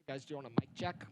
guys doing a mic check?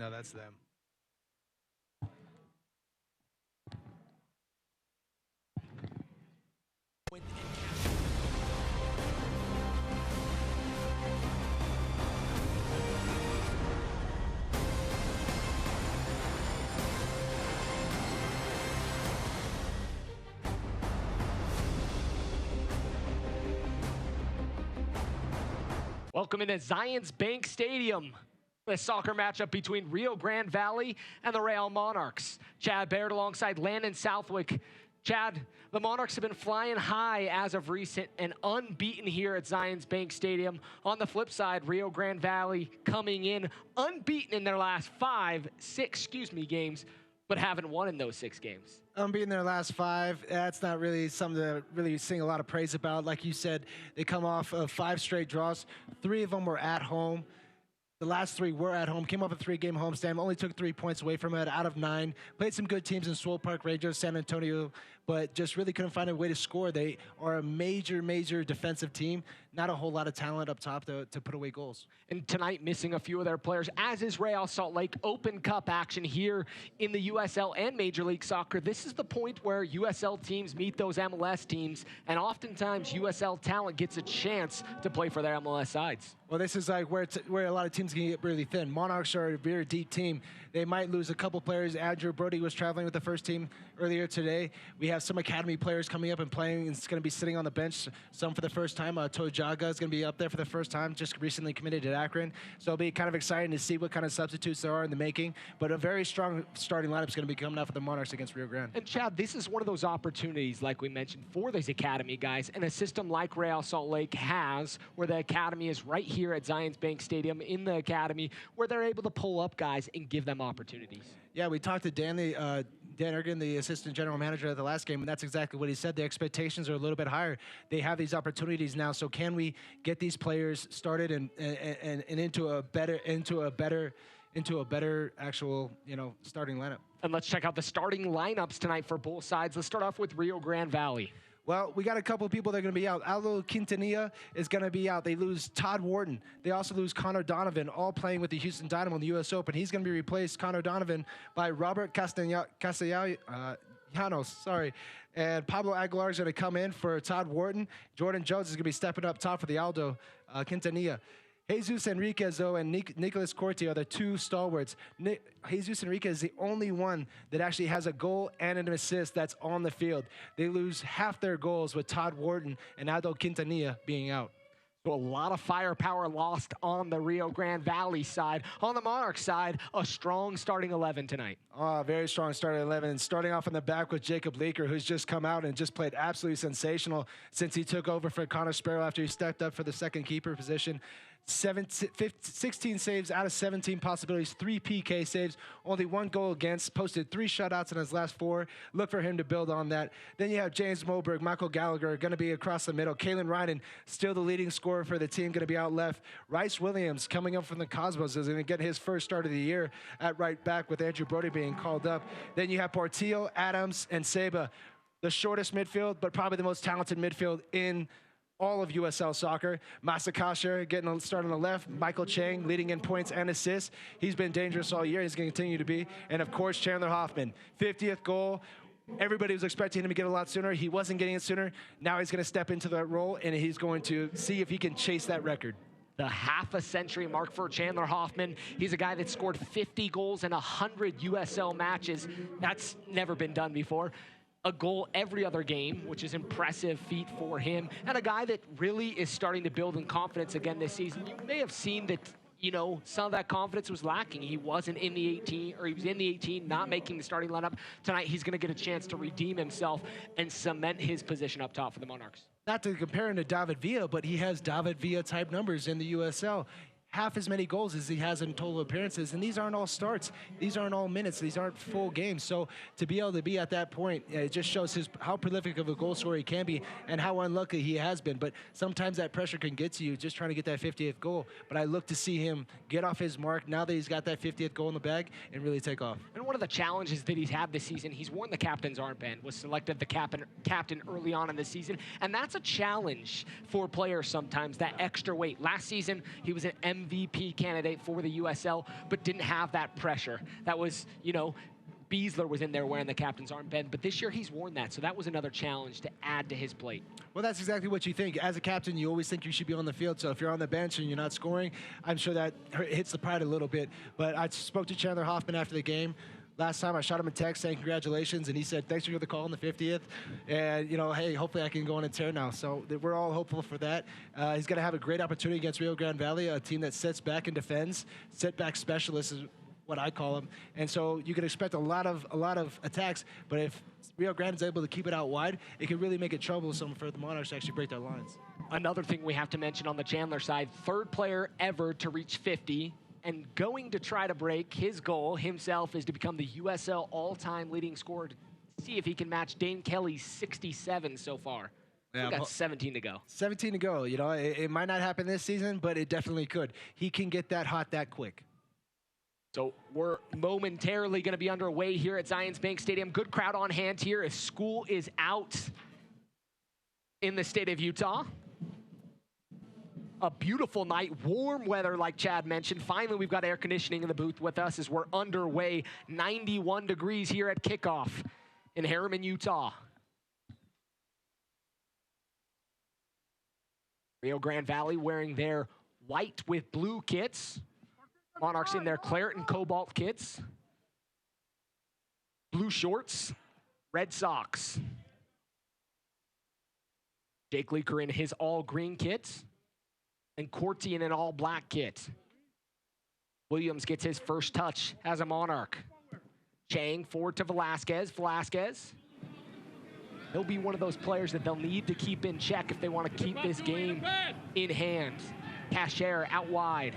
No, that's them. Welcome into Zions Bank Stadium. The soccer matchup between Rio Grande Valley and the Real Monarchs. Chad Baird alongside Landon Southwick. Chad, the Monarchs have been flying high as of recent and unbeaten here at Zions Bank Stadium. On the flip side, Rio Grande Valley coming in unbeaten in their last six games, but haven't won in those 6 games. Unbeaten their last 5. That's not really something to really sing a lot of praise about. Like you said, they come off of 5 straight draws. 3 of them were at home. The last 3 were at home. Came off a 3-game homestand. Only took 3 points away from it out of 9. Played some good teams in Swole Park Rangers, San Antonio, but just really couldn't find a way to score. They are a major, major defensive team. Not a whole lot of talent up top to put away goals. And tonight, missing a few of their players, as is Real Salt Lake. Open Cup action here in the USL and Major League Soccer. This is the point where USL teams meet those MLS teams, and oftentimes USL talent gets a chance to play for their MLS sides. Well, this is like where a lot of teams can get really thin. Monarchs are a very deep team. They might lose a couple players. Andrew Brody was traveling with the first team earlier today. We have some academy players coming up and playing. It's going to be sitting on the bench, some for the first time. Tojaga is going to be up there for the first time, just recently committed to Akron. So it'll be kind of exciting to see what kind of substitutes there are in the making. But a very strong starting lineup is going to be coming out for the Monarchs against Rio Grande. And Chad, this is one of those opportunities, like we mentioned, for these academy guys, and a system like Real Salt Lake has, where the academy is right here at Zions Bank Stadium in the academy, where they're able to pull up guys and give them opportunities. Yeah, we talked to Dan Ergen, the assistant general manager at the last game, and that's exactly what he said. The expectations are a little bit higher. They have these opportunities now, so can we get these players started and into a better actual, starting lineup? And let's check out the starting lineups tonight for both sides. Let's start off with Rio Grande Valley. Well, we got a couple of people that are going to be out. Aldo Quintanilla is going to be out. They lose Todd Wharton. They also lose Connor Donovan, all playing with the Houston Dynamo in the U.S. Open. He's going to be replaced, Connor Donovan, by Robert Castellanos, And Pablo Aguilar is going to come in for Todd Wharton. Jordan Jones is going to be stepping up top for the Aldo Quintanilla. Jesus Enriquez, though, and Nicolas Corti are the two stalwarts. Jesus Enriquez is the only one that actually has a goal and an assist that's on the field. They lose half their goals with Todd Wharton and Aldo Quintanilla being out. So a lot of firepower lost on the Rio Grande Valley side. On the Monarchs side, a strong starting 11 tonight. Oh, very strong starting 11. Starting off in the back with Jacob Leaker, who's just come out and just played absolutely sensational since he took over for Connor Sparrow after he stepped up for the second keeper position. 16 saves out of 17 possibilities, 3 PK saves, only 1 goal against, posted 3 shutouts in his last 4. Look for him to build on that. Then you have James Moberg, Michael Gallagher going to be across the middle. Kalen Ryden, still the leading scorer for the team, going to be out left. Rice Williams, coming up from the Cosmos, is going to get his first start of the year at right back with Andrew Brody being called up. Then you have Portillo, Adams, and Seba, the shortest midfield, but probably the most talented midfield in all of USL soccer. Masakasha getting a start on the left. Michael Chang leading in points and assists. He's been dangerous all year. He's going to continue to be. And, of course, Chandler Hoffman, 50th goal. Everybody was expecting him to get a lot sooner. He wasn't getting it sooner. Now he's going to step into that role, and he's going to see if he can chase that record. The half-a-century mark for Chandler Hoffman. He's a guy that scored 50 goals in 100 USL matches. That's never been done before. A goal every other game, which is impressive feat for him, and a guy that really is starting to build in confidence again this season. You may have seen that, some of that confidence was lacking. He wasn't in the 18, or he was in the 18, not making the starting lineup. Tonight, he's going to get a chance to redeem himself and cement his position up top for the Monarchs. Not to compare him to David Villa, but he has David Villa type numbers in the USL. Half as many goals as he has in total appearances, and these aren't all starts. These aren't all minutes. These aren't full games. So to be able to be at that point, it just shows how prolific of a goal scorer he can be and how unlucky he has been. But sometimes that pressure can get to you just trying to get that 50th goal. But I look to see him get off his mark now that he's got that 50th goal in the bag and really take off. And one of the challenges that he's had this season, he's worn the captain's armband, was selected the captain early on in the season. And that's a challenge for players sometimes, that extra weight. Last season, he was an MVP candidate for the USL, but didn't have that pressure. That was, Beasler was in there wearing the captain's armband, but this year he's worn that, so that was another challenge to add to his plate. Well, that's exactly what you think. As a captain, you always think you should be on the field, so if you're on the bench and you're not scoring, I'm sure that hits the pride a little bit. But I spoke to Chandler Hoffman after the game. Last time I shot him a text saying congratulations, and he said, thanks for the call on the 50th. And, hey, hopefully I can go on and tear now. So we're all hopeful for that. He's going to have a great opportunity against Rio Grande Valley, a team that sits back and defends. Sit-back specialist is what I call them. And so you can expect a lot of attacks, but if Rio Grande is able to keep it out wide, it can really make it troublesome for the Monarchs to actually break their lines. Another thing we have to mention on the Chandler side, third player ever to reach 50. And going to try to break his goal himself is to become the USL all-time leading scorer. To see if he can match Dane Kelly's 67 so far. We've got 17 to go. 17 to go. It might not happen this season, but it definitely could. He can get that hot that quick. So we're momentarily going to be underway here at Zions Bank Stadium. Good crowd on hand here as school is out in the state of Utah. A beautiful night, warm weather like Chad mentioned. Finally, we've got air conditioning in the booth with us as we're underway. 91 degrees here at kickoff in Harriman, Utah. Rio Grande Valley wearing their white with blue kits. Monarchs in their claret and cobalt kits. Blue shorts, red socks. Jake Leaker in his all green kit. And Corti in an all black kit. Williams gets his first touch as a Monarch. Chang forward to Velasquez. Velasquez. He'll be one of those players that they'll need to keep in check if they want to keep this game in hand. Cashier out wide.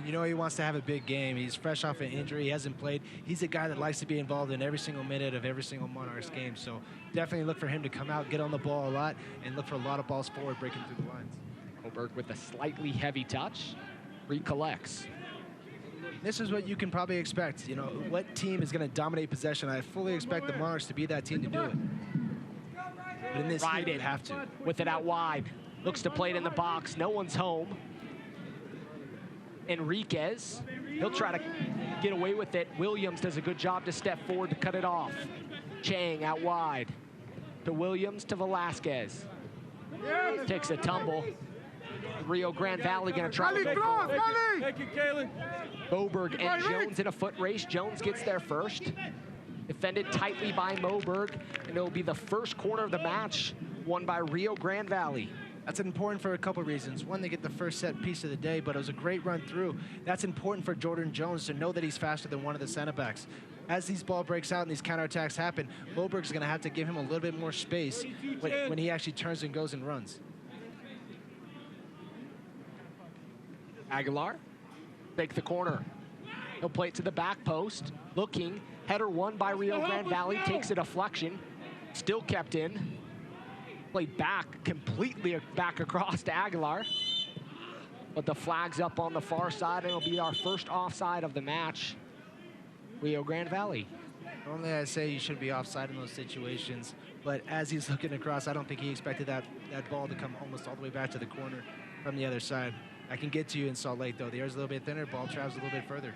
You know he wants to have a big game. He's fresh off an injury. He hasn't played. He's a guy that likes to be involved in every single minute of every single Monarchs game. So definitely look for him to come out, get on the ball a lot, and look for a lot of balls forward, breaking through the lines. Oberg with a slightly heavy touch. Recollects. This is what you can probably expect. You know, what team is going to dominate possession? I fully expect the Monarchs to be that team to do it. But in this game, they have to. With it out wide. Looks to play it in the box. No one's home. Enriquez, he'll try to get away with it. Williams does a good job to step forward to cut it off. Chang out wide. To Williams, to Velasquez. Takes a tumble. Rio Grande Valley gonna try to go forward. Moberg and Jones in a foot race. Jones gets there first. Defended tightly by Moberg, and it'll be the first corner of the match won by Rio Grande Valley. That's important for a couple reasons. One, they get the first set piece of the day, but it was a great run through. That's important for Jordan Jones to know that he's faster than one of the center backs. As these ball breaks out and these counterattacks happen, Moberg's going to have to give him a little bit more space when he actually turns and goes and runs. Aguilar, take the corner. He'll play it to the back post. Looking, header won by Rio Grande Valley, takes a deflection. Still kept in. Played back, completely back across to Aguilar. But the flag's up on the far side, and it'll be our first offside of the match. Rio Grande Valley. Normally I say you shouldn't be offside in those situations, but as he's looking across, I don't think he expected that ball to come almost all the way back to the corner from the other side. I can get to you in Salt Lake, though. The air's a little bit thinner, ball travels a little bit further.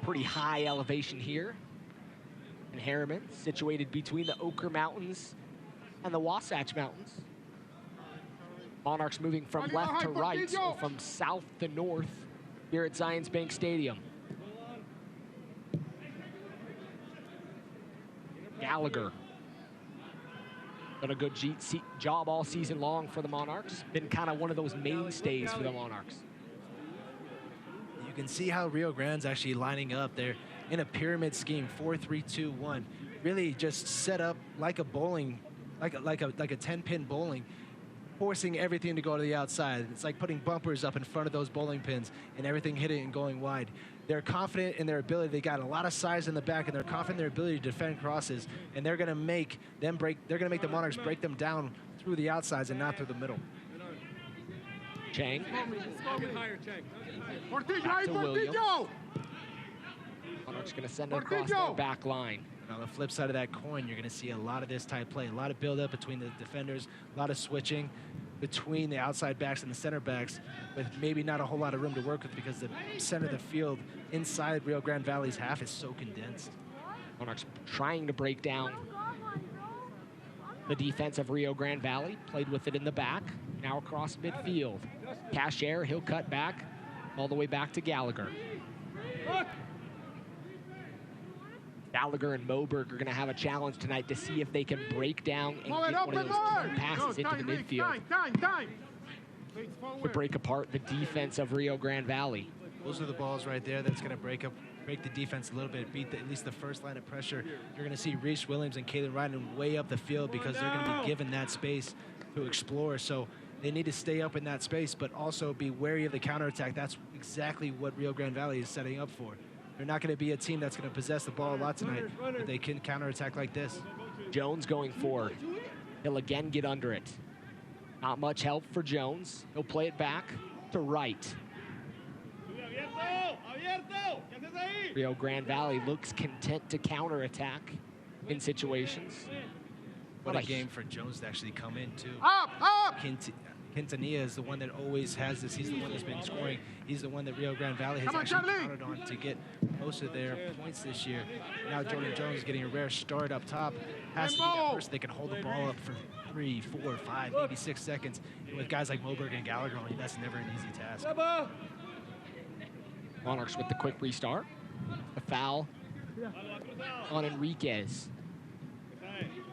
Pretty high elevation here in Harriman, situated between the Ochre Mountains and the Wasatch Mountains. Monarchs moving from left to right, or from south to north here at Zions Bank Stadium. Gallagher done a good job all season long for the Monarchs. Been kind of one of those mainstays for the Monarchs. You can see how Rio Grande's actually lining up. They're in a pyramid scheme, 4-3-2-1. Really just set up like a bowling, like a 10-pin bowling, forcing everything to go to the outside. It's like putting bumpers up in front of those bowling pins and everything hitting and going wide. They're confident in their ability. They got a lot of size in the back, and they're confident in their ability to defend crosses. And they're going to make them break. They're going to make the Monarchs break them down through the outsides and not through the middle. Chang. Back to Williams. Monarchs going to send it across their back line. On the flip side of that coin, you're going to see a lot of this type play, a lot of build-up between the defenders, a lot of switching between the outside backs and the center backs, with maybe not a whole lot of room to work with because the center of the field inside Rio Grande Valley's half is so condensed. Monarchs trying to break down the defense of Rio Grande Valley. Played with it in the back, now across midfield. Cashier, he'll cut back all the way back to Gallagher. Gallagher and Moberg are going to have a challenge tonight to see if they can break down and get one of those key passes into the midfield to break apart the defense of Rio Grande Valley. Those are the balls right there that's going to break the defense a little bit, beat at least the first line of pressure. You're going to see Reese Williams and Kalen Ryden way up the field because they're going to be given that space to explore. So they need to stay up in that space, but also be wary of the counterattack. That's exactly what Rio Grande Valley is setting up for. They're not going to be a team that's going to possess the ball a lot tonight, but they can counterattack like this. Jones going forward. He'll again get under it. Not much help for Jones. He'll play it back to Wright. Rio Grande Valley looks content to counterattack in situations. What a game for Jones to actually come in, too. Up! Quintanilla is the one that always has this. He's the one that's been scoring. He's the one that Rio Grande Valley has actually counted on to get most of their points this year. Now Jordan Jones is getting a rare start up top. Has to be that person that can hold the ball up for 3, 4, 5, maybe 6 seconds. And with guys like Moberg and Gallagher on you, that's never an easy task. Monarchs with the quick restart. A foul on Enriquez.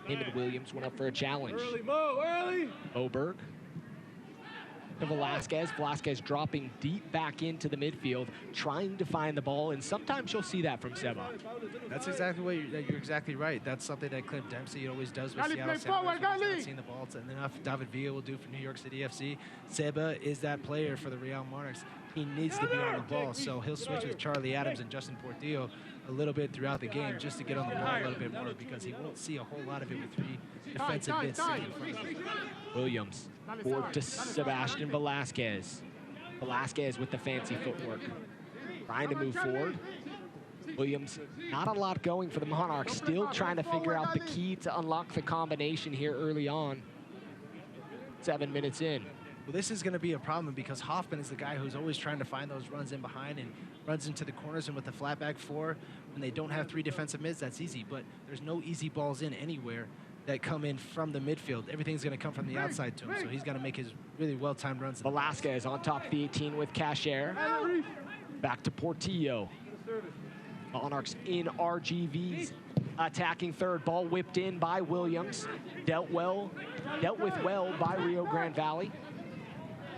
David Williams went up for a challenge. Moberg to Velasquez. Velasquez dropping deep back into the midfield, trying to find the ball, and sometimes you'll see that from Seba. That's exactly what you're exactly right. That's something that Clint Dempsey always does with Seattle Sounders. Not seeing the ball, it's enough David Villa will do for New York City FC. Seba is that player for the Real Monarchs. He needs to be on the ball, so he'll switch with Charlie Adams and Justin Portillo a little bit throughout the game just to get on the ball a little bit more, because he won't see a whole lot of it with 3 defensive mids sitting in front of him. Williams forward to Sebastian Velasquez. Velasquez with the fancy footwork, trying to move forward. Williams, not a lot going for the Monarchs, still trying to figure out the key to unlock the combination here early on. 7 minutes in. Well, this is going to be a problem because Hoffman is the guy who's always trying to find those runs in behind and runs into the corners, and with the flat back 4, when they don't have 3 defensive mids, that's easy, but there's no easy balls in anywhere that come in from the midfield. Everything's going to come from the outside to him, so he's got to make his really well-timed runs. Velasquez on top of the 18 with Cashier. Back to Portillo. Monarchs in RGVs. Attacking third, ball whipped in by Williams. Dealt with well by Rio Grande Valley.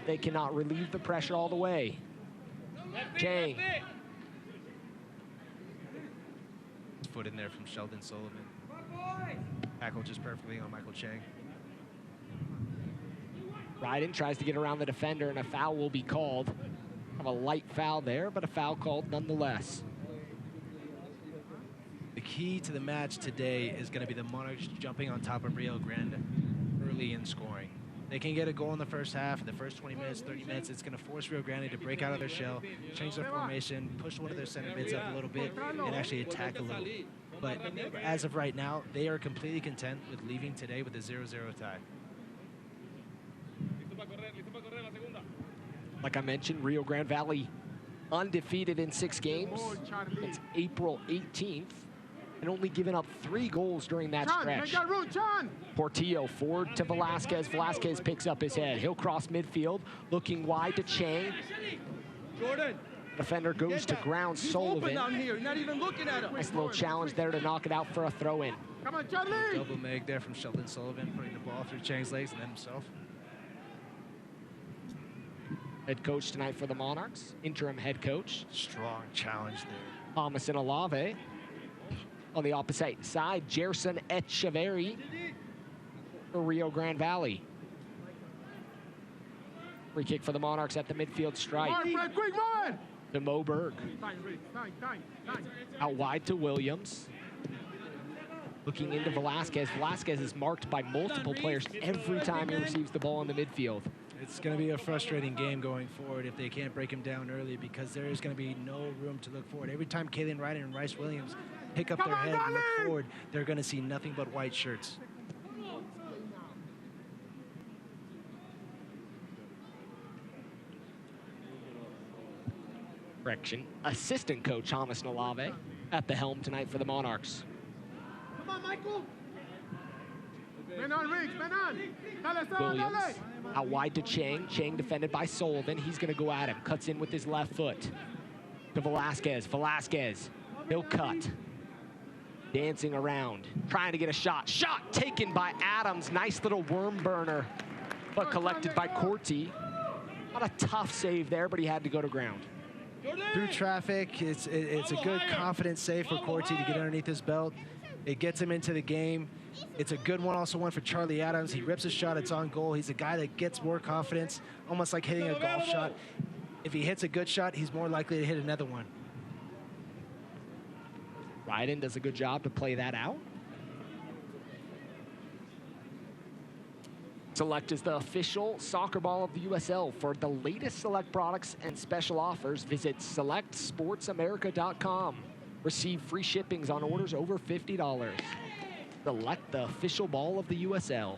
They cannot relieve the pressure all the way. Chang. Foot in there from Sheldon Sullivan. Tackle just perfectly on Michael Chang. Ryden tries to get around the defender, and a foul will be called. Have a light foul there, but a foul called nonetheless. The key to the match today is going to be the Monarchs jumping on top of Rio Grande early in scoring. They can get a goal in the first half, the first 20 minutes, 30 minutes. It's going to force Rio Grande to break out of their shell, change their formation, push one of their center mids up a little bit, and actually attack a little. But as of right now, they are completely content with leaving today with a 0-0 tie. Like I mentioned, Rio Grande Valley undefeated in 6 games. It's April 18th. And only given up 3 goals during that stretch. Portillo forward to Velasquez. Velasquez picks up his head. He'll cross midfield, looking wide to Chang. Defender goes to ground. Sullivan. Nice little challenge there to knock it out for a throw-in. Double meg there from Sheldon Sullivan, putting the ball through Chang's legs and then himself. Head coach tonight for the Monarchs. Interim head coach. Strong challenge there. Thomas and Alave. On the opposite side, Gerson Echeverri for Rio Grande Valley. Free kick for the Monarchs at the midfield stripe. To Moberg. Out wide to Williams. Looking into Velasquez. Velasquez is marked by multiple players every time he receives the ball in the midfield. It's going to be a frustrating game going forward if they can't break him down early, because there is going to be no room to look forward. Every time Kalen Ryden and Rice Williams pick up their head and look forward, they're going to see nothing but white shirts. Correction. Assistant coach Thomas Nalave at the helm tonight for the Monarchs. Come on, Michael. Williams out wide to Chang. Chang defended by Sullivan. He's going to go at him. Cuts in with his left foot. To Velasquez. Velasquez. He'll cut. Dancing around. Trying to get a shot. Shot taken by Adams. Nice little worm burner. But collected by Corti. Not a tough save there, but he had to go to ground. Through traffic, it's a good confident save for Corti to get underneath his belt. It gets him into the game. It's a good one, also one for Charlie Adams. He rips a shot, it's on goal. He's a guy that gets more confidence, almost like hitting a golf shot. If he hits a good shot, he's more likely to hit another one. Ryden does a good job to play that out. Select is the official soccer ball of the USL. For the latest Select products and special offers, visit selectsportsamerica.com. Receive free shippings on orders over $50. Select, the official ball of the USL.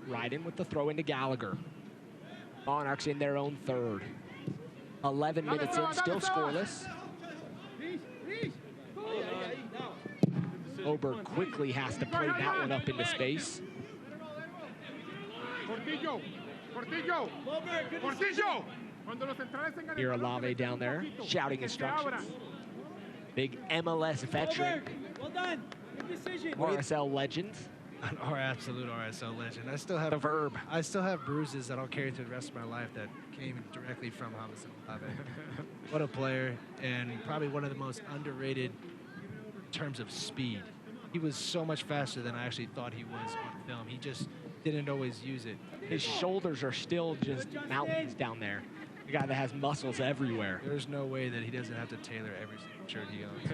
Right in with the throw into Gallagher. Monarchs in their own third. 11 minutes in, still scoreless. Oberg quickly has to play that one up into space. Here Alave down there, shouting instructions. Big MLS veteran. RSL legend. An absolute RSL legend. I still have The verb. I still have bruises that I'll carry through the rest of my life that came directly from James Alave. What a player, and probably one of the most underrated in terms of speed. He was so much faster than I actually thought he was on film. He just didn't always use it. His shoulders are still just mountains down there. The guy that has muscles everywhere. There's no way that he doesn't have to tailor every single shirt he owns.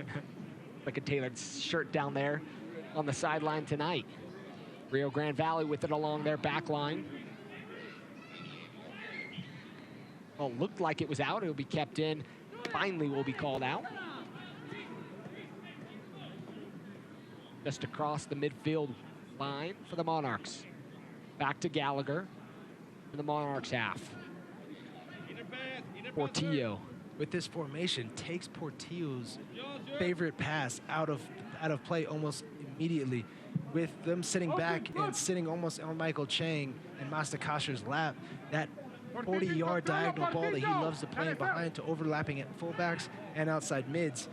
Like a tailored shirt down there on the sideline tonight. Rio Grande Valley with it along their back line. Well, looked like it was out. It'll be kept in. Finally will be called out. Just across the midfield line for the Monarchs. Back to Gallagher in the Monarchs half. Portillo. With this formation, takes Portillo's favorite pass out of play almost immediately. With them sitting back and sitting almost on Michael Chang and Mastakasher's lap, that 40-yard diagonal ball that he loves to play behind to overlapping at fullbacks and outside mids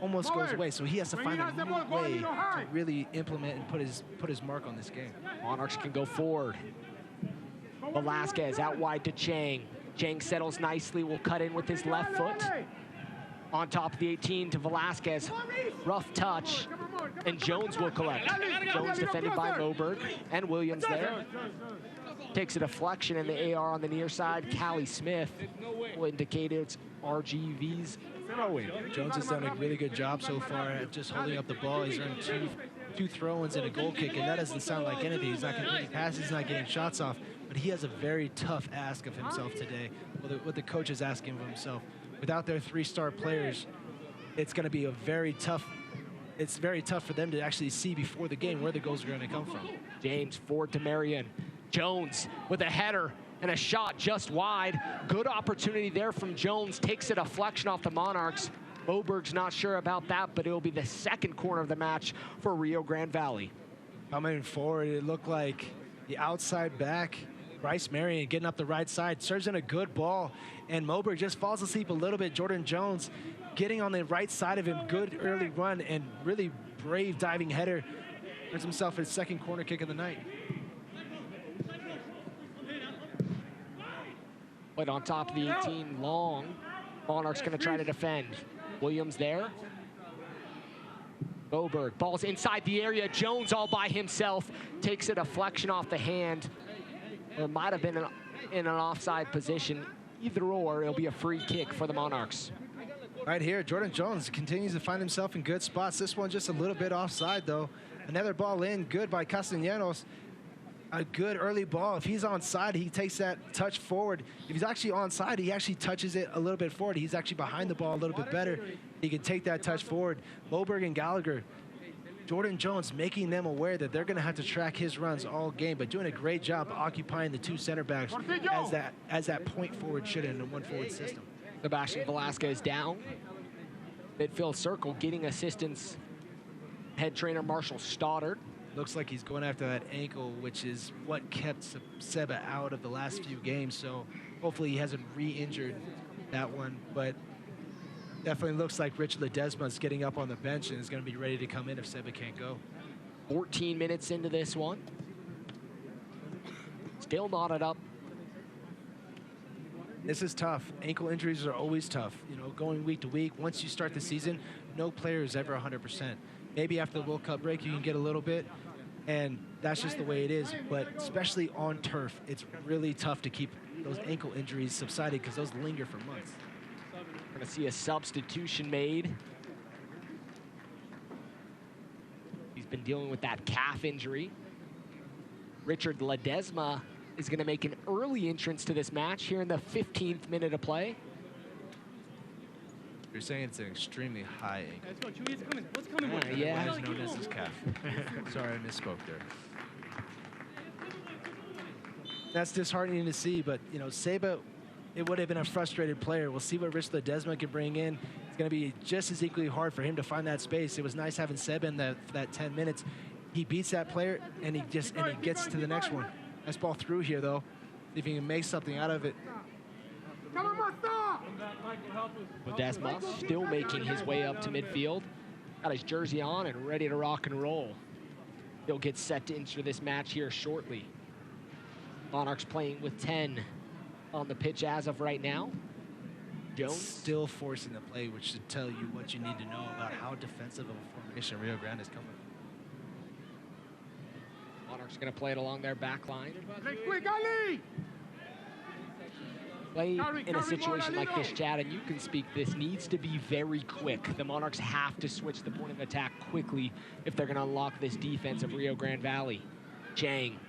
almost goes away. So he has to find a new way to really implement and put his mark on this game. Monarchs can go forward. Velasquez out wide to Chang. Chang settles nicely, will cut in with his left foot. On top of the 18 to Velasquez. Rough touch, and Jones will collect. Jones defended by Moberg, and Williams there. Takes a deflection in the AR on the near side. Callie Smith will indicate it's RGV's throwing. Jones has done a really good job so far at just holding up the ball. He's earned two throw-ins and a goal kick, and that doesn't sound like anything. He's not completing passes, he's not getting shots off, but he has a very tough ask of himself today, what the coach is asking of himself. Without their three-star players, it's going to be very tough for them to actually see before the game where the goals are going to come from. James forward to Marion. Jones with a header and a shot just wide. Good opportunity there from Jones. Takes a deflection off the Monarchs. Moberg's not sure about that, but it'll be the second corner of the match for Rio Grande Valley. Coming forward, it looked like the outside back, Bryce Marion getting up the right side, serves in a good ball, and Moberg just falls asleep a little bit. Jordan Jones getting on the right side of him, good early run, and really brave diving header. Earns himself his second corner kick of the night. But on top of the 18, long. Monarch's gonna try to defend. Williams there. Moberg, ball's inside the area. Jones all by himself, takes a deflection off the hand. It might have been in an offside position. Either or, it'll be a free kick for the Monarchs. Right here, Jordan Jones continues to find himself in good spots. This one just a little bit offside, though. Another ball in, good by Castellanos. A good early ball. If he's onside, he takes that touch forward. If he's actually onside, he actually touches it a little bit forward. He's actually behind the ball a little bit better. He can take that touch forward. Moberg and Gallagher, Jordan Jones making them aware that they're going to have to track his runs all game, but doing a great job occupying the two center backs as that point forward should in a one forward system. Sebastian Velasquez down. Midfield circle, getting assistance. Head trainer Marshall Stoddard. Looks like he's going after that ankle, which is what kept Seba out of the last few games. So hopefully he hasn't re-injured that one. But definitely looks like Rich Ledesma's getting up on the bench and is going to be ready to come in if Seba can't go. 14 minutes into this one. Still knotted up. This is tough. Ankle injuries are always tough. You know, going week to week, once you start the season, no player is ever 100%. Maybe after the World Cup break, you can get a little bit, and that's just the way it is. But especially on turf, it's really tough to keep those ankle injuries subsided because those linger for months. Gonna see a substitution made. He's been dealing with that calf injury. Richard Ledesma is gonna make an early entrance to this match here in the 15th minute of play. You're saying it's an extremely high ankle. Let's go, Chewy. It's coming. What's coming? Yeah. What is known as his calf. Sorry, I misspoke there. That's disheartening to see, but you know, Seba, it would have been a frustrated player. We'll see what Rich Ledesma can bring in. It's going to be just as equally hard for him to find that space. It was nice having Seba in that 10 minutes. He beats that player, and he gets to the next one. Nice ball through here, though. See if he can make something out of it. Ledesma still making his way up to midfield. Got his jersey on and ready to rock and roll. He'll get set to enter this match here shortly. Monarchs playing with 10 on the pitch as of right now. Jones still forcing the play, which should tell you what you need to know about how defensive of a formation Rio Grande is coming. Monarchs going to play it along their back line. Play in a situation like this, Chad, and you can speak, this needs to be very quick. The Monarchs have to switch the point of attack quickly if they're going to unlock this defense of Rio Grande Valley. Chang,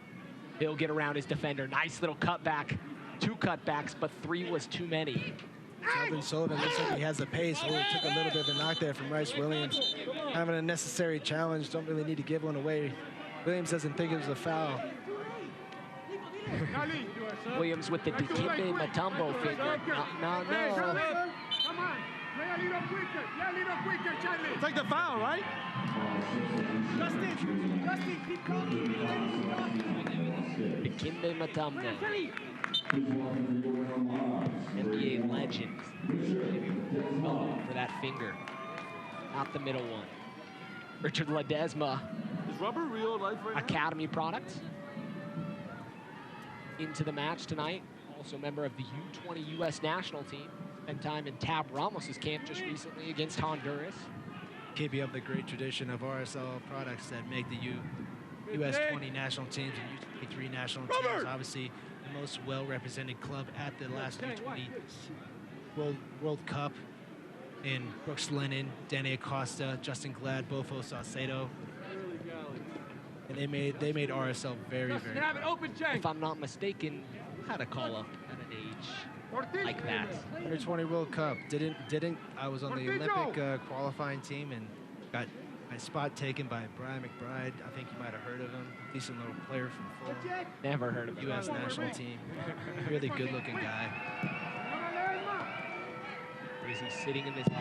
he'll get around his defender. Nice little cutback. 2 cutbacks, but 3 was too many. Sheldon Sullivan looks like he has the pace. Oh, took a little bit of a knock there from Rice Williams. Having a necessary challenge. Don't really need to give one away. Williams doesn't think it was a foul. Williams with the Dikembe Mutombo finger. No. Come on. Play a little quicker. Play a little quicker, Charlie. It's like the foul, right? Justin, keep talking. Dikembe Mutombo. NBA legend. For that finger. Not the middle one. Richard Ledesma. Is rubber real life right now? Academy product. Into the match tonight. Also a member of the U20 U.S. national team. Spent time in Tab Ramos's camp just recently against Honduras. Keeping up the great tradition of RSL products that make the U.S. 20 national teams and U23 national teams. Obviously, the most well-represented club at the last U20 World Cup in Brooks Lennon, Danny Acosta, Justin Glad, Bofo Saucedo. And they made RSL very, very good. If I'm not mistaken, had a call up at an age like that. Under 20 World Cup. Didn't. I was on the Olympic qualifying team and got my spot taken by Brian McBride. I think you might have heard of him. Decent little player from Fulham. Never heard of him. U.S. national team. Really good-looking guy. Where is he sitting in this booth?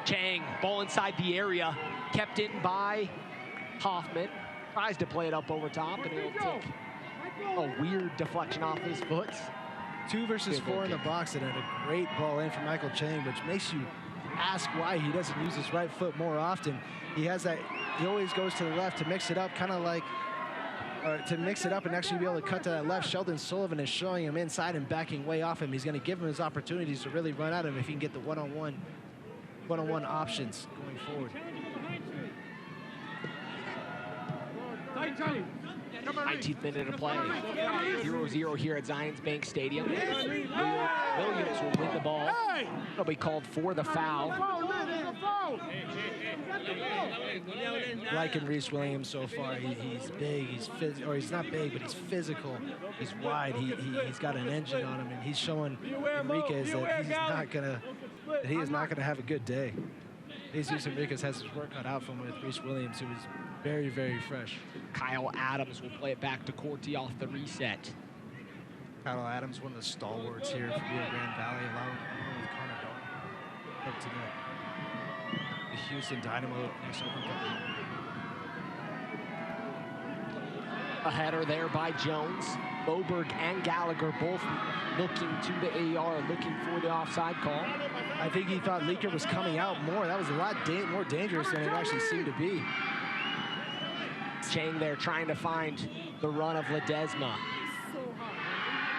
Chang, ball inside the area. Kept in by Hoffman. Tries to play it up over top, and he'll take a weird deflection off his foot. 2 versus 4 in the box, and a great ball in from Michael Chang, which makes you ask why he doesn't use his right foot more often. He has that, he always goes to the left to mix it up, kind of like, to mix it up and actually be able to cut to that left. Sheldon Sullivan is showing him inside and backing way off him. He's going to give him his opportunities to really run at him if he can get the one-on-one options going forward. 19th minute of play. 0-0 here at Zions Bank Stadium. Williams will win the ball. It'll be called for the foul. Liking Reese Williams so far. He's big. He's not big, but he's physical. He's wide. He's got an engine on him, and he's showing Enriquez that he is not gonna have a good day. Jesus Enriquez has his work cut out for him with Reese Williams, who is very, very fresh. Kyle Adams will play it back to Corti off the reset. Kyle Adams, one of the stalwarts here for Rio Grande Valley, along with Connor Dawn, up to the Houston Dynamo next Open Cup. A header there by Jones. Boberg and Gallagher both looking to the AR, looking for the offside call. I think he thought Leaker was coming out more. That was a lot more dangerous than it actually seemed to be. Chang there trying to find the run of Ledesma.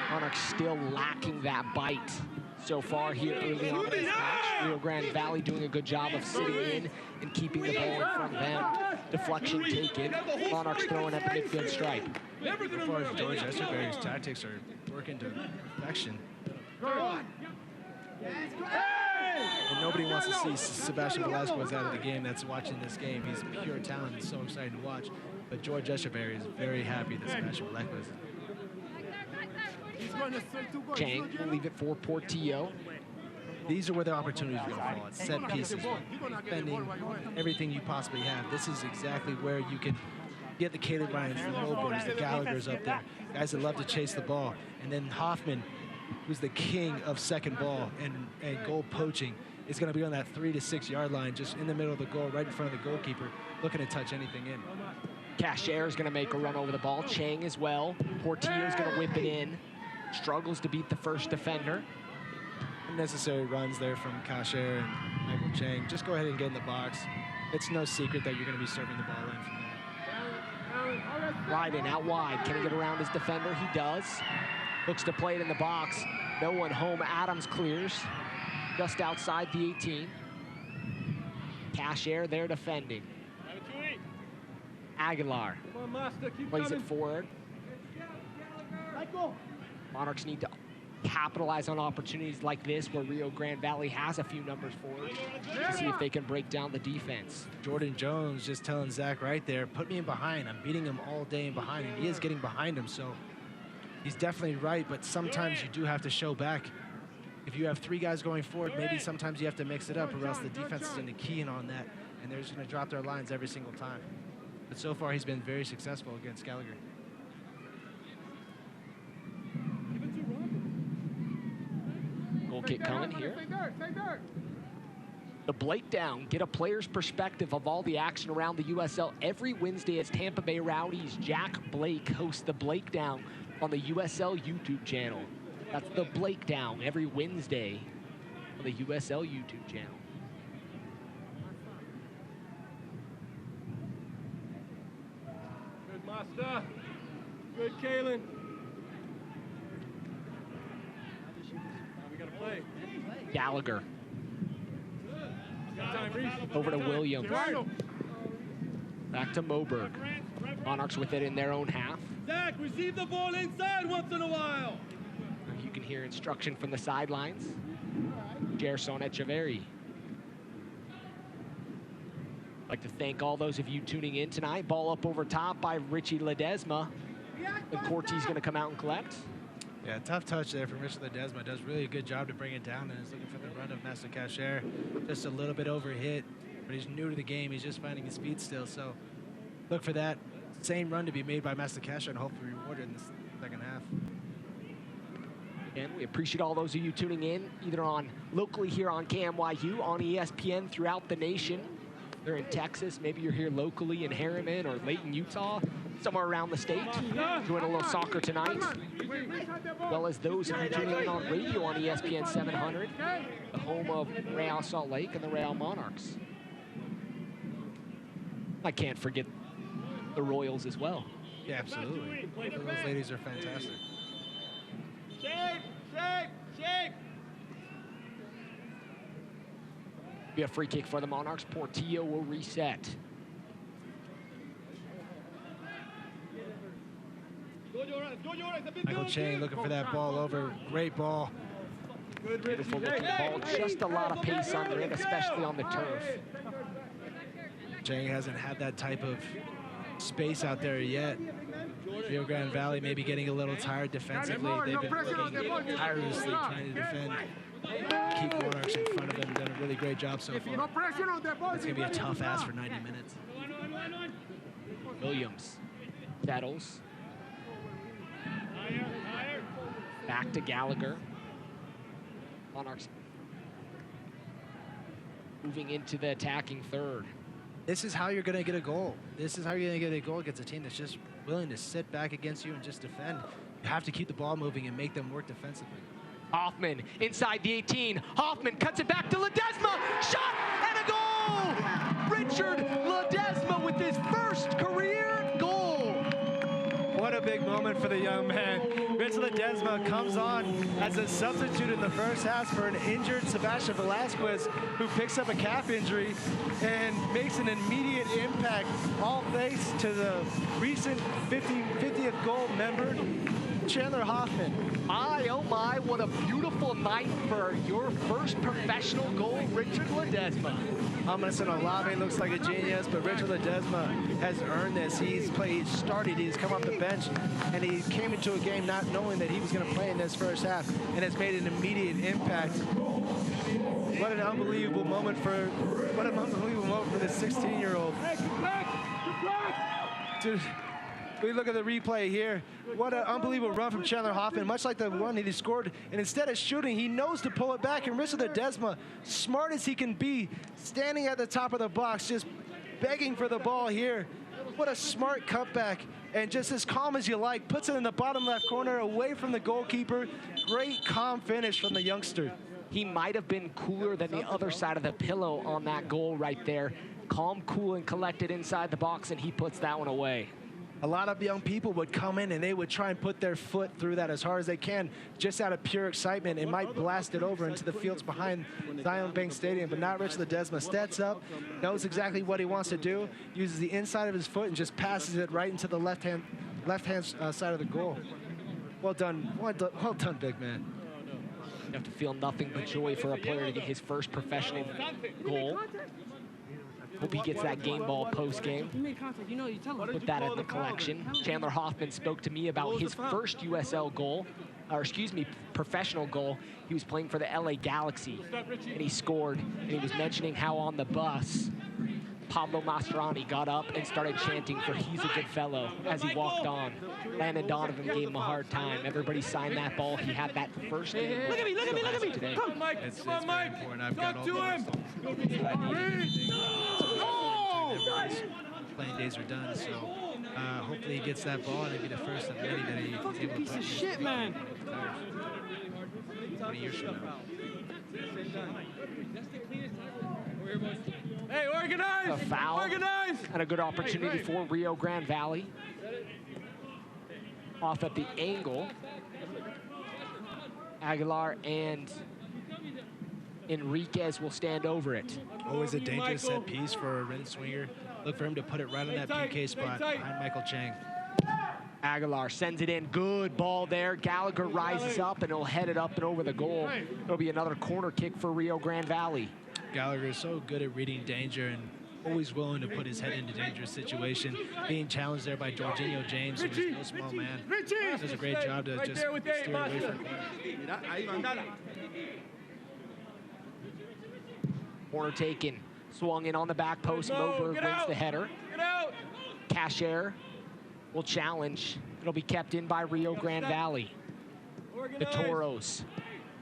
Monarchs still lacking that bite so far here early on in this match. Rio Grande Valley doing a good job of sitting in and keeping the ball in front of them. Deflection taken. Monarchs throwing at the midfield stripe. As far as George Esterberry's tactics are working to perfection. And nobody wants to see Sebastian Velasquez out of the game that's watching this game. He's pure talent. It's so exciting to watch. But George Echeverry is very happy that Sebastian Velasquez. Chang will leave it for Portillo. These are where the opportunities are going to fall. It's set pieces, defending everything you possibly have. This is exactly where you can get the Caleb Bryans, the Mobergs, the Gallaghers up there, guys that love to chase the ball. And then Hoffman, who's the king of second ball and goal poaching, is going to be on that 3 to 6 yard line, just in the middle of the goal, right in front of the goalkeeper, looking to touch anything in. Cashier is going to make a run over the ball. Chang as well. Portillo is going to whip it in. Struggles to beat the first defender. Unnecessary runs there from Cashier and Michael Chang. Just go ahead and get in the box. It's no secret that you're going to be serving the ball in from there. Ryden out wide. Can he get around his defender? He does. Looks to play it in the box. No one home. Adams clears. Just outside the 18. Cashier there defending. Aguilar plays it forward. Monarchs need to capitalize on opportunities like this where Rio Grande Valley has a few numbers forward to see if they can break down the defense. Jordan Jones just telling Zach right there, put me in behind. I'm beating him all day in behind, and he is getting behind him, so he's definitely right, but sometimes you do have to show back. If you have 3 guys going forward, maybe sometimes you have to mix it up, or else the defense is going to key in on that, and they're just going to drop their lines every single time. But so far, he's been very successful against Gallagher. Goal kick coming here. The Blake Down, get a player's perspective of all the action around the USL every Wednesday as Tampa Bay Rowdies' Jack Blake hosts the Blake Down on the USL YouTube channel. That's the Blake Down every Wednesday on the USL YouTube channel. Good, Master. Good, Kalen. We got to play. Gallagher. Over to Williams. Back to Moberg. Monarchs with it in their own half. Zach, receive the ball inside once in a while. You can hear instruction from the sidelines. Gerson Echeverry. I'd like to thank all those of you tuning in tonight. Ball up over top by Richie Ledesma. And Cortez going to come out and collect. Yeah, tough touch there from Richie Ledesma. Does really a good job to bring it down, and is looking for the run of Master Cashier. Just a little bit overhit, but he's new to the game. He's just finding his feet still, so look for that same run to be made by Master Cashier and hopefully rewarded in the second half. And we appreciate all those of you tuning in, either on locally here on KMYU, on ESPN throughout the nation. They're in Texas. Maybe you're here locally in Harriman or Layton, Utah, somewhere around the state. Doing a little soccer tonight. As well as those of you tuning in on radio on ESPN 700, the home of Real Salt Lake and the Real Monarchs. I can't forget the Royals as well. Yeah, absolutely. Those ladies are fantastic. Shake! Be a free kick for the Monarchs. Portillo will reset. Michael Chang looking for that ball over. Great ball. Beautiful looking ball. Just a lot of pace under it, especially on the turf. Chang hasn't had that type of space out there yet. Rio Grande Valley maybe getting a little tired defensively. They've been working tirelessly trying to defend, keep Monarchs in front of them. Done a really great job so far. It's going to be a tough ask for 90 minutes. Williams settles. Back to Gallagher. Monarchs moving into the attacking third. This is how you're going to get a goal. This is how you're going to get a goal against a team that's just willing to sit back against you and just defend. You have to keep the ball moving and make them work defensively. Hoffman inside the 18. Hoffman cuts it back to Ledesma. Shot and a goal! Richard Ledesma with his first career goal. What a big moment for the young man. Richard Ledesma comes on as a substitute in the first half for an injured Sebastian Velasquez, who picks up a calf injury and makes an immediate impact, all thanks to the recent 50th goal member Chandler Hoffman. My, oh my, what a beautiful night for your first professional goal, Richard Ledesma. Hamilton Olave looks like a genius, but Richard Ledesma has earned this. He's started, he's come off the bench, and he came into a game not knowing that he was going to play in this first half, and has made an immediate impact. What an unbelievable moment for this 16-year-old. Dude, we look at the replay here. What an unbelievable run from Chandler Hoffman, much like the one that he scored. And instead of shooting, he knows to pull it back. And Richard Ledesma, smart as he can be, standing at the top of the box, just begging for the ball here. What a smart cutback. And just as calm as you like, puts it in the bottom left corner away from the goalkeeper. Great calm finish from the youngster. He might have been cooler than the other side of the pillow on that goal right there. Calm, cool, and collected inside the box, and he puts that one away. A lot of young people would come in and they would try and put their foot through that as hard as they can, just out of pure excitement. It might blast it over into the fields behind Zion Bank Stadium, but not Richard Ledesma. Steps up, knows exactly what he wants to do, uses the inside of his foot and just passes it right into the left-hand side of the goal. Well done, well done, big man. You have to feel nothing but joy for a player to get his first professional goal. Hope he gets that game ball post-game. Put that in the collection. Chandler Hoffman spoke to me about his first USL goal, or excuse me, professional goal. He was playing for the LA Galaxy, and he scored. And he was mentioning how on the bus, Pablo Mastroeni got up and started chanting for "He's a good fellow" as he walked on. Landon Donovan gave him a hard time. Everybody signed that ball. He had that first game. Look at me, look at me, look at me. Today. Come on, Mike. It's Come on, very Mike. important. I've Talk got to all him. playing days are done, so hopefully he gets that ball and it'll be the first of many that he's able to Piece play. of shit, man. 20 years from now. Hey, organize. A foul. Organize. And a good opportunity for Rio Grande Valley. Off at the angle. Aguilar and Enriquez will stand over it. Always a dangerous set piece for a rim swinger. Look for him to put it right on that PK spot behind Michael Chang. Aguilar sends it in. Good ball there. Gallagher rises up and he'll head it up and over the goal. It'll be another corner kick for Rio Grande Valley. Gallagher is so good at reading danger and always willing to put his head into dangerous situation. Being challenged there by Jorginho James, who's no small man. Does a great job to just steer away from him. Corner taken. Swung in on the back post. Moberg wins the header. Cashier will challenge. It'll be kept in by Rio Grande Valley. The Toros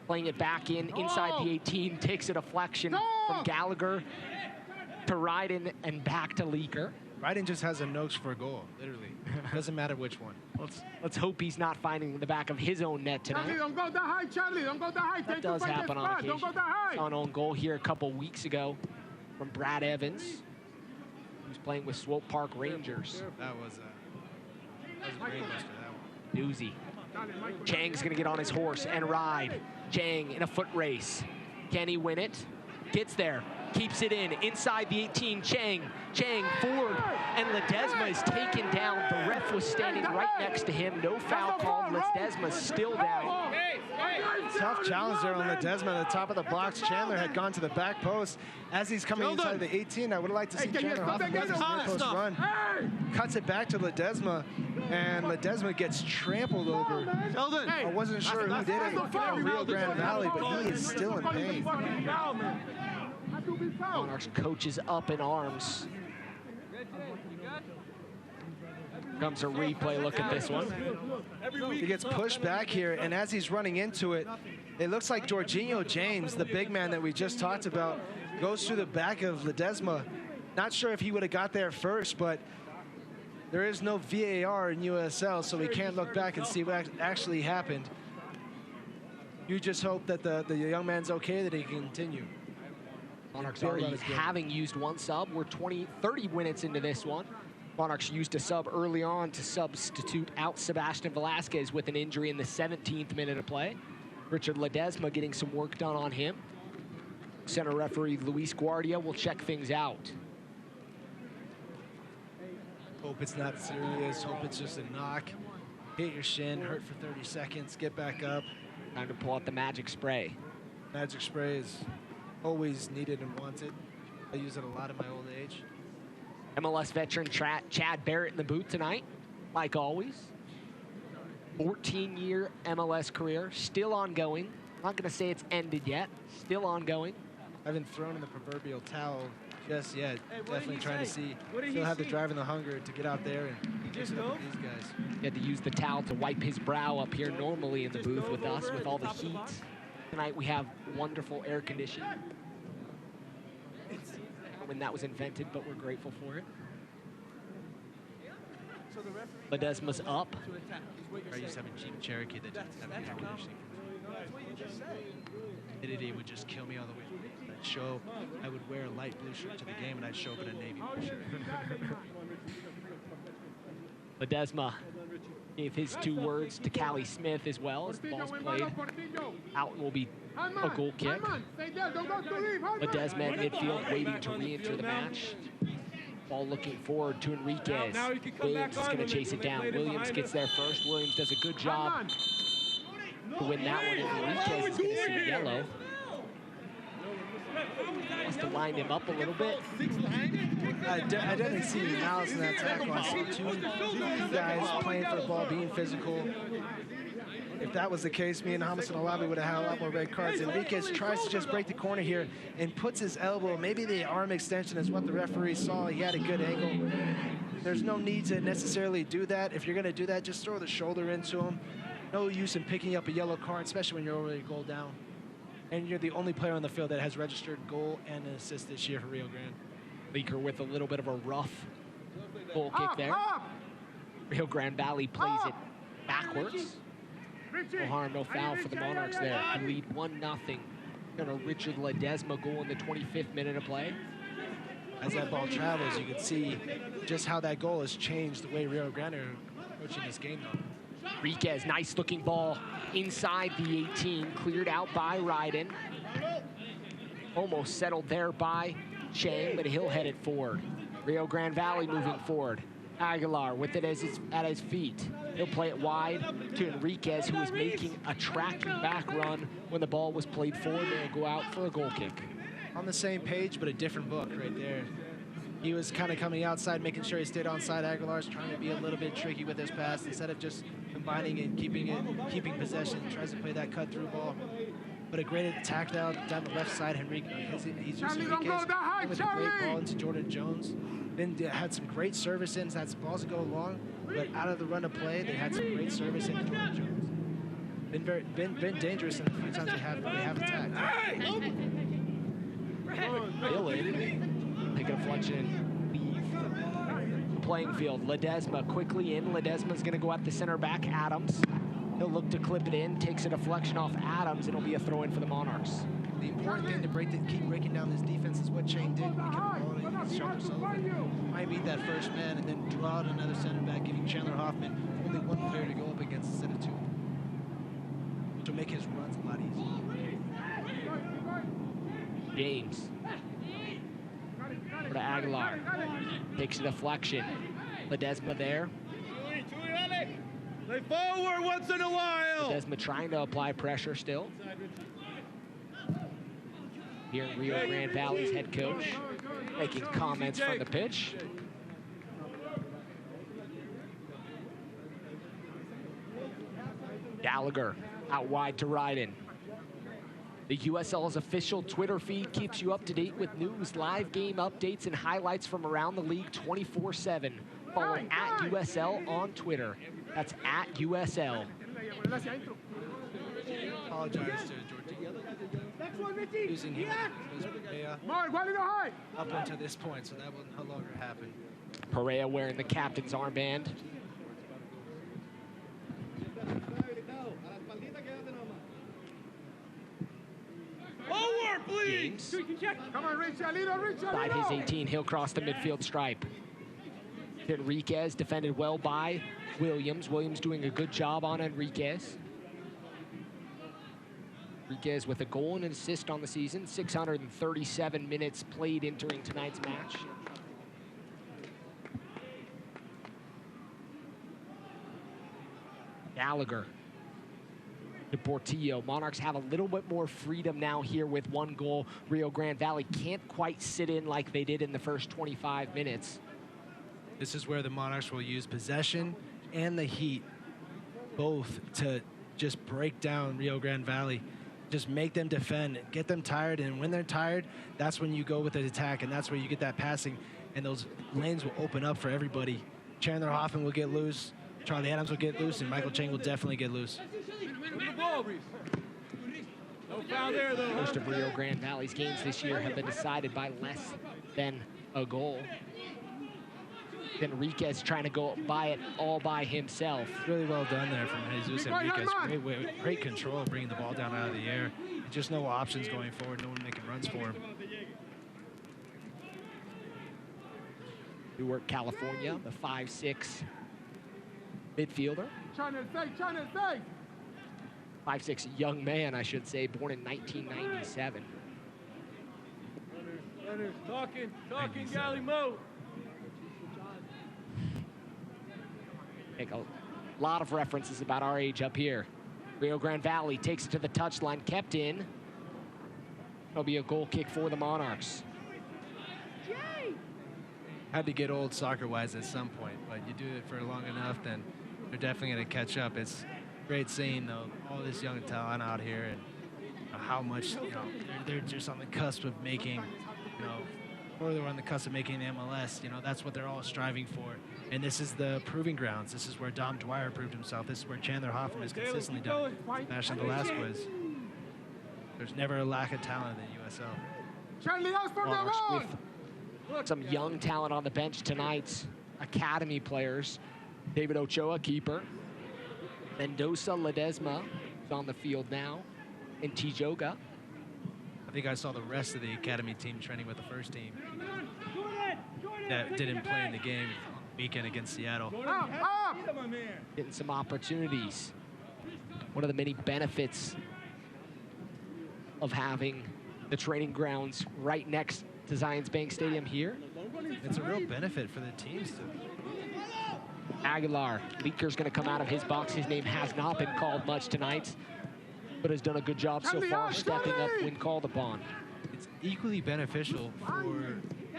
playing it back in inside the 18. Takes a deflection from Gallagher to Ryden and back to Leaker. Ryden just has a nose for a goal, literally. Doesn't matter which one. Let's hope he's not finding the back of his own net tonight. Charlie, don't go that high, Charlie. Don't go that high. That does happen on occasion. Don't go that high. Saw an own goal here a couple weeks ago from Brad Evans, who's playing with Swope Park Rangers. That was a brainbuster, that one. Doozy. Chang's gonna get on his horse and ride. Chang in a foot race. Can he win it? Gets there. Keeps it in. Inside the 18. Chang forward. And Ledesma is taken down. The ref was standing right next to him. No foul called. Ledesma's still down. Tough challenge there on Ledesma at the top of the box. Chandler had gone to the back post. As he's coming inside the 18, I would like to see Chandler Hoffman make his near post run. Cuts it back to Ledesma, and Ledesma gets trampled over. I wasn't sure who did it in Rio Grande Valley, but he is still in pain. Monarchs coach is up in arms. Comes a replay look at this one. He gets pushed back here, and as he's running into it, it looks like Jorginho James, the big man that we just talked about, goes through the back of Ledesma. Not sure if he would have got there first, but there is no VAR in USL, so we can't look back and see what actually happened. You just hope that the young man's okay, that he can continue. Monarchs already having used one sub. We're 30 minutes into this one. Monarchs used a sub early on to substitute out Sebastian Velasquez with an injury in the 17th minute of play. Richard Ledesma getting some work done on him. Center referee Luis Guardia will check things out. Hope it's not serious. Hope it's just a knock. hit your shin, hurt for 30 seconds, get back up. Time to pull out the magic spray. Magic spray is always needed and wanted. I use it a lot in my old age. MLS veteran Chad Barrett in the booth tonight, like always. 14-year MLS career, still ongoing. I'm not going to say it's ended yet, still ongoing. I haven't thrown in the proverbial towel just yet. Definitely trying to see, still have the drive and the hunger to get out there and mix it up with these guys. He had to use the towel to wipe his brow up here normally in the booth with us, with all the heat. Tonight we have wonderful air conditioning. When that was invented, but we're grateful for it. Ledesma's up. I used to have a Jeep Cherokee that didn't have air conditioning. Humidity would just kill me all the way. I'd show, I would wear a light blue shirt to the game, and I'd show up in a navy blue shirt. Ledesma gave his 2 words to Callie Smith as well as the ball's played. Out will be a goal kick. Ledesma at midfield waiting to re-enter the match. Ball looking forward to Enriquez. Williams is going to chase it down. Williams gets there first. Williams does a good job to win that one. Enriquez is going to see yellow. Must have lined him up a little bit. I didn't see malice in that tackle. I saw two guys playing for the ball, being physical. If that was the case, me and Hamas and Alabi would have had a lot more red cards. Enriquez tries to just break the corner here and puts his elbow. Maybe the arm extension is what the referee saw. He had a good angle. There's no need to necessarily do that. If you're going to do that, just throw the shoulder into him. No use in picking up a yellow card, especially when you're already a goal down. And you're the only player on the field that has registered goal and an assist this year for Rio Grande. Leaker with a little bit of a rough goal kick there. Rio Grande Valley plays it backwards. No harm, no foul for the Monarchs there. Who lead 1-0. Gonna Richard Ledesma goal in the 25th minute of play. As that ball travels, you can see just how that goal has changed the way Rio Grande are approaching this game though. Enriquez, nice looking ball inside the 18, cleared out by Ryden. Almost settled there by Chang, but he'll head it forward. Rio Grande Valley moving forward. Aguilar with it at his feet. He'll play it wide to Enriquez, who was making a tracking back run when the ball was played forward. They'll go out for a goal kick. On the same page, but a different book right there. He was kind of coming outside, making sure he stayed onside. Aguilar's trying to be a little bit tricky with his pass. Instead of just combining and keeping possession, tries to play that cut-through ball. But a great attack down the left side. He's using Enriquez with a great ball into Jordan Jones. Then they had some great service ins, had some balls to go long, but out of the run of play, they had some great service into Jordan Jones. Been dangerous in the few times they have attacked. Dillon, take a deflection, leave the playing field. Ledesma quickly in. Ledesma's going to go at the center back, Adams. He'll look to clip it in, takes a deflection off Adams, and it'll be a throw-in for the Monarchs. The important thing to keep breaking down this defense is what Chang did when he kept the ball and he shot himself. Might beat that first man and then draw out another center back, giving Chandler Hoffman only one player to go up against instead of two. Which will make his runs a lot easier. James. For Aguilar. Takes a deflection. Ledesma there. Play forward once in a while. Ledesma trying to apply pressure still. Here in Rio Grande Valley's head coach making comments from the pitch. Gallagher out wide to Ryden. The USL's official Twitter feed keeps you up to date with news, live game updates, and highlights from around the league 24/7. Follow at USL on Twitter. That's at USL. Apologize to Georgia. Using him up until this point, so that will no longer happen. Perea wearing the captain's armband. Forward, please. Come on, Richard. Side his 18, he'll cross the midfield stripe. Enriquez defended well by Williams. Williams doing a good job on Enriquez. Enriquez with a goal and an assist on the season. 637 minutes played entering tonight's match. Gallagher to Portillo. Monarchs have a little bit more freedom now here with 1 goal. Rio Grande Valley can't quite sit in like they did in the first 25 minutes. This is where the Monarchs will use possession and the heat both to just break down Rio Grande Valley. Just make them defend, get them tired, and when they're tired, that's when you go with the attack, and that's where you get that passing, and those lanes will open up for everybody. Chandler Hoffman will get loose, Charlie Adams will get loose, and Michael Chang will definitely get loose. Most of Rio Grande Valley's games this year have been decided by less than a goal. Enriquez trying to go by it all by himself. Really well done there from Jesus Enriquez. Great control, bringing the ball down out of the air. Just no options going forward, no one making runs for him. Newark, California, the 5'6" midfielder. 5'6" young man, I should say, born in 1997. Talking, Galley Mo. Make a lot of references about our age up here. Rio Grande Valley takes it to the touchline, kept in. It'll be a goal kick for the Monarchs. Had to get old soccer-wise at some point, but you do it for long enough, then they're definitely going to catch up. It's great seeing, though, all this young talent out here and how much, they're just on the cusp of making, or they're on the cusp of making the MLS. That's what they're all striving for. And this is the proving grounds. This is where Dom Dwyer proved himself. This is where Chandler Hoffman has consistently done it. National Velasquez. There's never a lack of talent in the USL. Monarchs with some young talent on the bench tonight. Academy players. David Ochoa, keeper. Mendoza Ledesma is on the field now. And Tijoga. I think I saw the rest of the academy team training with the first team that didn't play in the game weekend against Seattle. Getting some opportunities. One of the many benefits of having the training grounds right next to Zions Bank Stadium here. It's a real benefit for the teams to. Aguilar, Leaker's going to come out of his box. His name has not been called much tonight, but has done a good job so far stepping up when called upon. It's equally beneficial for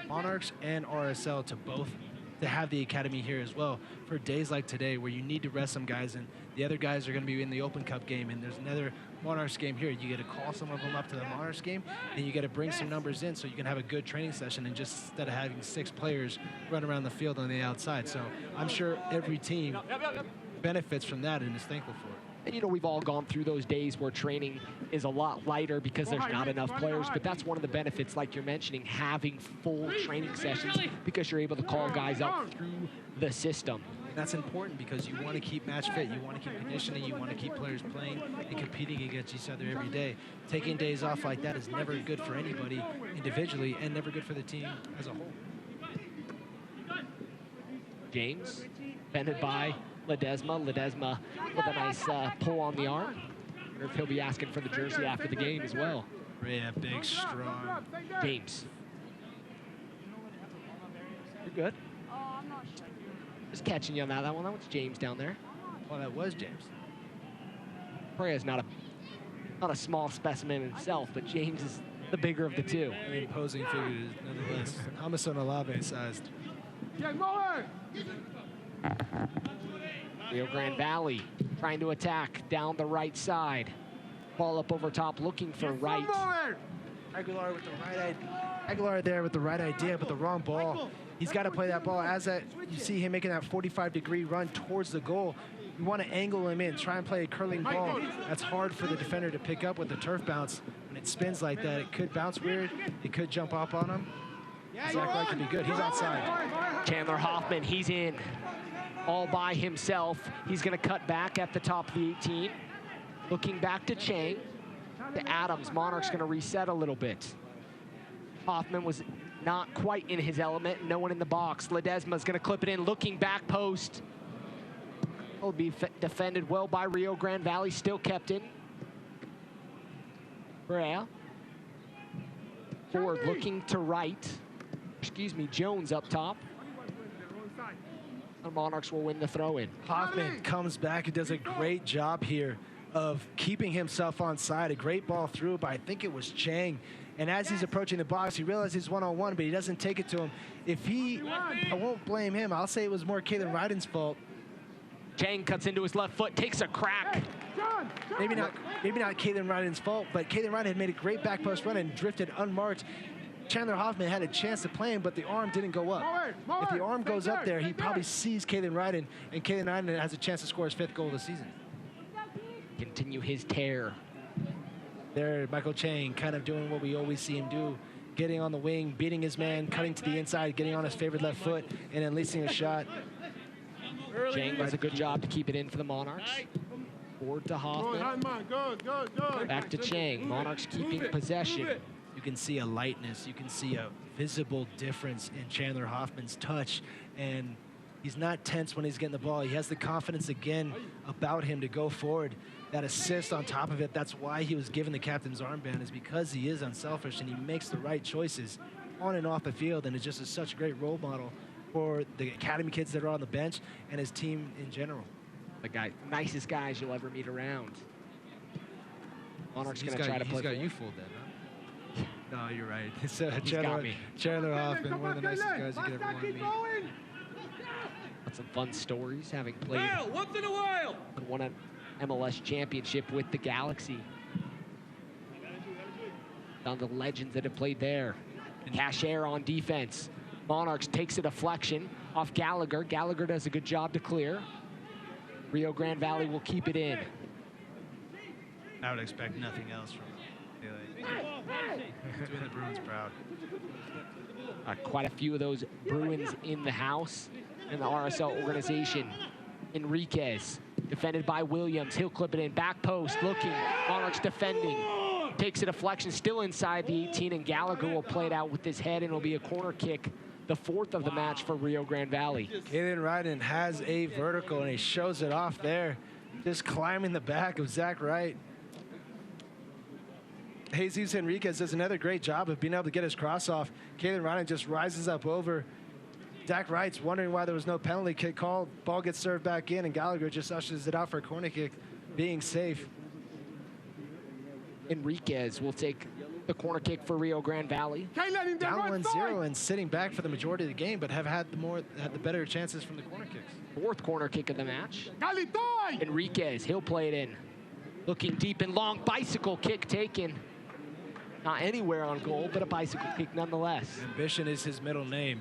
Monarchs and RSL to have the academy here as well for days like today where you need to rest some guys and the other guys are going to be in the Open Cup game and there's another Monarchs game here. You get to call some of them up to the Monarchs game and you got to bring some numbers in so you can have a good training session and just instead of having 6 players run around the field on the outside. So I'm sure every team benefits from that and is thankful for it. And we've all gone through those days where training is a lot lighter because there's not enough players, but that's one of the benefits, like you're mentioning, having full training sessions because you're able to call guys up through the system. That's important because you want to keep match fit, you want to keep conditioning, you want to keep players playing and competing against each other every day. Taking days off like that is never good for anybody individually and never good for the team as a whole. James, defended by Ledesma. Ledesma with a nice pull on the arm. I wonder if he'll be asking for the jersey after the game as well. Yeah, big, strong. James. You're good. Just catching you on that one. That was James down there. Oh, that was James. Pereira's not a small specimen himself, but James is the bigger of the two. An imposing figure nonetheless. Hamason Olave sized. Rio Grande Valley trying to attack down the right side. Ball up over top, looking for right. Aguilar with the right idea. Aguilar there with the right idea, but the wrong ball. He's got to play that ball as that. You see him making that 45-degree run towards the goal. You want to angle him in, try and play a curling ball. That's hard for the defender to pick up with the turf bounce. When it spins like that, it could bounce weird. It could jump up on him. Zach Wright can be good. He's outside. Chandler Hoffman, he's in all by himself. He's going to cut back at the top of the 18. Looking back to Chang. To Adams. Monarch's going to reset a little bit. Hoffman was not quite in his element. No one in the box. Ledesma's going to clip it in. Looking back post. Will be defended well by Rio Grande Valley. Still kept in. Brea. Forward looking to right. Excuse me, Jones up top. The Monarchs will win the throw-in. Hoffman comes back and does a great job here of keeping himself on side. A great ball through by, I think it was Chang. And as he's approaching the box, he realizes he's one-on-one, but he doesn't take it to him. I won't blame him. I'll say it was more Kalen Ryden's fault. Chang cuts into his left foot, takes a crack. Maybe not Kalen Ryden's fault, but Kalen Ryden had made a great back post run and drifted unmarked. Chandler Hoffman had a chance to play him, but the arm didn't go up. If the arm goes up there, he probably sees Kalen Ryden, and Kalen Ryden has a chance to score his 5th goal of the season. Continue his tear. There, Michael Chang kind of doing what we always see him do, getting on the wing, beating his man, cutting to the inside, getting on his favorite left foot, and unleashing a shot. Chang does a good job to keep it in for the Monarchs. Forward to Hoffman. Back to Chang. Monarchs keeping possession. You can see a lightness. You can see a visible difference in Chandler Hoffman's touch. And he's not tense when he's getting the ball. He has the confidence again about him to go forward. That assist on top of it, that's why he was given the captain's armband, is because he is unselfish and he makes the right choices on and off the field. And it's just such a great role model for the academy kids that are on the bench and his team in general. The guy, nicest guys you'll ever meet around. Monarchs going to try to play. He's got you fooled then, huh? No, you're right. Chandler Hoffman, one of the nicest guys you could ever want to meet. Got some fun stories, having played once in a while. and won an MLS championship with the Galaxy. Down the legends that have played there. Cashier on defense. Monarchs takes a deflection off Gallagher. Gallagher does a good job to clear. Rio Grande Valley will keep it in. I would expect nothing else from him. Doing the Bruins proud. Quite a few of those Bruins in the house in the RSL organization. Enriquez, defended by Williams. He'll clip it in, back post, looking. Monarchs defending. Takes a deflection, still inside the 18, and Gallagher will play it out with his head, and it'll be a corner kick, the 4th of the match for Rio Grande Valley. Kalen Ryden has a vertical, and he shows it off there, just climbing the back of Zach Wright. Jesus Enriquez does another great job of being able to get his cross off. Kalen Ryden just rises up over. Zach Wright's wondering why there was no penalty kick called. Ball gets served back in, and Gallagher just ushers it out for a corner kick, being safe. Enriquez will take the corner kick for Rio Grande Valley. Down 1-0 and sitting back for the majority of the game, but have had the better chances from the corner kicks. 4th corner kick of the match. Enriquez, he'll play it in. Looking deep and long, bicycle kick taken. Not anywhere on goal, but a bicycle kick nonetheless. Ambition is his middle name.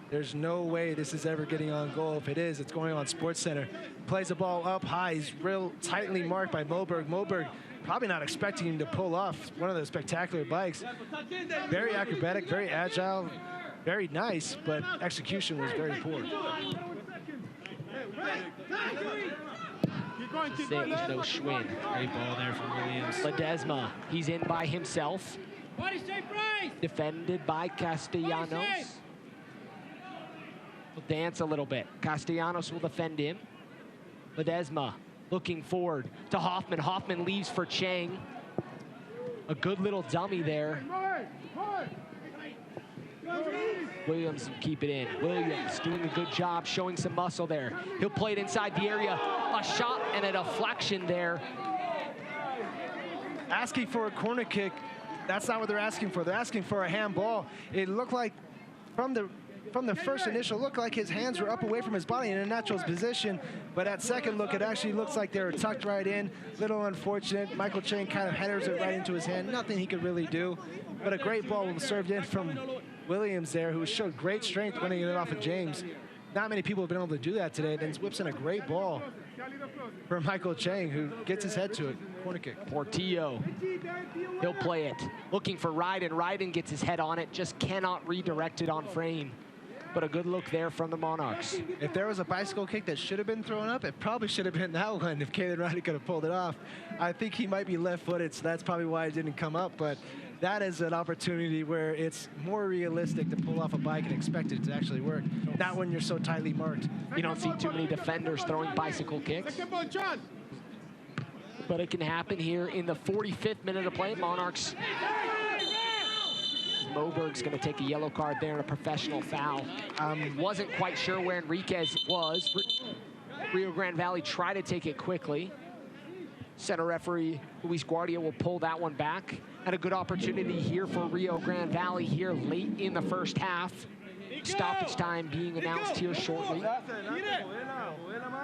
There's no way this is ever getting on goal. If it is, it's going on Sports Center. Plays the ball up high. He's real tightly marked by Moberg. Moberg probably not expecting him to pull off one of those spectacular bikes. Very acrobatic, very agile, very nice, but execution was very poor. Save, no Schwinn. Great ball there from Williams. Ledesma, he's in by himself. Defended by Castellanos. Will dance a little bit. Castellanos will defend him. Ledesma looking forward to Hoffman. Hoffman leaves for Chang. A good little dummy there. Williams will keep it in. Williams doing a good job, showing some muscle there. He'll play it inside the area. A shot and a deflection there. Asking for a corner kick, that's not what they're asking for. They're asking for a handball. It looked like from the first initial look like his hands were up away from his body in a natural position, but at second look, it actually looks like they were tucked right in. Little unfortunate. Michael Chang kind of headers it right into his hand. Nothing he could really do, but a great ball was served in from Williams there, who showed great strength winning it off of James. Not many people have been able to do that today. Then whips in a great ball for Michael Chang, who gets his head to it. Corner kick. Portillo, he'll play it. Looking for Ryden. Ryden gets his head on it, just cannot redirect it on frame. But a good look there from the Monarchs. If there was a bicycle kick that should have been thrown up, it probably should have been that one if Kalen Ryden could have pulled it off. I think he might be left-footed, so that's probably why it didn't come up. But that is an opportunity where it's more realistic to pull off a bike and expect it to actually work. Not when you're so tightly marked. You don't see too many defenders throwing bicycle kicks. But it can happen here in the 45th minute of play. Monarchs Moberg's going to take a yellow card there and a professional foul. Wasn't quite sure where Enriquez was. Rio Grande Valley tried to take it quickly. Center referee Luis Guardia will pull that one back. And a good opportunity here for Rio Grande Valley here late in the first half. Stoppage time being announced here shortly.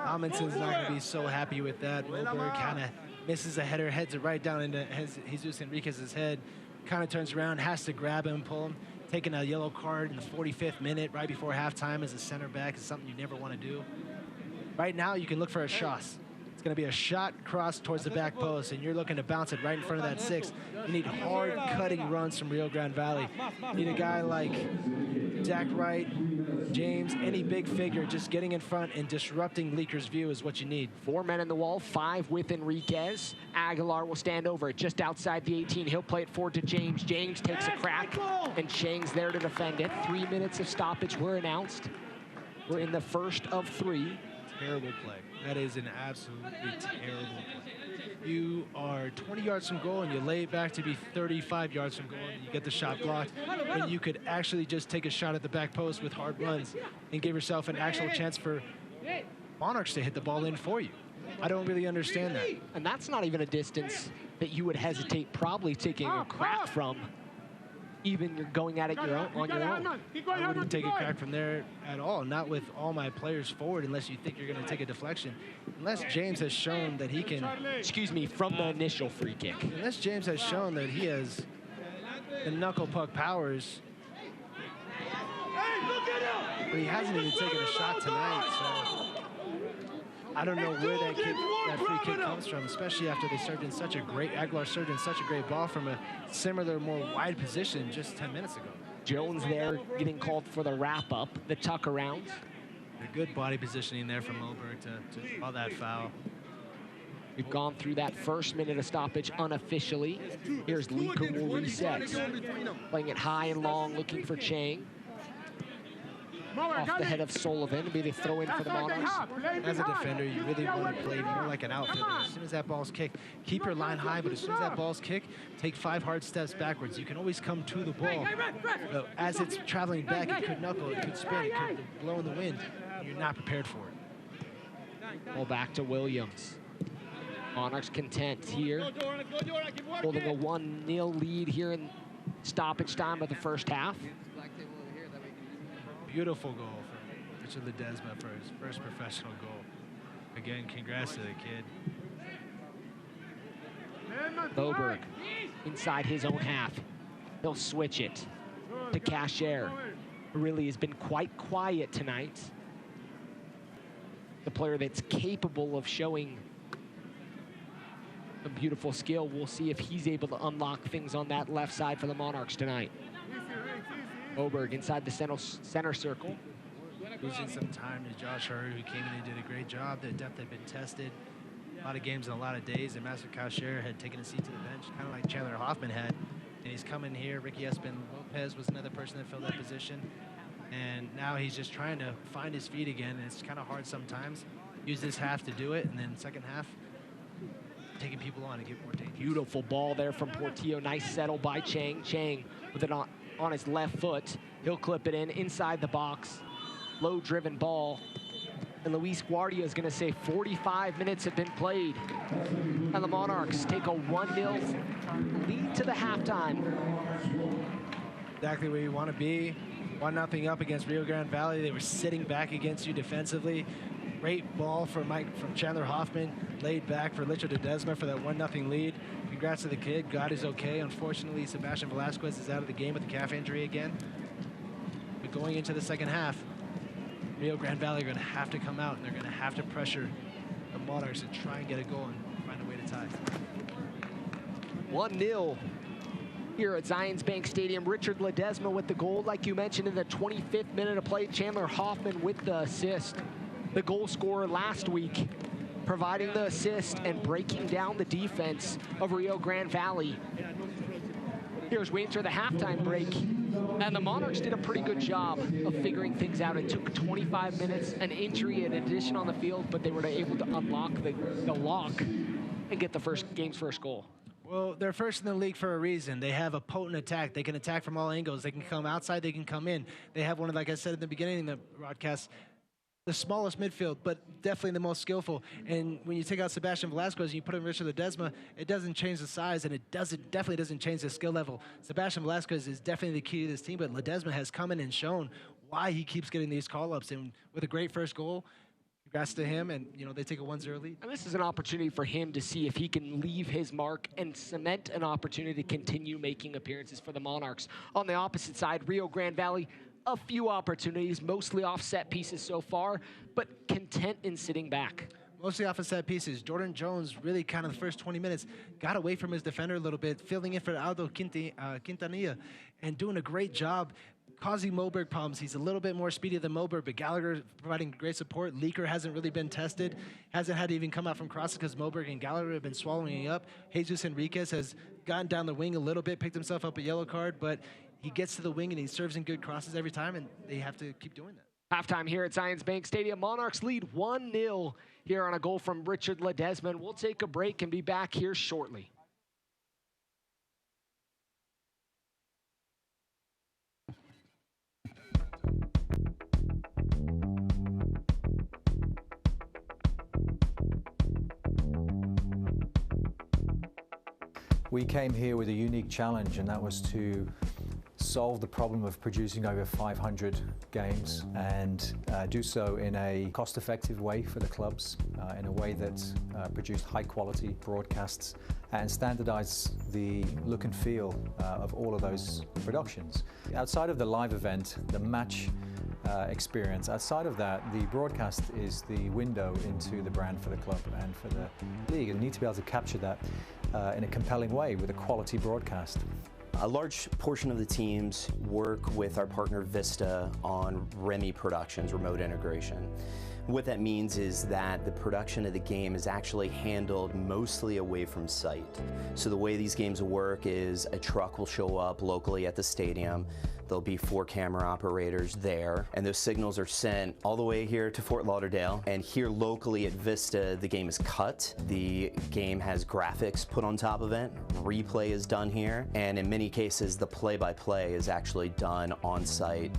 Amundsen's not going to be so happy with that. Moberg kind of misses a header, heads it right down into Jesus Enriquez's head. Kind of turns around, has to grab him, pull him. Taking a yellow card in the 45th minute right before halftime as a center back is something you never want to do. Right now, you can look for a shot. It's going to be a shot cross towards the back post, and you're looking to bounce it right in front of that 6. You need hard cutting runs from Rio Grande Valley. You need a guy like Zach Wright, James, any big figure just getting in front and disrupting Leaker's view is what you need. 4 men in the wall, 5 with Enriquez. Aguilar will stand over it just outside the 18. He'll play it forward to James. James takes a crack, and Chang's there to defend it. 3 minutes of stoppage were announced. We're in the first of 3. Terrible play. That is an absolutely terrible play. You are 20 yards from goal and you lay it back to be 35 yards from goal and you get the shot blocked. And you could actually just take a shot at the back post with hard runs and give yourself an actual chance for Monarchs to hit the ball in for you. I don't really understand that. And that's not even a distance that you would hesitate probably taking a crack from. Even you're going at it on your own. I wouldn't take a crack from there at all, not with all my players forward unless you think you're going to take a deflection. Unless James has shown that he can... Excuse me, from the initial free kick. Unless James has shown that he has the knuckle puck powers. But he hasn't even taken a shot tonight, so... I don't know where that free kick comes from, especially after they served in such a great, Aguilar served in such a great ball from a similar, more wide position just 10 minutes ago. Jones there getting called for the wrap-up, the tuck around. A good body positioning there from Moberg to draw that foul. We've gone through that first minute of stoppage unofficially. Here's Leaker will reset. Playing it high and long, looking for Chang. Off the head of Sullivan, be the throw in for the Monarchs. As a defender, you really want to play more like an outfielder. As soon as that ball's kicked, keep your line high, but as soon as that ball's kicked, take 5 hard steps backwards. You can always come to the ball. As it's traveling back, it could knuckle, it could spin, it could blow in the wind. You're not prepared for it. Ball back to Williams. Monarchs content here. Holding a 1-0 lead here in stoppage time of the first half. Beautiful goal for Richard Ledesma for his first professional goal. Again, congrats to the kid. Moberg inside his own half. He'll switch it to Cashier, who really has been quite quiet tonight. The player that's capable of showing a beautiful skill. We'll see if he's able to unlock things on that left side for the Monarchs tonight. Moberg inside the center circle. Losing some time to Josh Hurry, who came in and did a great job. The depth had been tested. A lot of games in a lot of days. And Master Cashier had taken a seat to the bench, kind of like Chandler Hoffman had. And he's coming here. Ricky Espen Lopez was another person that filled that position. And now he's just trying to find his feet again. And it's kind of hard sometimes. Use this half to do it. And then second half, taking people on to get more dangerous. Beautiful ball there from Portillo. Nice settle by Chang. Chang with it on his left foot. He'll clip it in inside the box. Low driven ball. And Luis Guardia is going to say 45 minutes have been played. And the Monarchs take a 1-0 lead to the halftime. Exactly where you want to be. 1-0 up against Rio Grande Valley. They were sitting back against you defensively. Great ball from Chandler Hoffman. Laid back for Richard Ledesma for that 1-0 lead. Congrats to the kid. God is okay. Unfortunately, Sebastian Velasquez is out of the game with a calf injury again. But going into the second half, Rio Grande Valley are going to have to come out and they're going to have to pressure the Monarchs and try and get a goal and find a way to tie. 1-0 here at Zions Bank Stadium. Richard Ledesma with the goal, like you mentioned, in the 25th minute of play. Chandler Hoffman with the assist. The goal scorer last week, providing the assist and breaking down the defense of Rio Grande Valley. Here's we enter the halftime break, and the Monarchs did a pretty good job of figuring things out. It took 25 minutes, an injury, an addition on the field, but they were able to unlock the lock and get the game's first goal. Well, they're first in the league for a reason. They have a potent attack. They can attack from all angles. They can come outside. They can come in. They have one of, like I said at the beginning of the broadcast, the smallest midfield, but definitely the most skillful. And when you take out Sebastian Velasquez and you put in Richard Ledesma, it doesn't change the size, and it definitely doesn't change the skill level. Sebastian Velasquez is definitely the key to this team, but Ledesma has come in and shown why he keeps getting these call-ups. And with a great first goal, congrats to him, and they take a 1-0 lead. And this is an opportunity for him to see if he can leave his mark and cement an opportunity to continue making appearances for the Monarchs. On the opposite side, Rio Grande Valley, a few opportunities, mostly off set pieces so far, but content in sitting back. Mostly off of set pieces. Jordan Jones really kind of the first 20 minutes got away from his defender a little bit, filling in for Aldo Quintanilla and doing a great job causing Moberg problems. He's a little bit more speedy than Moberg, but Gallagher providing great support. Leaker hasn't really been tested, hasn't had to even come out from crosses because Moberg and Gallagher have been swallowing up. Jesus Enriquez has gotten down the wing a little bit, picked himself up a yellow card, but he gets to the wing and he serves in good crosses every time, and they have to keep doing that. Halftime here at Zions Bank Stadium. Monarchs lead 1-0 here on a goal from Richard Ledesma. We'll take a break and be back here shortly. We came here with a unique challenge, and that was to solve the problem of producing over 500 games and do so in a cost-effective way for the clubs, in a way that produced high-quality broadcasts and standardize the look and feel of all of those productions. Outside of the live event, the match experience, outside of that, the broadcast is the window into the brand for the club and for the league. And you need to be able to capture that in a compelling way with a quality broadcast. A large portion of the teams work with our partner Vista on REMI Productions, remote integration. What that means is that the production of the game is actually handled mostly away from site. So the way these games will work is a truck will show up locally at the stadium. There'll be 4 camera operators there, and those signals are sent all the way here to Fort Lauderdale. And here locally at Vista, the game is cut. The game has graphics put on top of it. Replay is done here, and in many cases, the play-by-play is actually done on site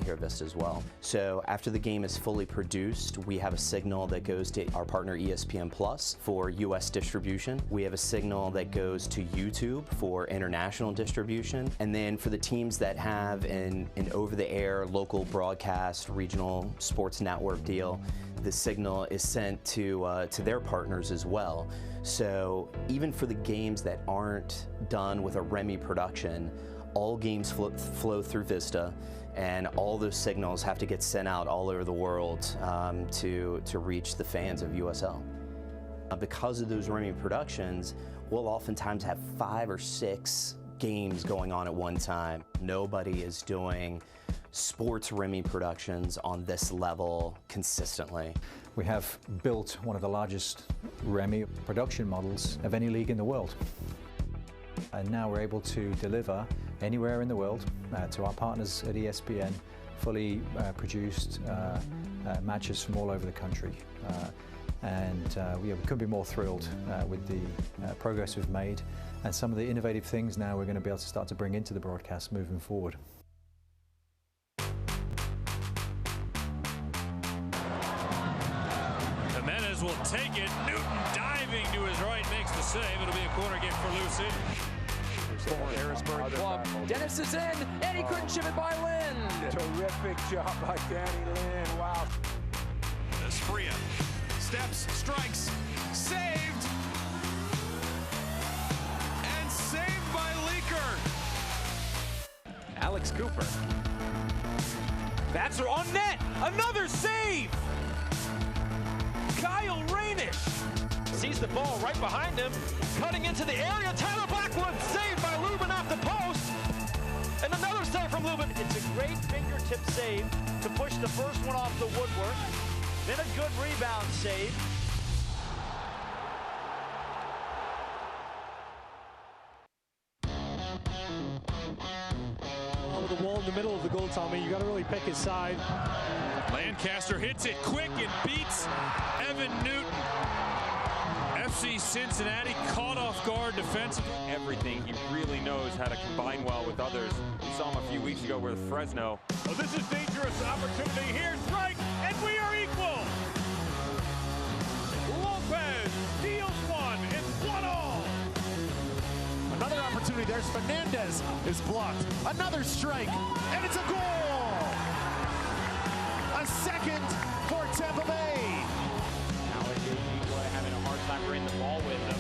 here at Vista as well. So after the game is fully produced, we have a signal that goes to our partner ESPN Plus for US distribution. We have a signal that goes to YouTube for international distribution. And then for the teams that have an over-the-air local broadcast regional sports network deal, the signal is sent to their partners as well. So even for the games that aren't done with a REMI production, all games flow through Vista, and all those signals have to get sent out all over the world to reach the fans of USL. Because of those REMI productions, we'll oftentimes have 5 or 6 games going on at one time. Nobody is doing sports REMI productions on this level consistently. We have built one of the largest REMI production models of any league in the world. And now we're able to deliver anywhere in the world to our partners at ESPN, fully produced matches from all over the country. We couldn't be more thrilled with the progress we've made and some of the innovative things now we're going to be able to start to bring into the broadcast moving forward. Jimenez will take it. Newton diving to his right makes the save. It'll be a corner kick for Lou City. Harrisburg club. Dennis is in, and he couldn't chip it by Lynn. Terrific job by Danny Lynn. Wow. Espria steps, strikes, saved, and saved by Leaker. Alex Cooper. That's on net. Another save. Kyle Rainish sees the ball right behind him, cutting into the area. Tyler Blackwood saved by Lubin off the post, and another save from Lubin. It's a great fingertip save to push the first one off the woodwork. Then a good rebound save. Over the wall in the middle of the goal, Tommy. You got to really pick his side. Lancaster hits it quick and beats Evan Newton. FC Cincinnati caught off guard defensively. Everything. He really knows how to combine well with others. We saw him a few weeks ago with Fresno. Oh, this is dangerous opportunity here. Strike, and we are equal. Lopez deals one. It's 1-all. Another opportunity. There's Fernandez is blocked. Another strike, and it's a goal. A second for Tampa Bay. Now Eagle having a hard time bringing the ball with him.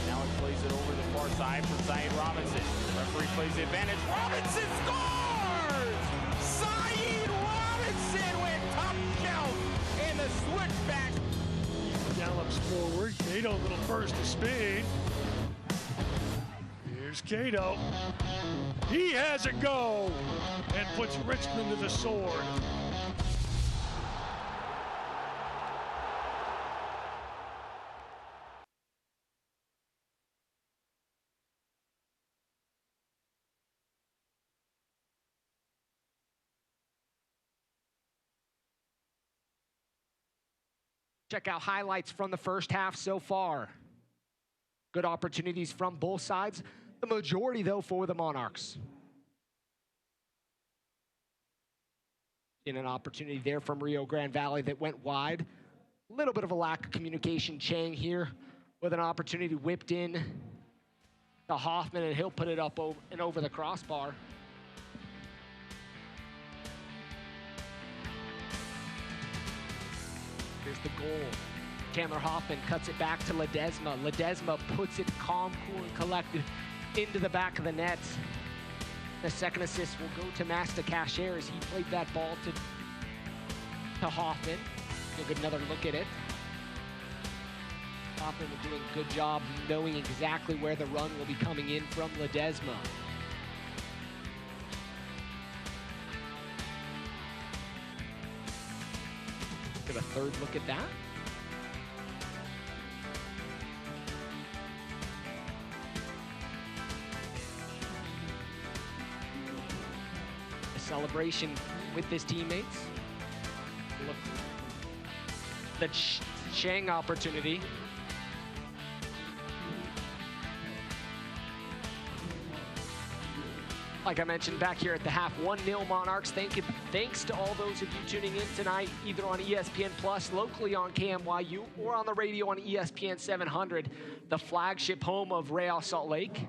Now he plays it over the far side for Saeed Robinson. Referee plays the advantage. Robinson scores! Saeed Robinson with top shelf in the switchback. Gallops forward. Cato a little burst of speed. Here's Cato. He has a go and puts Richmond to the sword. Check out highlights from the first half so far. Good opportunities from both sides. The majority, though, for the Monarchs. In an opportunity there from Rio Grande Valley that went wide. A little bit of a lack of communication. Chang here with an opportunity whipped in to Hoffman, and he'll put it up over the crossbar. Here's the goal. Chandler Hoffman cuts it back to Ledesma. Ledesma puts it calm, cool, and collected into the back of the net. The second assist will go to Master Cashier as he played that ball to Hoffman. You'll get another look at it. Hoffman will do a good job knowing exactly where the run will be coming in from Ledesma. Get a third look at that. A celebration with his teammates. Look, the Chang opportunity. Like I mentioned back here at the half, 1-0 Monarchs. Thanks to all those of you tuning in tonight, either on ESPN Plus, locally on KMYU, or on the radio on ESPN 700, the flagship home of Real Salt Lake.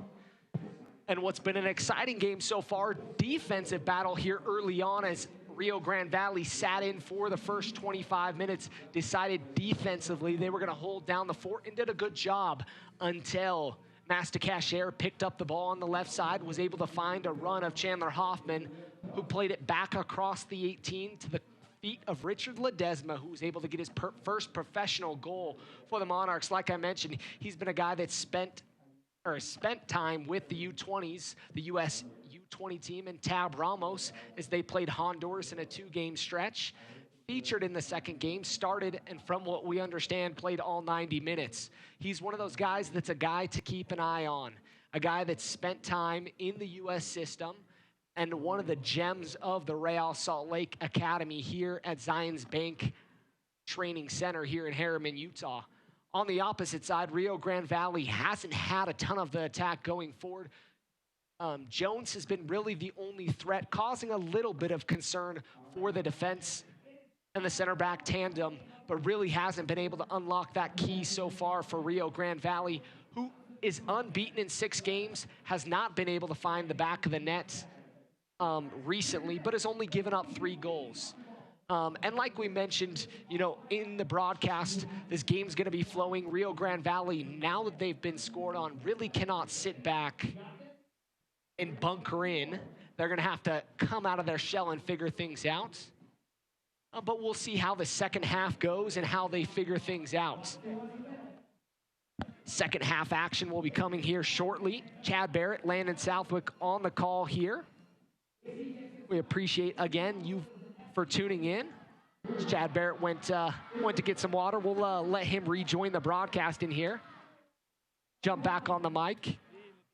And what's been an exciting game so far, defensive battle here early on as Rio Grande Valley sat in for the first 25 minutes, decided defensively they were going to hold down the fort and did a good job until Master Cashier picked up the ball on the left side, was able to find a run of Chandler Hoffman, who played it back across the 18 to the feet of Richard Ledesma, who was able to get his first professional goal for the Monarchs. Like I mentioned, he's been a guy that spent time with the U20s, the U.S. U20 team, and Tab Ramos as they played Honduras in a 2-game stretch. Featured in the second game, started, and from what we understand, played all 90 minutes. He's one of those guys that's a guy to keep an eye on, a guy that's spent time in the U.S. system, and one of the gems of the Real Salt Lake Academy here at Zions Bank Training Center here in Harriman, Utah. On the opposite side, Rio Grande Valley hasn't had a ton of the attack going forward. Jones has been really the only threat, causing a little bit of concern for the defense and the center back tandem, but really hasn't been able to unlock that key so far for Rio Grande Valley, who is unbeaten in 6 games, has not been able to find the back of the net recently, but has only given up 3 goals. And like we mentioned, in the broadcast, this game's going to be flowing. Rio Grande Valley, now that they've been scored on, really cannot sit back and bunker in. They're going to have to come out of their shell and figure things out. But we'll see how the second half goes and how they figure things out. Second half action will be coming here shortly. Chad Barrett, Landon Southwick on the call here. We appreciate, again, you for tuning in. Chad Barrett went to get some water. We'll let him rejoin the broadcast in here. Jump back on the mic.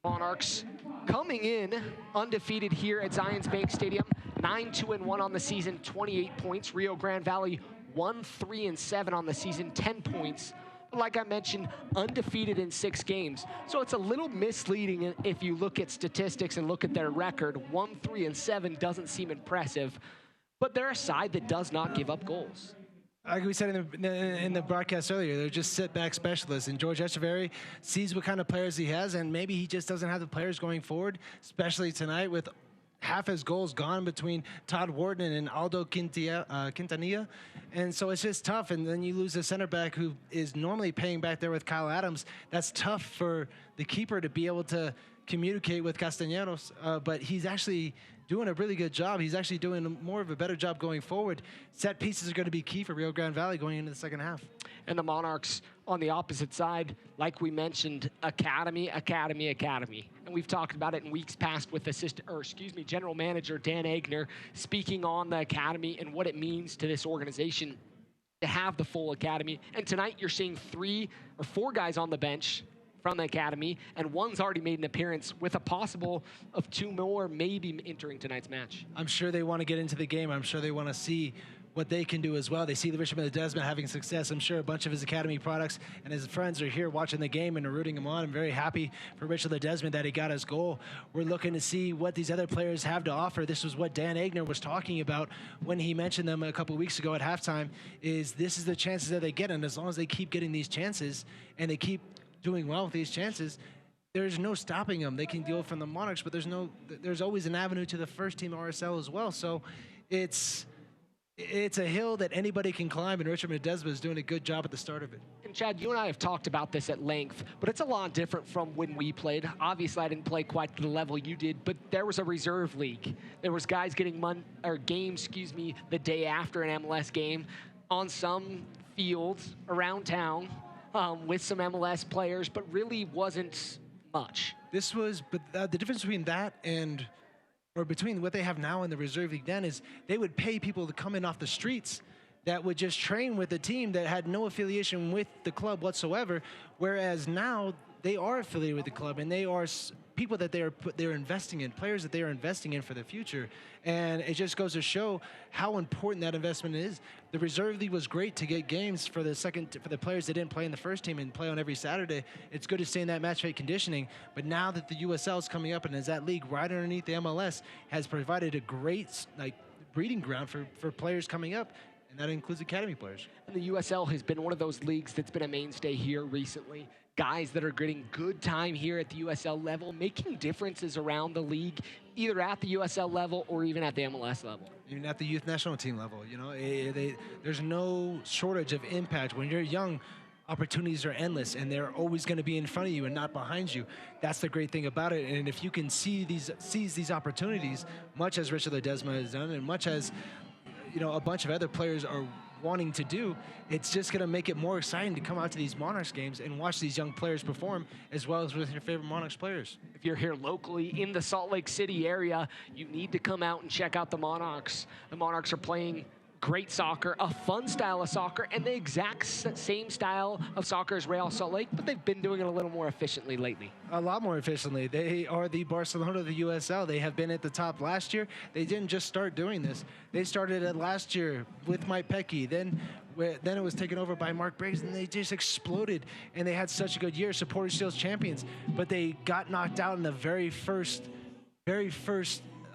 Monarchs coming in undefeated here at Zions Bank Stadium. 9-2-1 on the season, 28 points. Rio Grande Valley 1-3-7 on the season, 10 points. Like I mentioned, undefeated in 6 games. So it's a little misleading if you look at statistics and look at their record. 1-3-7 doesn't seem impressive, but they're a side that does not give up goals. Like we said in the broadcast earlier, they're just sit-back specialists. And George Echeverry sees what kind of players he has, and maybe he just doesn't have the players going forward, especially tonight with half his goals gone between Todd Warden and Aldo Quintanilla. And so it's just tough. And then you lose a center back who is normally paying back there with Kyle Adams. That's tough for the keeper to be able to communicate with Castellanos, but he's actually doing a really good job. He's actually doing more of a better job going forward. Set pieces are going to be key for Rio Grande Valley going into the second half. And the Monarchs on the opposite side, like we mentioned, academy. And we've talked about it in weeks past with General Manager Dan Egner speaking on the academy and what it means to this organization to have the full academy. And tonight you're seeing 3 or 4 guys on the bench from the academy, and one's already made an appearance with a possible of 2 more maybe entering tonight's match. I'm sure they want to get into the game. I'm sure they want to see what they can do as well. They see the Richard Ledesma having success. I'm sure a bunch of his academy products and his friends are here watching the game and are rooting him on. I'm very happy for Richard Ledesma that he got his goal. We're looking to see what these other players have to offer. This was what Dan Egner was talking about when he mentioned them a couple weeks ago at halftime, is this is the chances that they get, and as long as they keep getting these chances and they keep doing well with these chances, there's no stopping them. They can deal from the Monarchs, but there's always an avenue to the first team RSL as well. So it's a hill that anybody can climb, and Richard Ledesma is doing a good job at the start of it. And Chad, you and I have talked about this at length, but it's a lot different from when we played. Obviously, I didn't play quite to the level you did, but there was a reserve league. There was guys getting games, the day after an MLS game on some fields around town. With some MLS players, but really wasn't much. But the difference between that or between what they have now in the reserve league then is they would pay people to come in off the streets that would just train with a team that had no affiliation with the club whatsoever, whereas now they are affiliated with the club and they are people that they're investing in, players that they are investing in for the future. And it just goes to show how important that investment is. The reserve league was great to get games for the players that didn't play in the first team and play on every Saturday. It's good to stay in that match rate conditioning. But now that the USL is coming up and as that league right underneath the MLS has provided a great breeding ground for players coming up, and that includes academy players. And the USL has been one of those leagues that's been a mainstay here recently. Guys that are getting good time here at the USL level, making differences around the league, either at the USL level or even at the MLS level. Even at the youth national team level, there's no shortage of impact. When you're young, opportunities are endless, and they're always going to be in front of you and not behind you. That's the great thing about it. And if you can seize these opportunities, much as Richard Ledesma has done, and much as a bunch of other players are wanting to do, it's just going to make it more exciting to come out to these Monarchs games and watch these young players perform, as well as with your favorite Monarchs players. If you're here locally in the Salt Lake City area, you need to come out and check out the Monarchs. The Monarchs are playing great soccer, a fun style of soccer, and the exact same style of soccer as Real Salt Lake, but they've been doing it a little more efficiently lately. A lot more efficiently. They are the Barcelona of the USL. They have been at the top last year. They didn't just start doing this. They started it last year with Mike Pecky. Then it was taken over by Mark Briggs, and they just exploded, and they had such a good year, Supporters Shield champions, but they got knocked out in the very first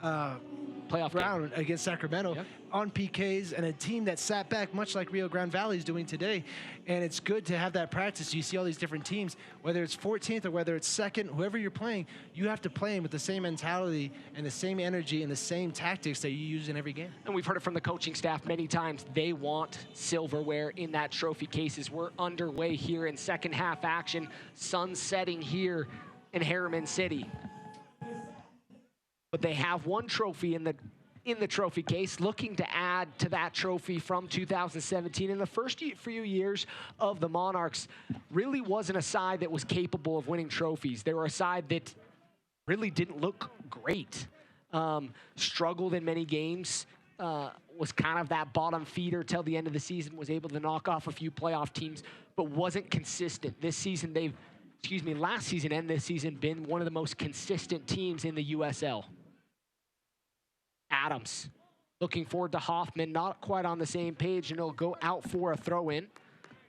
playoff round against Sacramento on PKs, and a team that sat back, much like Rio Grande Valley is doing today. And it's good to have that practice. You see all these different teams, whether it's 14th or whether it's second, whoever you're playing, you have to play them with the same mentality and the same energy and the same tactics that you use in every game. And we've heard it from the coaching staff many times. They want silverware in that trophy cases. We're underway here in second half action, sun setting here in Harriman City. But they have one trophy in the trophy case, looking to add to that trophy from 2017. In the first few years of the Monarchs, really wasn't a side that was capable of winning trophies. They were a side that really didn't look great. Struggled in many games, was kind of that bottom feeder till the end of the season, was able to knock off a few playoff teams, but wasn't consistent. This season, last season and this season, been one of the most consistent teams in the USL. Adams looking forward to Hoffman, not quite on the same page, and he'll go out for a throw-in.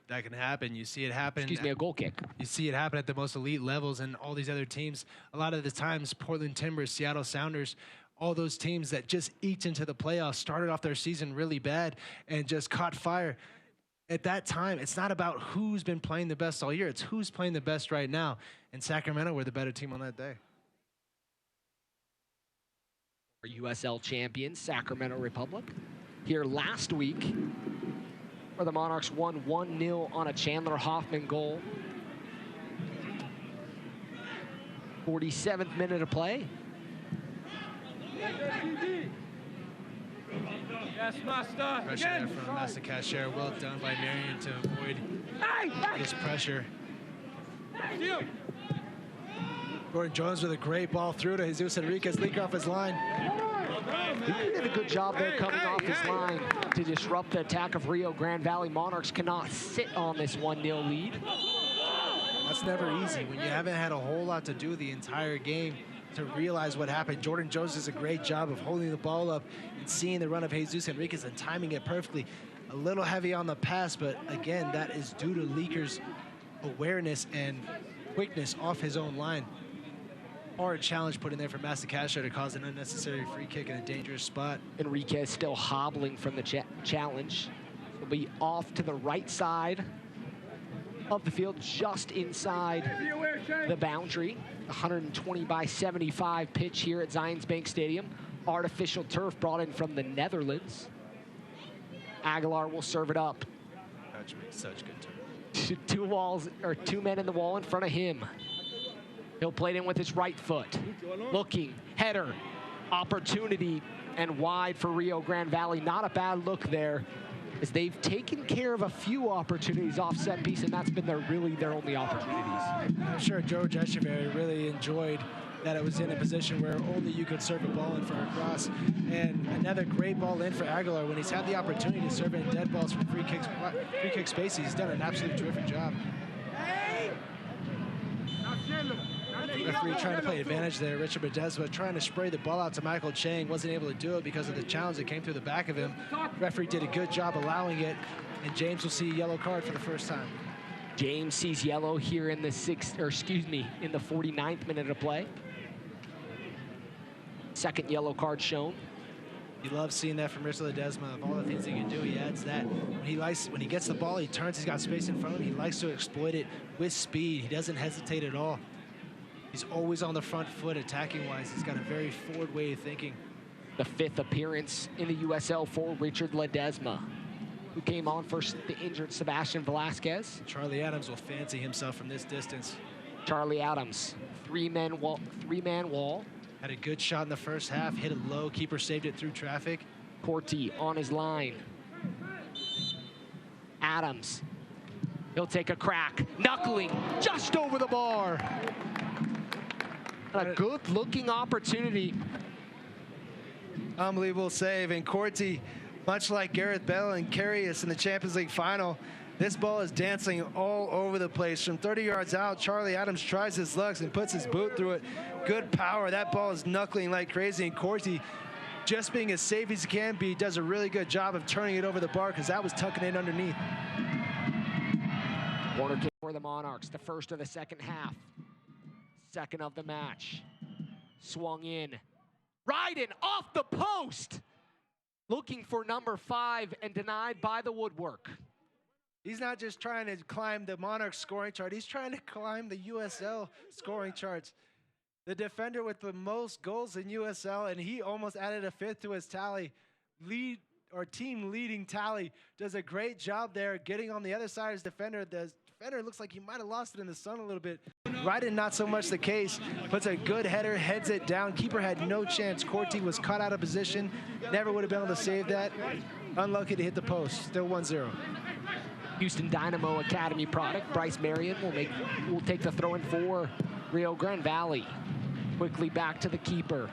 that can happen. You see it happen. Excuse me, a goal kick. You see it happen at the most elite levels, and all these other teams. A lot of the times, Portland Timbers, Seattle Sounders, all those teams that just eked into the playoffs, started off their season really bad and just caught fire. At that time, it's not about who's been playing the best all year. It's who's playing the best right now. And Sacramento were the better team on that day. Our USL champions, Sacramento Republic, here last week, where the Monarchs won 1-0 on a Chandler Hoffman goal. 47th minute of play. Yes, master. Pressure there from Master Cashier. Well done by Marion to avoid this pressure. Gordon Jones with a great ball through to Jesus Enriquez, leak off his line. He did a good job there coming off his line to disrupt the attack of Rio Grande Valley. Monarchs cannot sit on this 1-0 lead. That's never easy when you haven't had a whole lot to do the entire game to realize what happened. Jordan Jones does a great job of holding the ball up and seeing the run of Jesus Enriquez and timing it perfectly. A little heavy on the pass, but again, that is due to Leaker's awareness and quickness off his own line. Hard challenge put in there for Master Cashier to cause an unnecessary free kick in a dangerous spot. Enriquez still hobbling from the challenge. He'll be off to the right side of the field, just inside the boundary. 120/75 pitch here at Zions Bank Stadium. Artificial turf brought in from the Netherlands. Aguilar will serve it up. Dutch makes such good turf. Two men in the wall in front of him. He'll play it in with his right foot. Looking, header, opportunity, and wide for Rio Grande Valley. Not a bad look there, as they've taken care of a few opportunities off set piece, and that's been really their only opportunities. I'm sure George Echeverry really enjoyed that it was in a position where only you could serve a ball in for a cross. And another great ball in for Aguilar when he's had the opportunity to serve in dead balls from free kick space. He's done an absolutely terrific job. Referee trying to play advantage there. Richard Bedesma trying to spray the ball out to Michael Chang. Wasn't able to do it because of the challenge that came through the back of him. Referee did a good job allowing it, and James will see a yellow card for the first time. James sees yellow here in the 49th minute of play. Second yellow card shown. You love seeing that from Richard Ledesma. Of all the things he can do, he adds that. When he gets the ball, he turns, he's got space in front of him. He likes to exploit it with speed. He doesn't hesitate at all. He's always on the front foot attacking-wise. He's got a very forward way of thinking. The 5th appearance in the USL for Richard Ledesma, who came on for the injured Sebastian Velasquez. Charlie Adams will fancy himself from this distance. Charlie Adams, three-man wall. Had a good shot in the first half, hit it low, keeper saved it through traffic. Corti on his line. Adams, he'll take a crack, knuckling just over the bar. A good-looking opportunity. Unbelievable save, and Corti, much like Gareth Bell and Carius in the Champions League final, this ball is dancing all over the place. From 30 yards out, Charlie Adams tries his luck and puts his boot through it. Good power. That ball is knuckling like crazy, and Corti, just being as safe as he can be, does a really good job of turning it over the bar because that was tucking in underneath. Corner kick for the Monarchs, the first of the second half. Second of the match. Swung in. Ryden off the post. Looking for number 5 and denied by the woodwork. He's not just trying to climb the Monarchs scoring chart. He's trying to climb the USL scoring charts. The defender with the most goals in USL, and he almost added a 5th to his tally. Team leading tally. Does a great job there getting on the other side of his defender. The defender looks like he might have lost it in the sun a little bit. Ryden, not so much the case. Puts a good header, heads it down. Keeper had no chance. Corti was caught out of position. Never would have been able to save that. Unlucky to hit the post. Still 1-0. Houston Dynamo Academy product. Bryce Marion will take the throw in for Rio Grande Valley. Quickly back to the keeper.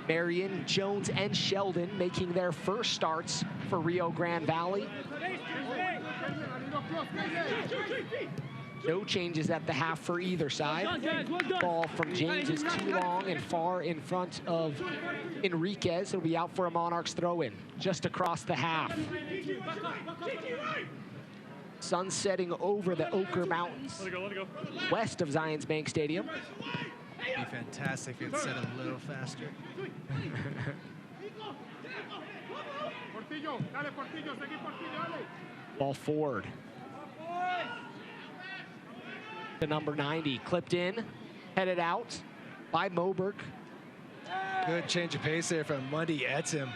Marion, Jones, and Sheldon making their first starts for Rio Grande Valley. No changes at the half for either side. Ball from James is too long and far in front of Enriquez will be out for a Monarchs throw-in, just across the half. Sun setting over the Ochre Mountains, west of Zions Bank Stadium. It'd be fantastic if it set a little faster. Ball forward. The number 90, clipped in, headed out by Moberg. Good change of pace there from Mundy Etzim.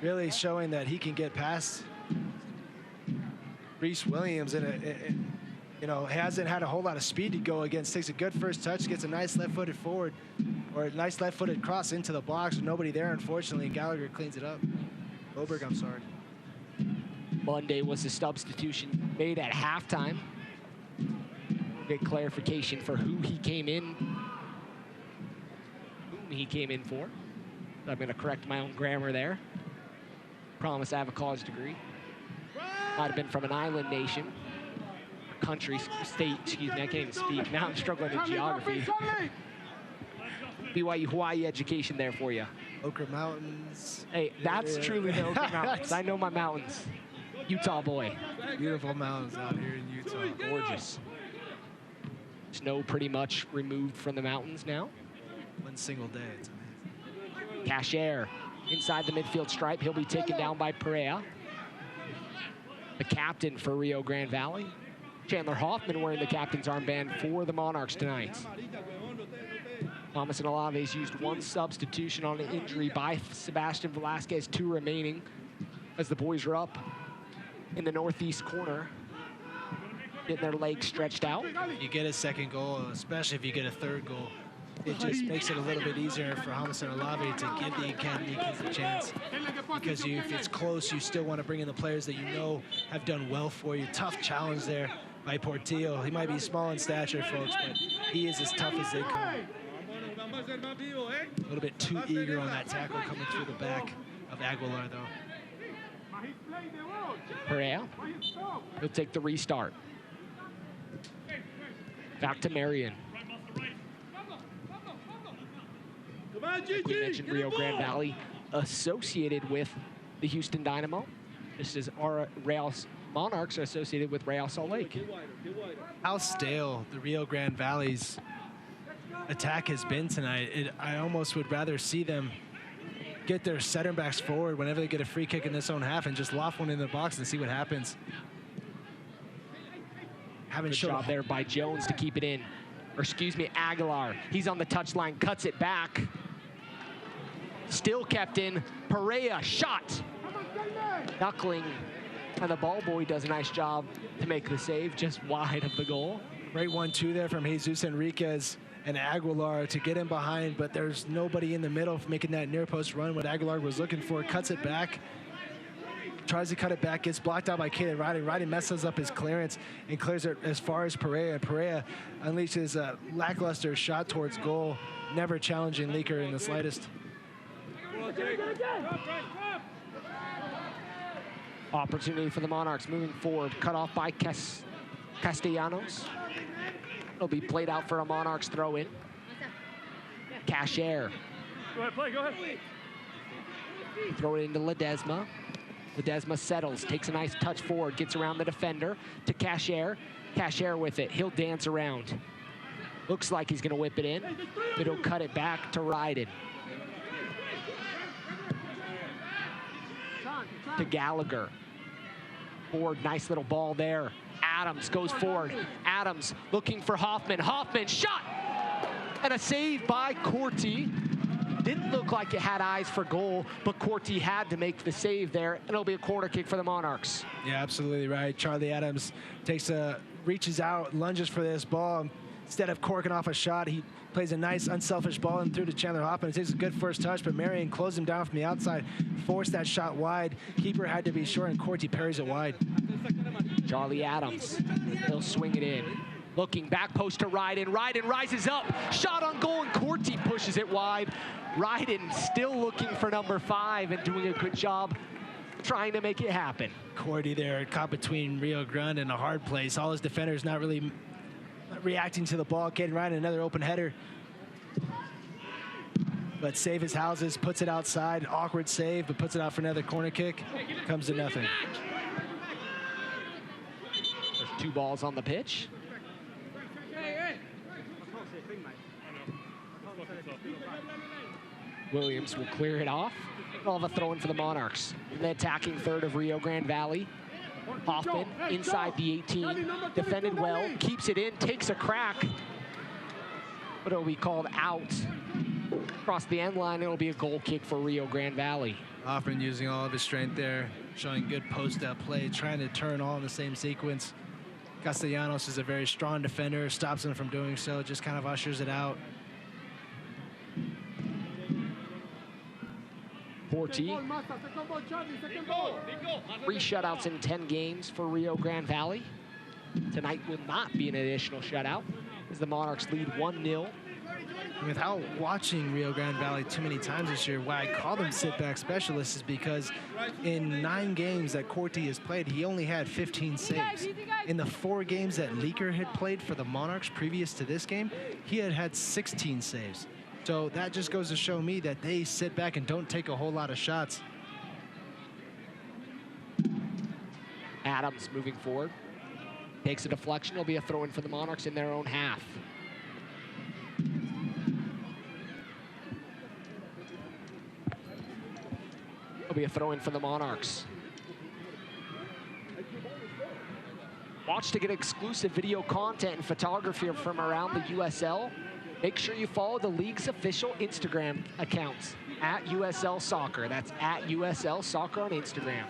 Really showing that he can get past Reese Williams, and you know, hasn't had a whole lot of speed to go against. Takes a good first touch, gets a nice left-footed forward, or a nice left-footed cross into the box. Nobody there, unfortunately, and Gallagher cleans it up. Moberg, I'm sorry. Monday was the substitution made at halftime. We'll get clarification for whom he came in for. I'm going to correct my own grammar there. Promise I have a college degree. Might have been from an island nation, country, state, excuse me, I can't even speak. Now I'm struggling in geography. BYU Hawaii education there for you. Ochre Mountains. Hey, that's truly the Ochre Mountains. I know my mountains. Utah boy. Beautiful mountains out here in Utah. Gorgeous. Snow pretty much removed from the mountains now. One single day, it's amazing. Cashier inside the midfield stripe. He'll be taken down by Perea, the captain for Rio Grande Valley. Chandler Hoffman wearing the captain's armband for the Monarchs tonight. Thomas and Alaves used one substitution on an injury by Sebastian Velasquez, 2 remaining as the boys are up in the northeast corner, getting their legs stretched out. You get a second goal, especially if you get a third goal. It just makes it a little bit easier for Thomas and Alave to give the academy kids a chance. Because if it's close, you still want to bring in the players that you know have done well for you. Tough challenge there by Portillo. He might be small in stature, folks, but he is as tough as they come. A little bit too eager on that tackle coming through the back of Aguilar, though. Perea, he'll take the restart. Back to Marion. We mentioned Rio Grande Valley associated with the Houston Dynamo, just as our Real Monarchs are associated with Real Salt Lake. How stale the Rio Grande Valley's attack has been tonight. I almost would rather see them get their center backs forward whenever they get a free kick in this own half and just loft one in the box and see what happens. Good job there by Jones to keep it in. Or excuse me, Aguilar. He's on the touchline, cuts it back. Still kept in. Perea, shot. Knuckling. And the ball boy does a nice job to make the save just wide of the goal. Great 1-2 there from Jesus Enriquez and Aguilar to get in behind, but there's nobody in the middle making that near post run. What Aguilar was looking for, cuts it back. Tries to cut it back, gets blocked out by Caden Riding. Riding messes up his clearance and clears it as far as Perea. Perea unleashes a lackluster shot towards goal, never challenging Leaker in the slightest. Opportunity for the Monarchs moving forward. Cut off by Castellanos. It'll be played out for a Monarchs throw-in. Cashier. Go ahead, play, go ahead. Throw it into Ledesma. Ledesma settles, takes a nice touch forward, gets around the defender to Cashier. Cashier with it, he'll dance around. Looks like he's gonna whip it in, but he'll cut it back to Ryden. To Gallagher. Forward, nice little ball there. Adams goes forward. Adams looking for Hoffman. Hoffman, shot! And a save by Corti. Didn't look like it had eyes for goal, but Corti had to make the save there, and it'll be a corner kick for the Monarchs. Yeah, absolutely right. Charlie Adams reaches out, lunges for this ball. Instead of corking off a shot, he plays a nice, unselfish ball and through to Chandler Hoffman. It takes a good first touch, but Marion closed him down from the outside, forced that shot wide. Keeper had to be short, and Corti parries it wide. Charlie Adams, he'll swing it in. Looking back post to Ryden. Ryden rises up, shot on goal, and Corti pushes it wide. Ryden still looking for number 5 and doing a good job trying to make it happen. Corti there caught between Rio Grande and a hard place. All his defenders not really reacting to the ball. Caden Ryden, another open header. but save his houses, puts it outside, awkward save, but puts it out for another corner kick, comes to nothing. There's 2 balls on the pitch. Williams will clear it off. We'll have a throw in for the Monarchs. The attacking third of Rio Grande Valley. Hoffman inside the 18, defended well, keeps it in, takes a crack, but it'll be called out. Across the end line, it'll be a goal kick for Rio Grande Valley. Hoffman using all of his strength there, showing good post-up play, trying to turn all in the same sequence. Castellanos is a very strong defender, stops him from doing so, just kind of ushers it out. Porti. 3 shutouts in 10 games for Rio Grande Valley. Tonight will not be an additional shutout as the Monarchs lead 1-0. Without watching Rio Grande Valley too many times this year, why I call them sit-back specialists is because in 9 games that Corti has played, he only had 15 saves. In the 4 games that Leaker had played for the Monarchs previous to this game, he had 16 saves. So that just goes to show me that they sit back and don't take a whole lot of shots. Adams moving forward. Takes a deflection. It'll be a throw-in for the Monarchs in their own half. It'll be a throw-in for the Monarchs. Watch to get exclusive video content and photography from around the USL. Make sure you follow the league's official Instagram accounts at USL Soccer. That's at USL Soccer on Instagram.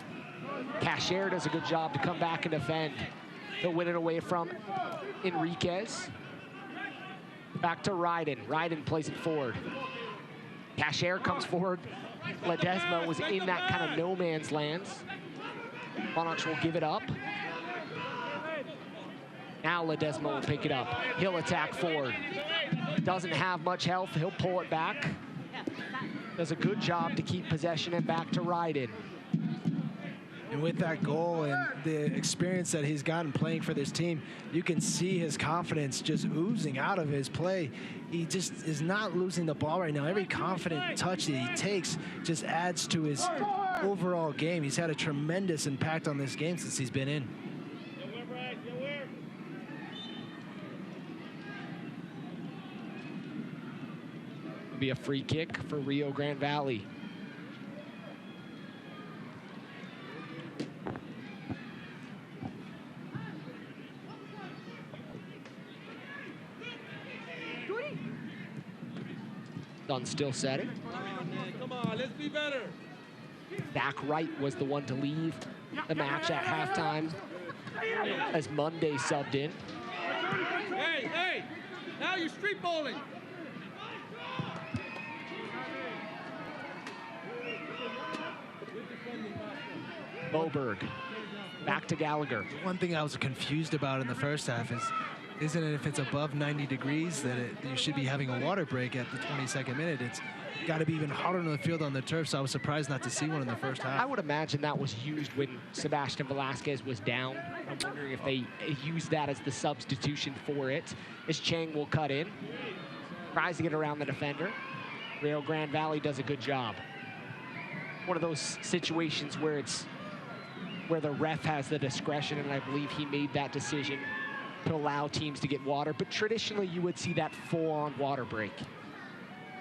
Cashier does a good job to come back and defend. He'll win it away from Enriquez. Back to Ryden. Ryden plays it forward. Cashier comes forward. Ledesma was in that kind of no man's land. Monarchs will give it up. Now Ledesma will pick it up. He'll attack forward. Doesn't have much health. He'll pull it back. Does a good job to keep possession and back to Ryden. And with that goal and the experience that he's gotten playing for this team, you can see his confidence just oozing out of his play. He just is not losing the ball right now. Every confident touch that he takes just adds to his overall game. He's had a tremendous impact on this game since he's been in. It'll be a free kick for Rio Grande Valley. Dunn still setting. Come on, let's be better. Zach Wright was the one to leave the match at halftime as Monday subbed in. Hey, now you're street bowling. Moberg, back to Gallagher. One thing I was confused about in the first half is, isn't it if it's above 90 degrees that you should be having a water break at the 22nd minute? It's got to be even hotter on the field on the turf, so I was surprised not to see one in the first half. I would imagine that was used when Sebastian Velasquez was down. I'm wondering if they used that as the substitution for it, as Chang will cut in. Tries to get around the defender. Rio Grande Valley does a good job. One of those situations where it's where the ref has the discretion, and I believe he made that decision to allow teams to get water, but traditionally you would see that full-on water break.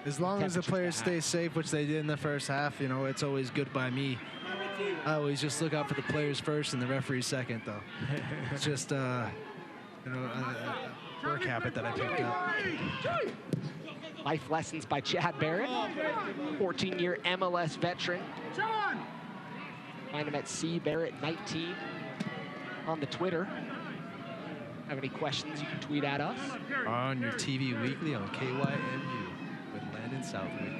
As long as the players stay safe, which they did in the first half, you know, it's always good by me. I always just look out for the players first and the referee second, though. It's just, you know, a work habit that I picked up. Life lessons by Chad Barrett, 14-year MLS veteran. Find him at cbarrett19 on the Twitter. Have any questions, you can tweet at us. On your TV weekly on KYMU with Landon Southwick.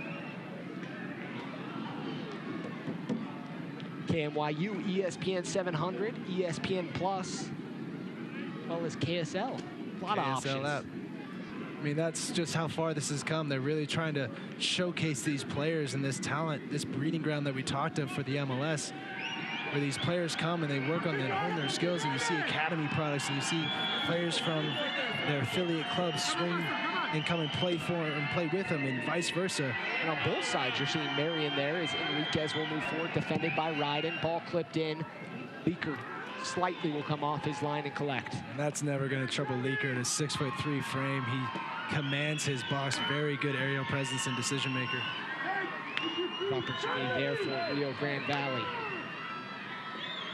KMYU, ESPN 700, ESPN Plus, as well as KSL. A lot of options. App. I mean, that's just how far this has come. They're really trying to showcase these players and this talent, this breeding ground that we talked of for the MLS, where these players come and they work on hone their skills, and you see academy products, and you see players from their affiliate clubs swing and come and play for and play with him, and vice versa. And on both sides, you're seeing Marion there as Enriquez will move forward, defended by Ryden. Ball clipped in. Leaker slightly will come off his line and collect. And that's never going to trouble Leaker at a 6'3" frame. He commands his box. Very good aerial presence and decision maker. Opportunity there for Rio Grande Valley.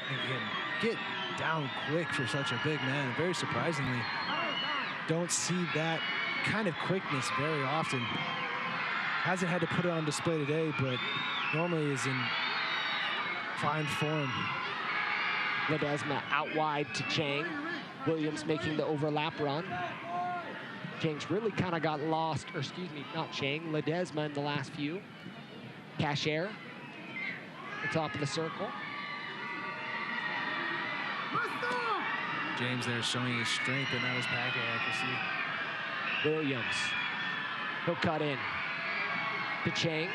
And he can get down quick for such a big man. Very surprisingly, don't see that kind of quickness very often. Hasn't had to put it on display today, but normally is in fine form. Ledesma out wide to Chang. Williams making the overlap run. Chang's really kind of got lost, or excuse me, not Chang, Ledesma in the last few. Cashier, the top of the circle. James there showing his strength and not his packet accuracy. Williams, he'll cut in to Chang.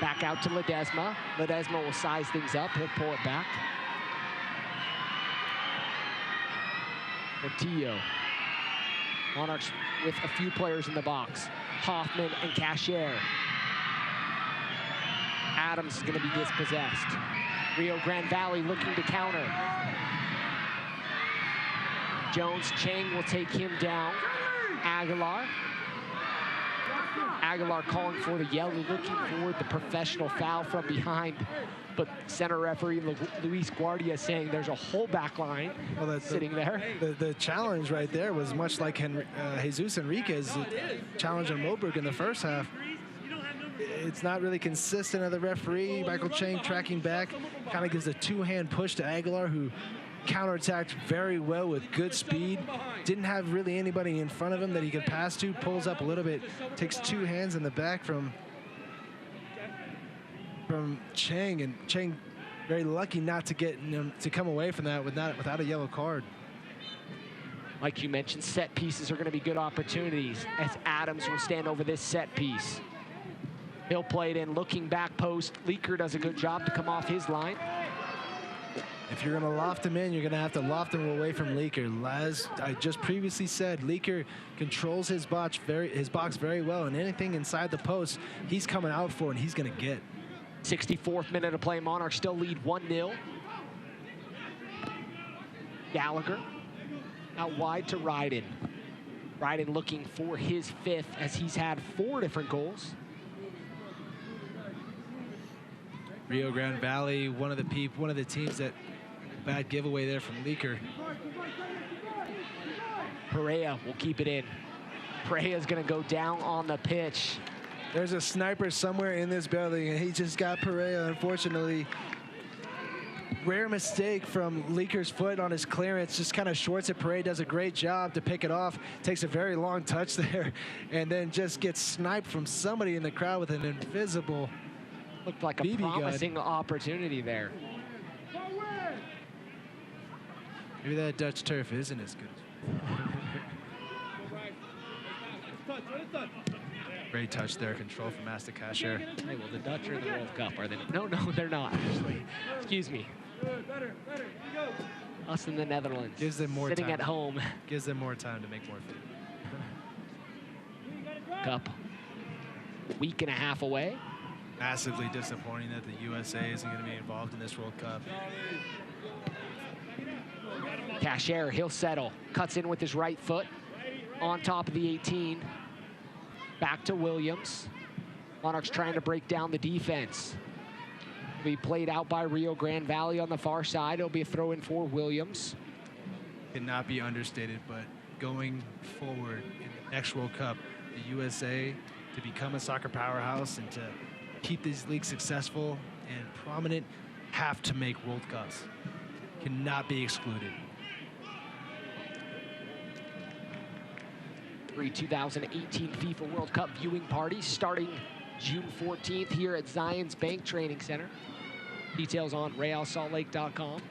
Back out to Ledesma. Ledesma will size things up. He'll pull it back. Portillo. Monarchs with a few players in the box. Hoffman and Cashier. Adams is going to be dispossessed. Rio Grande Valley looking to counter. Jones, Chang will take him down. Aguilar. Aguilar calling for the yellow, looking for the professional foul from behind. But center referee Luis Guardia saying there's a whole back line sitting there. The challenge right there was much like Jesus Enriquez challenge on Moberg in the first half. It's not really consistent of the referee. Michael Chang tracking back, kind of gives a two-hand push to Aguilar, who counterattacked very well with good speed. Didn't have really anybody in front of him that he could pass to. Pulls up a little bit, takes two hands in the back from Chang, and Chang very lucky not to get to come away from that without a yellow card. Like you mentioned, set pieces are going to be good opportunities as Adams will stand over this set piece. He'll play it in, looking back post. Leaker does a good job to come off his line. If you're going to loft him in, you're going to have to loft him away from Leaker. As I just previously said, Leaker controls his box very well, and anything inside the post, he's coming out for, and he's going to get. 64th minute of play, Monarchs still lead 1-0. Gallagher out wide to Ryden. Ryden looking for his fifth as he's had 4 different goals. Rio Grande Valley, one of the teams that bad giveaway there from Leaker. Perea will keep it in. Perea's gonna go down on the pitch. There's a sniper somewhere in this building, and he just got Perea, unfortunately. Rare mistake from Leaker's foot on his clearance, just kind of shorts it. Perea does a great job to pick it off, takes a very long touch there, and then just gets sniped from somebody in the crowd with an invisible Looked like a BB promising opportunity there. Maybe that Dutch turf isn't as good. Great touch there, control from Master Cashier. Hey, well, the Dutch are in the World Cup, are they? No, they're not, actually. Excuse me. Us in the Netherlands. Gives them more sitting time. at home. Gives them more time to make more food. Cup. Week and a half away. Massively disappointing that the USA isn't going to be involved in this World Cup. Cashier, he'll settle. Cuts in with his right foot. On top of the 18. Back to Williams. Monarchs trying to break down the defense. Will be played out by Rio Grande Valley on the far side. It'll be a throw in for Williams. Cannot be understated, but going forward in the next World Cup, the USA to become a soccer powerhouse and to keep these leagues successful and prominent have to make World Cups. Cannot be excluded. 2018 FIFA World Cup viewing party starting June 14th here at Zions Bank Training Center. Details on realsaltlake.com.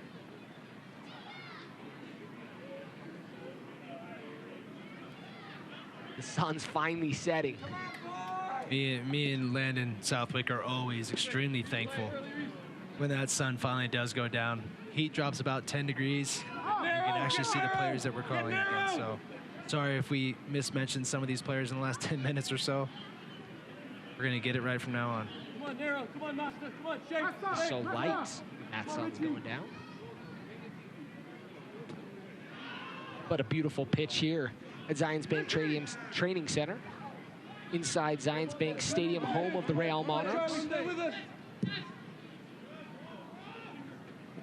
The sun's finally setting. Me and Landon Southwick are always extremely thankful when that sun finally does go down. Heat drops about 10 degrees. You can actually see the players that we're calling against. So Sorry if we mismentioned some of these players in the last 10 minutes or so. We're going to get it right from now on. Come on, Nero. Come on, Master. Come on, shake. So light. That sun's going down. But a beautiful pitch here at Zions Bank Training Center. Inside Zions Bank Stadium, home of the Real Monarchs.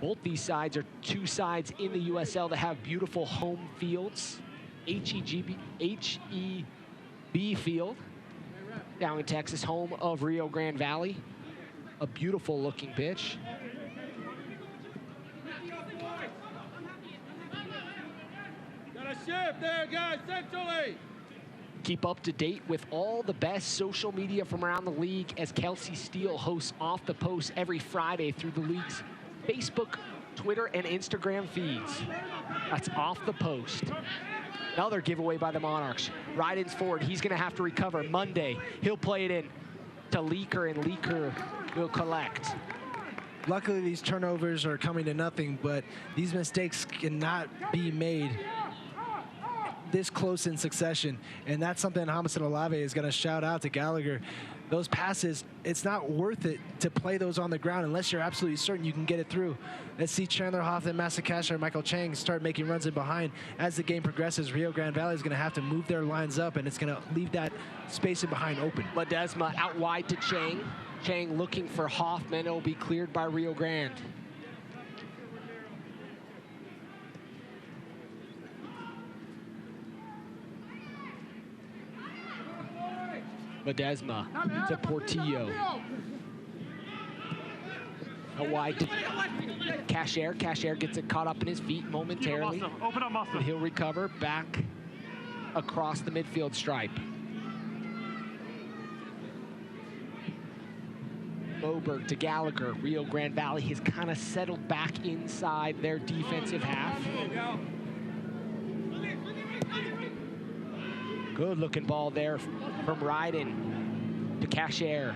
Both these sides are two sides in the USL that have beautiful home fields. HEB Field down in Texas, home of Rio Grande Valley. A beautiful looking pitch. Got a shift there, guys, centrally. Keep up to date with all the best social media from around the league as Kelsey Steele hosts Off the Post every Friday through the league's Facebook, Twitter, and Instagram feeds. That's Off the Post. Another giveaway by the Monarchs. Ryden's forward. He's going to have to recover Monday. He'll play it in to Leaker, and Leaker will collect. Luckily, these turnovers are coming to nothing, but these mistakes cannot be made this close in succession, and that's something Hamilton Olave is going to shout out to Gallagher. Those passes, it's not worth it to play those on the ground unless you're absolutely certain you can get it through. Let's see Chandler Hoffman, Master Casher, and Michael Chang start making runs in behind. As the game progresses, Rio Grande Valley is going to have to move their lines up, and it's going to leave that space in behind open. Ledesma out wide to Chang. Chang looking for Hoffman. It'll be cleared by Rio Grande. Ledesma to Portillo. Out wide to Cashier. Cashier gets it caught up in his feet momentarily. Open up, Master. But he'll recover back across the midfield stripe. Moberg to Gallagher. Rio Grande Valley has kind of settled back inside their defensive half. Good looking ball there from Ryden to Cashier.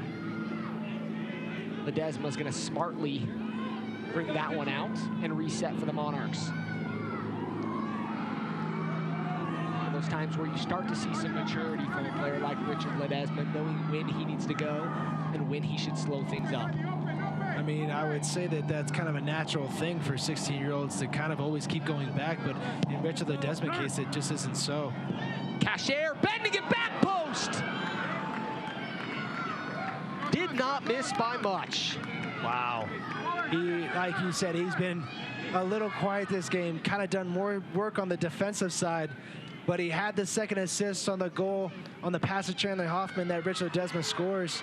Ledesma's gonna smartly bring that one out and reset for the Monarchs. Those times where you start to see some maturity from a player like Richard Ledesma, knowing when he needs to go and when he should slow things up. I mean, I would say that that's kind of a natural thing for 16-year-olds to kind of always keep going back, but in Richard Ledesma case, it just isn't so. Cashier bending it back post. Did not miss by much. Wow. He, like you said, he's been a little quiet this game, kind of done more work on the defensive side, but he had the second assist on the goal on the pass to Chandler Hoffman that Richard Ledesma scores.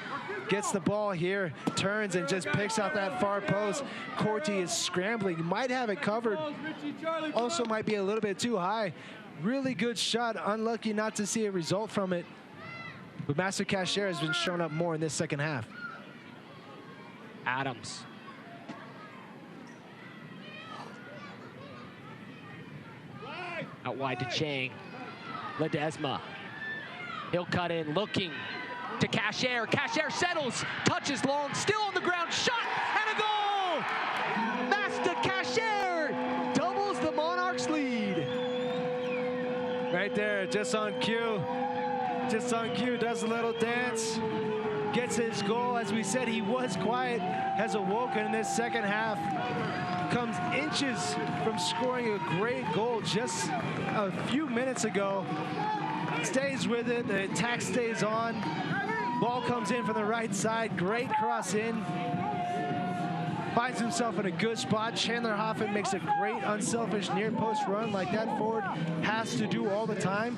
Gets the ball here, turns and just picks out that far post. Corti is scrambling, might have it covered. Also might be a little bit too high. Really good shot, unlucky not to see a result from it. But Master Cashier has been showing up more in this second half. Adams. Out wide to Chang. Ledesma. He'll cut in, looking to Cashier. Cashier settles, touches long, still on the ground, shot, and a goal! Master Cashier doubles the Monarchs' lead. Right there, just on cue. Just on cue, does a little dance. Gets his goal. As we said, he was quiet, has awoken in this second half. Comes inches from scoring a great goal just a few minutes ago. Stays with it, the attack stays on. Ball comes in from the right side, great cross in. Finds himself in a good spot. Chandler Hoffman makes a great unselfish near post run like that forward has to do all the time.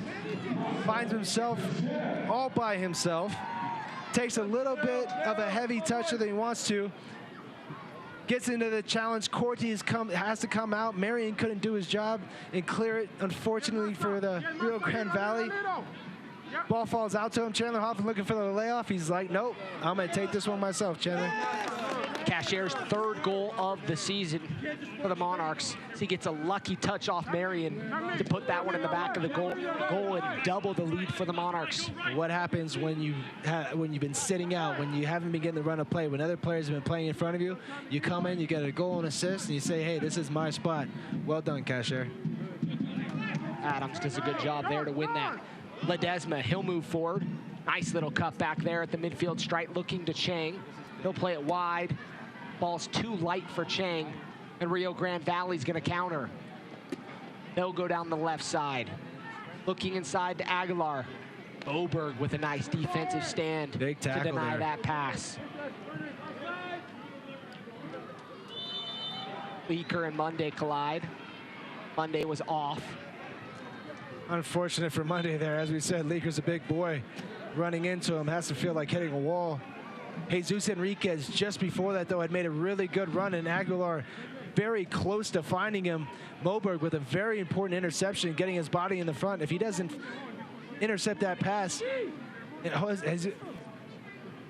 Finds himself all by himself. Takes a little bit of a heavy toucher than he wants to. Gets into the challenge. Corti has to come out. Marion couldn't do his job and clear it, unfortunately, for the Rio Grande Valley. Ball falls out to him. Chandler Hoffman looking for the layoff. He's like, nope, I'm going to take this one myself, Chandler. Cashier's third goal of the season for the Monarchs. So he gets a lucky touch off Marion to put that one in the back of the goal and double the lead for the Monarchs. What happens when you've been sitting out, when you haven't been getting the run of play, when other players have been playing in front of you, you come in, you get a goal and assist, and you say, hey, this is my spot. Well done, Cashier. Adams does a good job there to win that. Ledesma, he'll move forward. Nice little cut back there at the midfield stripe, looking to Chang. He'll play it wide. Ball's too light for Chang, and Rio Grande Valley's gonna counter. They'll go down the left side. Looking inside to Aguilar. Boberg with a nice defensive stand Big tackle to deny there. that pass. Leaker and Monday collide. Monday was off. Unfortunate for Monday there. As we said, Leaker's a big boy. Running into him has to feel like hitting a wall. Jesus Enriquez, just before that, though, had made a really good run, and Aguilar very close to finding him. Moberg with a very important interception, getting his body in the front. If he doesn't intercept that pass,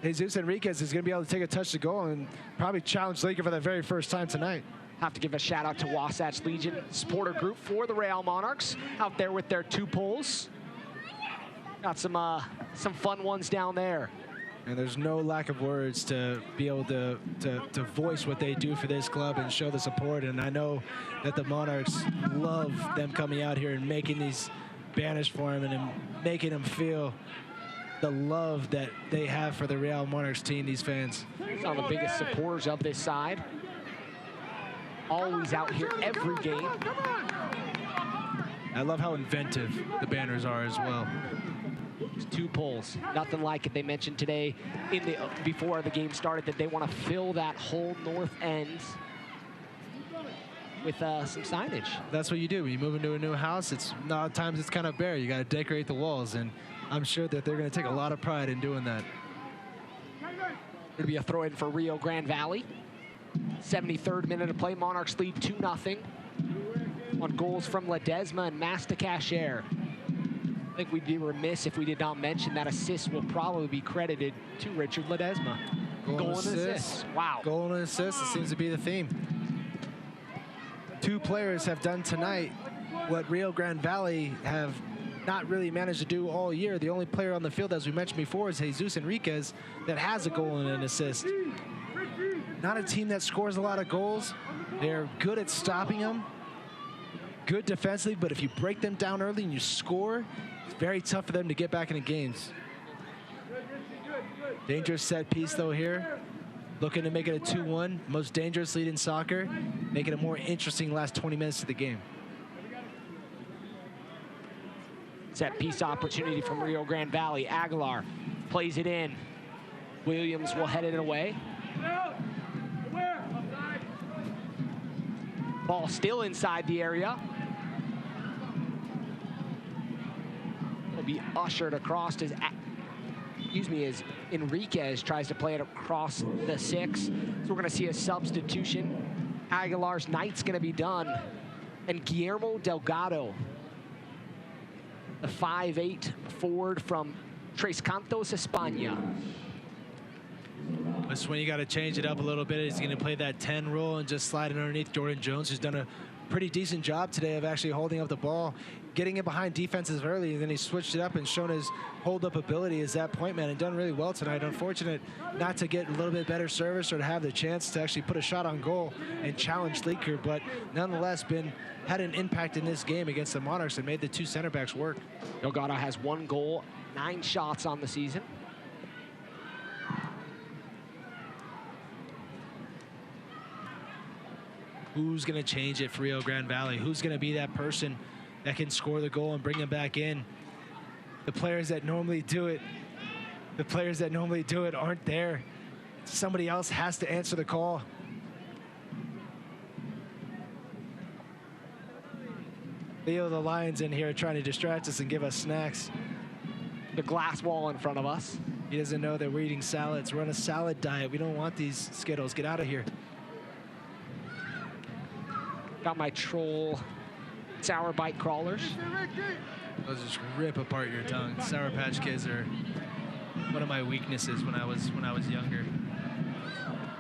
Jesus Enriquez is going to be able to take a touch to goal and probably challenge Leaker for the very first time tonight. Have to give a shout out to Wasatch Legion supporter group for the Real Monarchs out there with their 2 poles. Got some fun ones down there. And there's no lack of words to be able to voice what they do for this club and show the support. And I know that the Monarchs love them coming out here and making these banners for them and making them feel the love that they have for the Real Monarchs team, these fans. Some of the biggest supporters of this side. Always out here every game. I love how inventive the banners are as well. 2 poles, nothing like it. They mentioned today before the game started that they want to fill that whole north end with some signage. That's what you do when you move into a new house. A lot of times it's kind of bare. You got to decorate the walls, and I'm sure that they're going to take a lot of pride in doing that. It'll be a throw in for Rio Grande Valley. 73rd minute of play. Monarchs lead 2-0 on goals from Ledesma and Mastacacher. I think we'd be remiss if we did not mention that assist will probably be credited to Richard Ledesma. Goal and assist. Wow. Goal and assist. It seems to be the theme. 2 players have done tonight what Rio Grande Valley have not really managed to do all year. The only player on the field, as we mentioned before, is Jesus Enriquez that has a goal and an assist. Not a team that scores a lot of goals. They're good at stopping them, good defensively, but if you break them down early and you score, it's very tough for them to get back into games. Dangerous set piece, though, here. Looking to make it a 2-1. Most dangerous lead in soccer. Make it a more interesting last 20 minutes of the game. Set piece opportunity from Rio Grande Valley. Aguilar plays it in. Williams will head it away. Ball still inside the area. Will be ushered across as Enriquez tries to play it across the 6. So we're going to see a substitution. Aguilar's night's going to be done. And Guillermo Delgado, the 5'8" forward from Tres Cantos, España. That's when you got to change it up a little bit. He's going to play that 10 role and just slide it underneath Jordan Jones, who's done a pretty decent job today of actually holding up the ball, getting it behind defenses early, and then he switched it up and shown his hold-up ability as that point man and done really well tonight. Unfortunate not to get a little bit better service or to have the chance to actually put a shot on goal and challenge Leaker, but nonetheless had an impact in this game against the Monarchs and made the 2 center backs work. Delgado has 1 goal, 9 shots on the season. Who's going to change it for Rio Grande Valley? Who's going to be that person that can score the goal and bring them back in? The players that normally do it, aren't there. Somebody else has to answer the call. Leo the Lion's in here trying to distract us and give us snacks. The glass wall in front of us. He doesn't know that we're eating salads. We're on a salad diet. We don't want these Skittles. Get out of here. Got my Troll Sour Bite crawlers. Those just rip apart your tongue. Sour Patch Kids are one of my weaknesses when I was younger.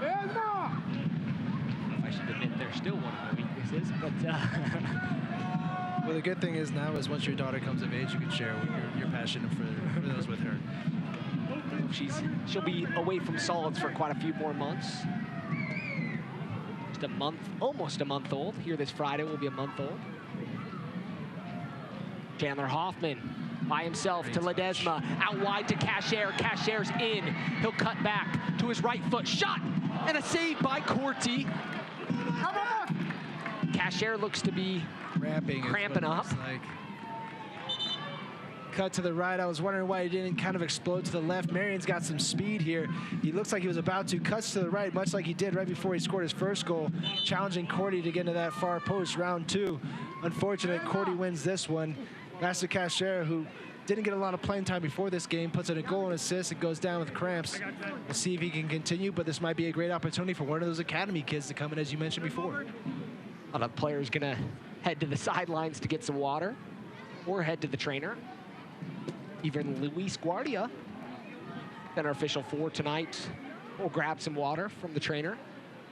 I should admit they're still one of my weaknesses, but well, the good thing is now is once your daughter comes of age, you can share your passion for those with her. She'll be away from solids for quite a few more months. Just a month, almost a month old. Here this Friday will be a month old. Chandler Hoffman by himself to Ledesma, out wide to Cashier. Cashier's in. He'll cut back to his right foot. Shot! And a save by Corti. Cashier looks to be cramping up. Like. Cut to the right. I was wondering why he didn't kind of explode to the left. Marion's got some speed here. He looks like he was about to. Cuts to the right, much like he did right before he scored his first goal, challenging Corti to get into that far post. Round 2. Unfortunate, Corti wins this one. Master Cashier, who didn't get a lot of playing time before this game, puts in a goal and assist and goes down with cramps. We'll see if he can continue, but this might be a great opportunity for one of those academy kids to come in, as you mentioned before. A lot of players gonna head to the sidelines to get some water or head to the trainer. Even Luis Guardia, center official for tonight, will grab some water from the trainer.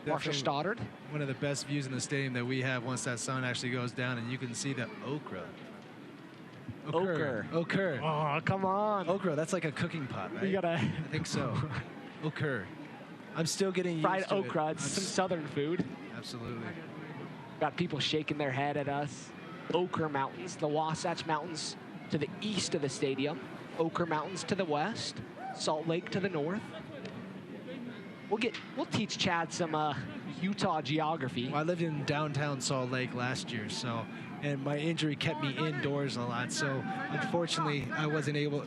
Marshall Stoddard. One of the best views in the stadium that we have once that sun actually goes down, and you can see the okra. Okra. Oh, come on. Okra, that's like a cooking pot, right? You gotta. I think so. Okra. I'm still getting fried used to okra. It's some southern food. Absolutely. Got people shaking their head at us. Ochre Mountains, the Wasatch Mountains to the east of the stadium. Ochre Mountains to the west. Salt Lake to the north. We'll teach Chad some Utah geography. Well, I lived in downtown Salt Lake last year, and my injury kept me indoors a lot. So unfortunately, I wasn't able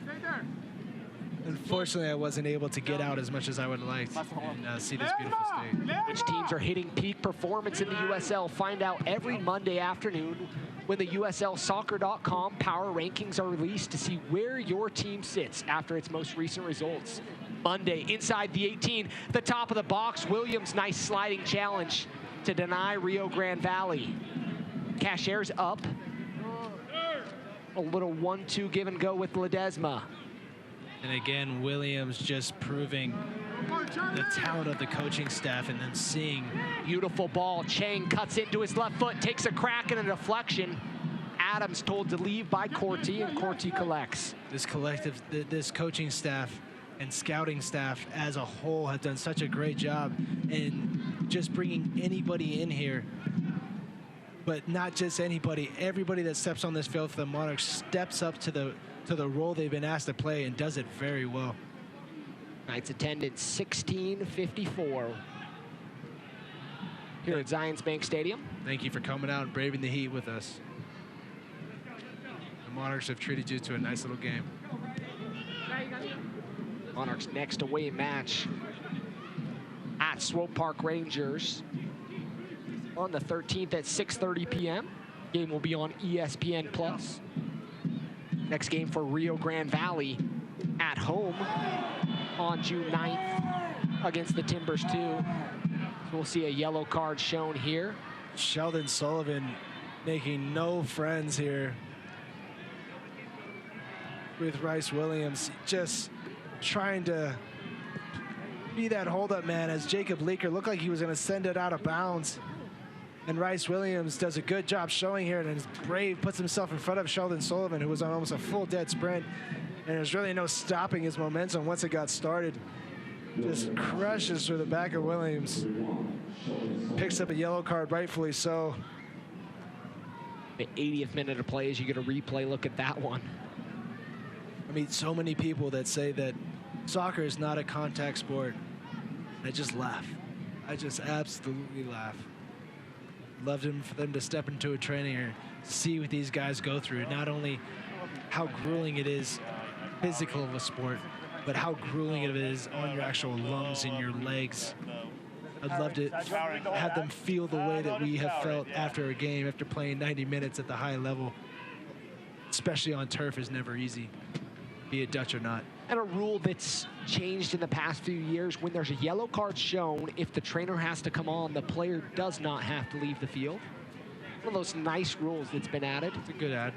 to get out as much as I would like and see this beautiful state. Which teams are hitting peak performance in the USL? Find out every Monday afternoon when the USLsoccer.com power rankings are released to see where your team sits after its most recent results. Monday, inside the 18, the top of the box, Williams, nice sliding challenge to deny Rio Grande Valley. Cashier's up. A little 1-2 give and go with Ledesma. And again, Williams just proving the talent of the coaching staff and then seeing. Beautiful ball. Chang cuts into his left foot, takes a crack and a deflection. Adams told to leave by Corti, and Corti collects. This coaching staff and scouting staff as a whole have done such a great job in just bringing anybody in here. But not just anybody. Everybody that steps on this field for the Monarchs steps up to the role they've been asked to play and does it very well. Tonight's attendance 1654 here at Zions Bank Stadium. Thank you for coming out and braving the heat with us. The Monarchs have treated you to a nice little game. Monarchs' next away match at Swope Park Rangers on the 13th at 6:30 p.m. Game will be on ESPN+. Next game for Rio Grande Valley at home on June 9th against the Timbers 2. So we'll see a yellow card shown here. Sheldon Sullivan making no friends here with Rice Williams, just trying to be that hold-up man as Jacob Leaker looked like he was going to send it out of bounds. And Rice Williams does a good job showing here, and is brave, puts himself in front of Sheldon Sullivan, who was on almost a full dead sprint. And there's really no stopping his momentum once it got started. Just crushes through the back of Williams. Picks up a yellow card, rightfully so. The 80th minute of play as you get a replay look at that one. I mean, so many people that say that soccer is not a contact sport. I just laugh. I just absolutely laugh. Loved for them to step into a training or see what these guys go through. Not only how grueling it is physical of a sport, but how grueling it is on your actual lungs and your legs. I'd love to have them feel the way that we have felt after a game, after playing 90 minutes at the high level. Especially on turf is never easy, be it Dutch or not. And a rule that's changed in the past few years, when there's a yellow card shown, if the trainer has to come on, the player does not have to leave the field. One of those nice rules that's been added. It's a good ad.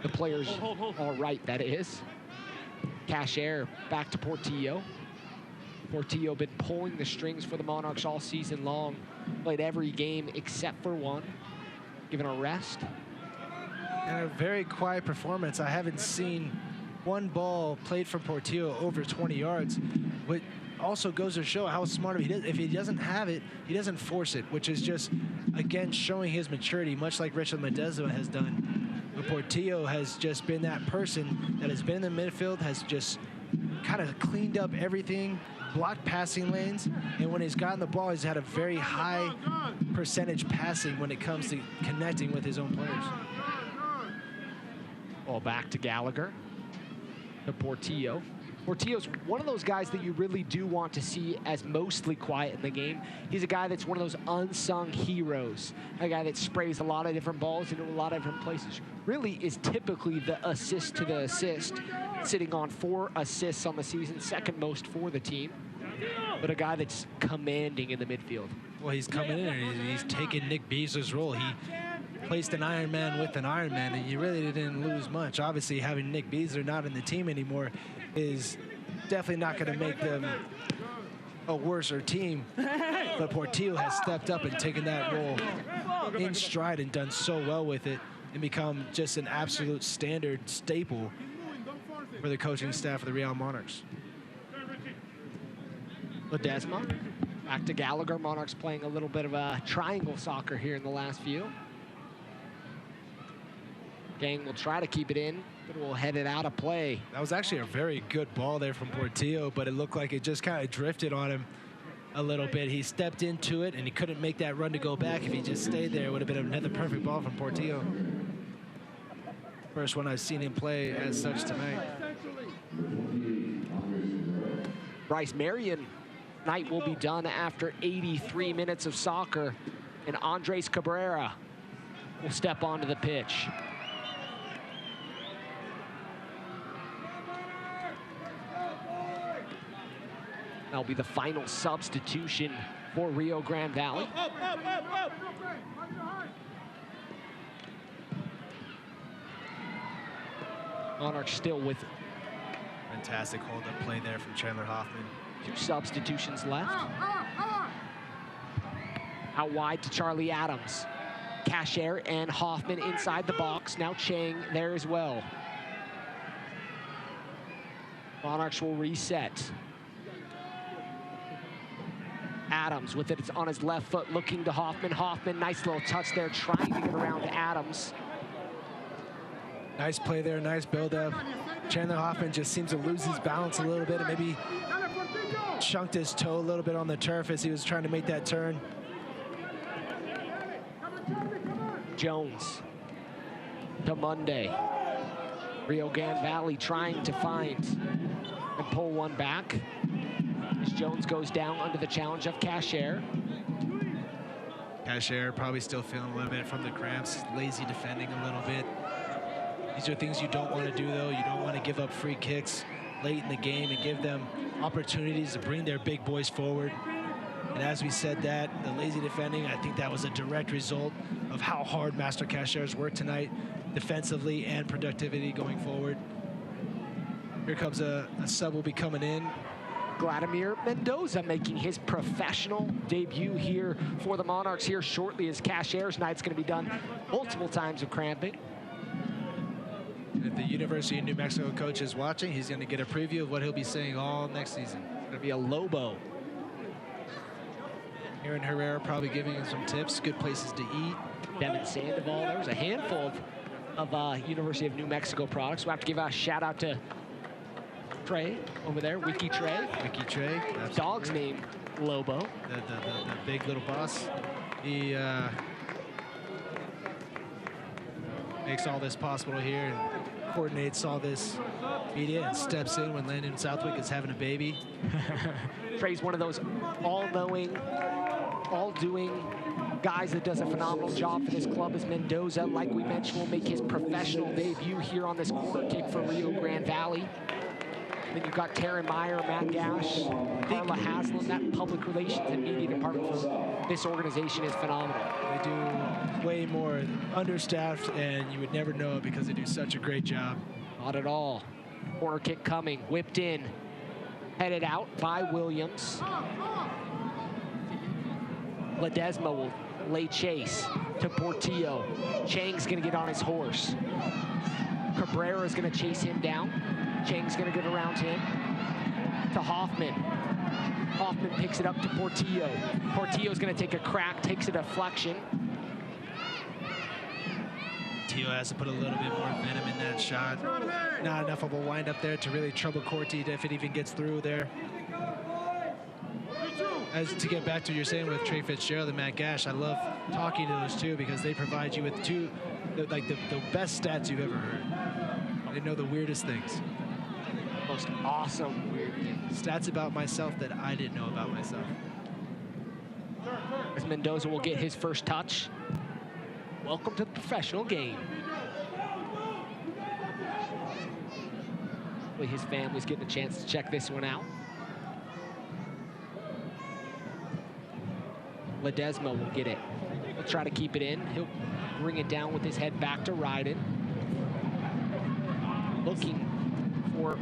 The players are right, that is. Cashier back to Portillo. Portillo been pulling the strings for the Monarchs all season long. Played every game except for one. Given a rest. And a very quiet performance. I haven't seen one ball played from Portillo over 20 yards, but also goes to show how smart he is. If he doesn't have it, he doesn't force it, which is just, again, showing his maturity, much like Richard Ledesma has done. But Portillo has just been that person that has been in the midfield, has just kind of cleaned up everything, blocked passing lanes, and when he's gotten the ball, he's had a very high percentage passing when it comes to connecting with his own players. Ball back to Gallagher, to Portillo. Portillo's one of those guys that you really do want to see as mostly quiet in the game. He's a guy that's one of those unsung heroes, a guy that sprays a lot of different balls into a lot of different places. Really is typically the assist to the assist, sitting on 4 assists on the season, second most for the team, but a guy that's commanding in the midfield. Well, he's coming in and he's taking Nick Beasley's role. He placed an Iron Man with an Iron Man, and you really didn't lose much. Obviously, having Nick Beasley not in the team anymore is definitely not going to make them a worser team. But Portillo has stepped up and taken that role in stride and done so well with it and become just an absolute standard staple for the coaching staff of the Real Monarchs. Ledesma, back to Gallagher. Monarchs playing a little bit of a triangle soccer here in the last few. Gang will try to keep it in, but will head it out of play. That was actually a very good ball there from Portillo, but it looked like it just kind of drifted on him a little bit. He stepped into it, and he couldn't make that run to go back. If he just stayed there, it would have been another perfect ball from Portillo. First one I've seen him play as such tonight. Bryce Marion night will be done after 83 minutes of soccer, and Andres Cabrera will step onto the pitch. That'll be the final substitution for Rio Grande Valley. Monarchs still with fantastic hold-up play there from Chandler Hoffman. 2 substitutions left. Out wide to Charlie Adams. Cashier and Hoffman inside the box. Now Chang there as well. Monarchs will reset. Adams with it, it's on his left foot, looking to Hoffman. Hoffman, nice little touch there, trying to get around to Adams. Nice play there, nice build-up. Chandler Hoffman just seems to lose his balance a little bit and maybe chunked his toe a little bit on the turf as he was trying to make that turn. Jones to Monday. Rio Grande Valley trying to find and pull one back. As Jones goes down under the challenge of Cashier. Cashier probably still feeling a little bit from the cramps, lazy defending a little bit. These are things you don't want to do, though. You don't want to give up free kicks late in the game and give them opportunities to bring their big boys forward. And as we said that, the lazy defending, I think that was a direct result of how hard Master Cashier's worked tonight, defensively and productivity going forward. Here comes a sub will be coming in. Vladimir Mendoza making his professional debut here for the Monarchs here shortly as Cashier's night's going to be done multiple times of cramping. If the University of New Mexico coach is watching, he's going to get a preview of what he'll be saying all next season. It's going to be a Lobo. Aaron Herrera probably giving him some tips, good places to eat. Devin Sandoval, there was a handful of University of New Mexico products. We'll have to give a shout out to Trey over there, Wiki Trey. Wiki Trey. Absolutely. Dog's name, Lobo. The big little boss. He makes all this possible here and coordinates all this media and steps in when Landon Southwick is having a baby. Trey's one of those all-knowing, all-doing guys that does a phenomenal job for this club. As Mendoza, like we mentioned, will make his professional debut here on this corner kick for Rio Grande Valley. Then you've got Taryn Meyer, Matt Gash, Carla Haslam. That public relations and media department for this organization is phenomenal. They do way more, understaffed, and you would never know it because they do such a great job. Not at all. Corner kick coming, whipped in, headed out by Williams. Ledesma will lay chase to Portillo. Chang's gonna get on his horse. Cabrera's gonna chase him down. Chang's gonna get around him to Hoffman. Hoffman picks it up to Portillo. Portillo's gonna take a crack, takes a deflection. Portillo has to put a little bit more venom in that shot. Not enough of a wind up there to really trouble Corti if it even gets through there. As to get back to what you're saying with Trey Fitzgerald and Matt Gash, I love talking to those two because they provide you with the best stats you've ever heard. They know the weirdest things. Most awesome weird things. Stats about myself that I didn't know about myself. As Mendoza will get his first touch. Welcome to the professional game. His family's getting a chance to check this one out. Ledesma will get it. He'll try to keep it in. He'll bring it down with his head back to Ryden. Looking for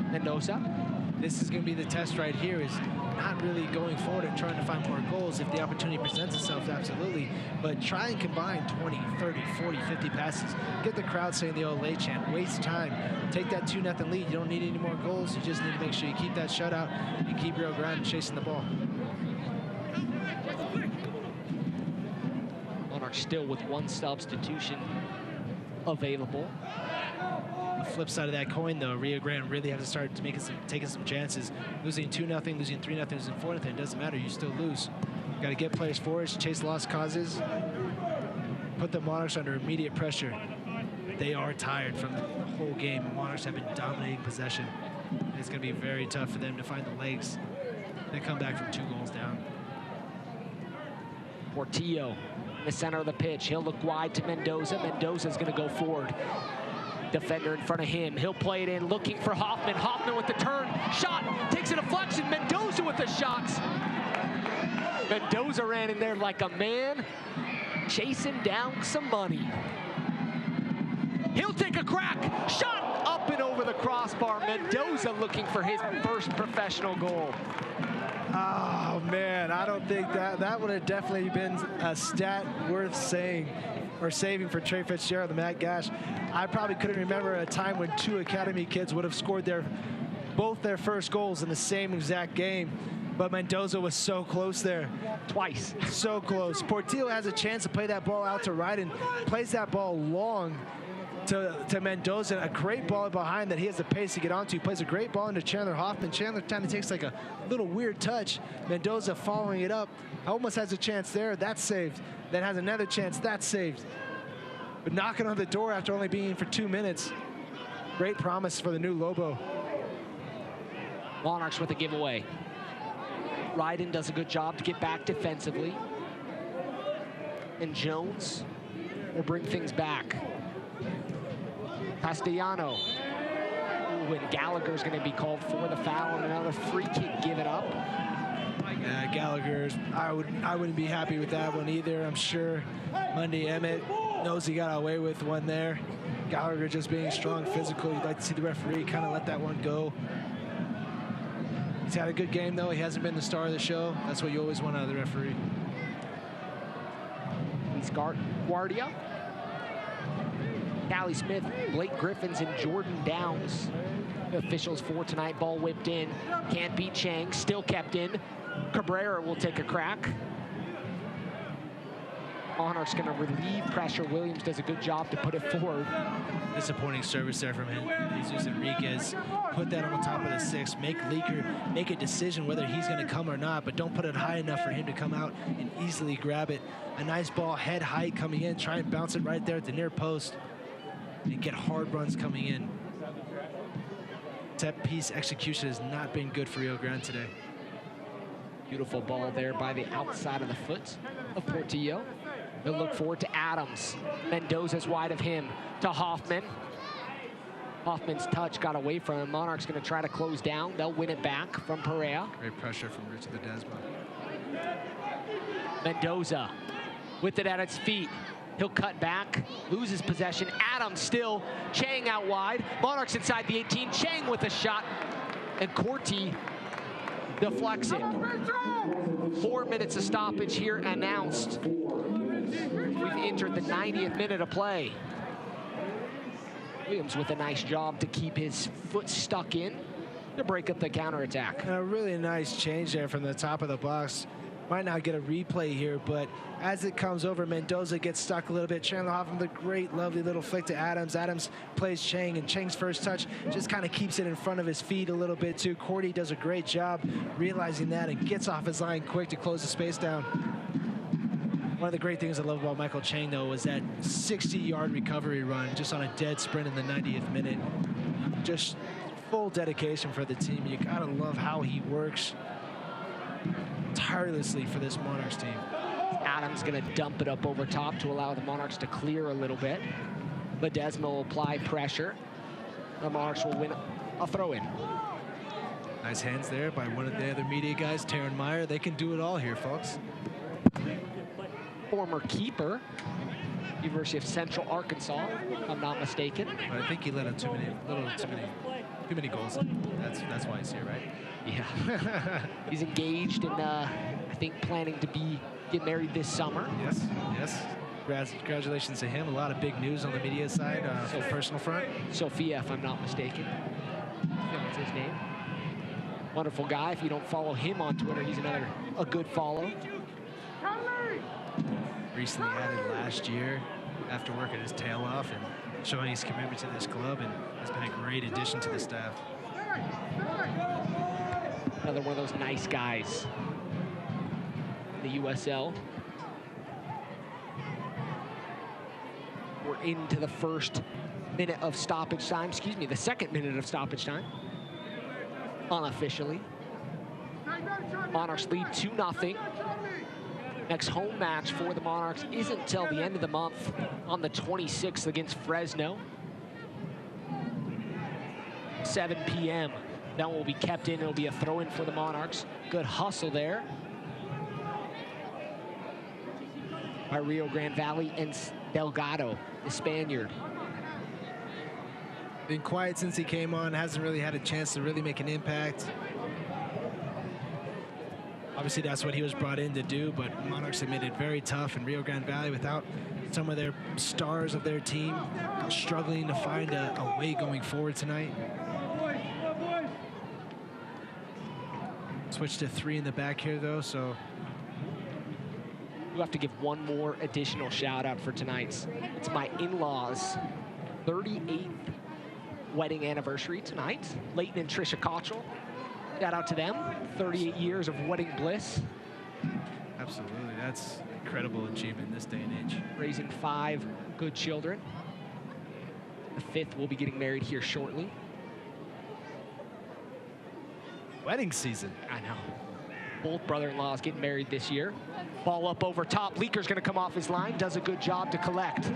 Mendoza. This is going to be the test right here, is not really going forward and trying to find more goals. If the opportunity presents itself, absolutely. But try and combine 20, 30, 40, 50 passes. Get the crowd saying the old late chant. Waste time. Take that 2-0 lead. You don't need any more goals. You just need to make sure you keep that shutout and keep Rio Grande chasing the ball. Monarchs still with one substitution available. The flip side of that coin, though, Rio Grande really have to start to taking some chances. Losing 2-0, losing 3-0, losing 4-0, it doesn't matter. You still lose. Got to get players forward, chase lost causes, put the Monarchs under immediate pressure. They are tired from the whole game. The Monarchs have been dominating possession. It's going to be very tough for them to find the legs. They come back from 2 goals down. Portillo in the center of the pitch. He'll look wide to Mendoza. Mendoza's going to go forward. Defender in front of him. He'll play it in, looking for Hoffman. Hoffman with the turn. Shot. Takes a deflection. Mendoza with the shots. Mendoza ran in there like a man chasing down some money. He'll take a crack. Shot up and over the crossbar. Mendoza looking for his first professional goal. Oh, man, I don't think that would have definitely been a stat worth saying or saving for Trey Fitzgerald and Matt Gash. I probably couldn't remember a time when 2 academy kids would have scored both their first goals in the same exact game. But Mendoza was so close there. Twice. So close. Portillo has a chance to play that ball out to Ryden, plays that ball long to Mendoza. A great ball behind that he has the pace to get onto. He plays a great ball into Chandler Hoffman. Chandler kind of takes like a little weird touch. Mendoza following it up. Almost has a chance there. That's saved. Then has another chance. That's saved. But knocking on the door after only being in for 2 minutes. Great promise for the new Lobo. Monarchs with a giveaway. Ryden does a good job to get back defensively. And Jones will bring things back. Castellano. Ooh, and Gallagher's going to be called for the foul and another free kick given up. Gallagher's, I wouldn't be happy with that one either. I'm sure Monday Emmett knows he got away with one there. Gallagher just being strong, physical. You'd like to see the referee kind of let that one go. He's had a good game, though. He hasn't been the star of the show. That's what you always want out of the referee. He's Guardia, Callie Smith, Blake Griffins, and Jordan Downs. The officials for tonight. Ball whipped in. Can't beat Chang. Still kept in. Cabrera will take a crack. Monarchs going to relieve pressure. Williams does a good job to put it forward. Disappointing service there from him. Jesus Enriquez. Put that on top of the 6. Make Leaker make a decision whether he's going to come or not, but don't put it high enough for him to come out and easily grab it. A nice ball, head height coming in. Try and bounce it right there at the near post and get hard runs coming in. Set piece execution has not been good for Rio Grande today. Beautiful ball there by the outside of the foot of Portillo. They'll look forward to Adams. Mendoza's wide of him to Hoffman. Hoffman's touch got away from him. Monarchs going to try to close down. They'll win it back from Perea. Great pressure from Richard Ledesma. Mendoza with it at its feet. He'll cut back, loses possession. Adams still. Chang out wide. Monarchs inside the 18. Chang with a shot. And Corti deflects it. 4 minutes of stoppage here announced. We've entered the 90th minute of play. Williams with a nice job to keep his foot stuck in to break up the counterattack. And a really nice change there from the top of the box. Might not get a replay here, but as it comes over, Mendoza gets stuck a little bit. Chandler Hoffman with a great, lovely little flick to Adams. Adams plays Chang, and Chang's first touch just kind of keeps it in front of his feet a little bit too. Cordy does a great job realizing that and gets off his line quick to close the space down. One of the great things I love about Michael Chang, though, was that 60-yard recovery run just on a dead sprint in the 90th minute. Just full dedication for the team. You gotta love how he works tirelessly for this Monarchs team. Adams gonna dump it up over top to allow the Monarchs to clear a little bit. Ledesma will apply pressure. The Monarchs will win a throw-in. Nice hands there by one of the other media guys, Taryn Meyer. They can do it all here, folks. Former keeper, University of Central Arkansas, if I'm not mistaken. But I think he let in too many goals. That's why he's here, right? Yeah. He's engaged in, I think, planning to get married this summer. Yes, yes. Congratulations to him. A lot of big news on the media side, so personal front. Sophia, if I'm not mistaken. That's his name. Wonderful guy. If you don't follow him on Twitter, he's a good follow. Recently added last year after working his tail off and showing his commitment to this club, and has been a great addition to the staff. Another one of those nice guys. The USL. We're into the first minute of stoppage time. Excuse me, the second minute of stoppage time. Unofficially. Monarchs lead 2-0. Next home match for the Monarchs isn't till the end of the month on the 26th against Fresno. 7 p.m. That will be kept in. It'll be a throw-in for the Monarchs. Good hustle there by Rio Grande Valley and Delgado, the Spaniard. Been quiet since he came on. Hasn't really had a chance to really make an impact. Obviously, that's what he was brought in to do, but Monarchs have made it very tough, and Rio Grande Valley, without some of their stars of their team, struggling to find a way going forward tonight. Switch to 3 in the back here, though, so. You have to give one more additional shout out for tonight's. It's my in-laws' 38th wedding anniversary tonight. Leighton and Trisha Cottrell. Shout out to them. 38 years of wedding bliss. Absolutely, that's an incredible achievement in this day and age. Raising 5 good children. The 5th will be getting married here shortly. Wedding season. I know. Both brother-in-laws getting married this year. Ball up over top. Leaker's gonna come off his line. Does a good job to collect.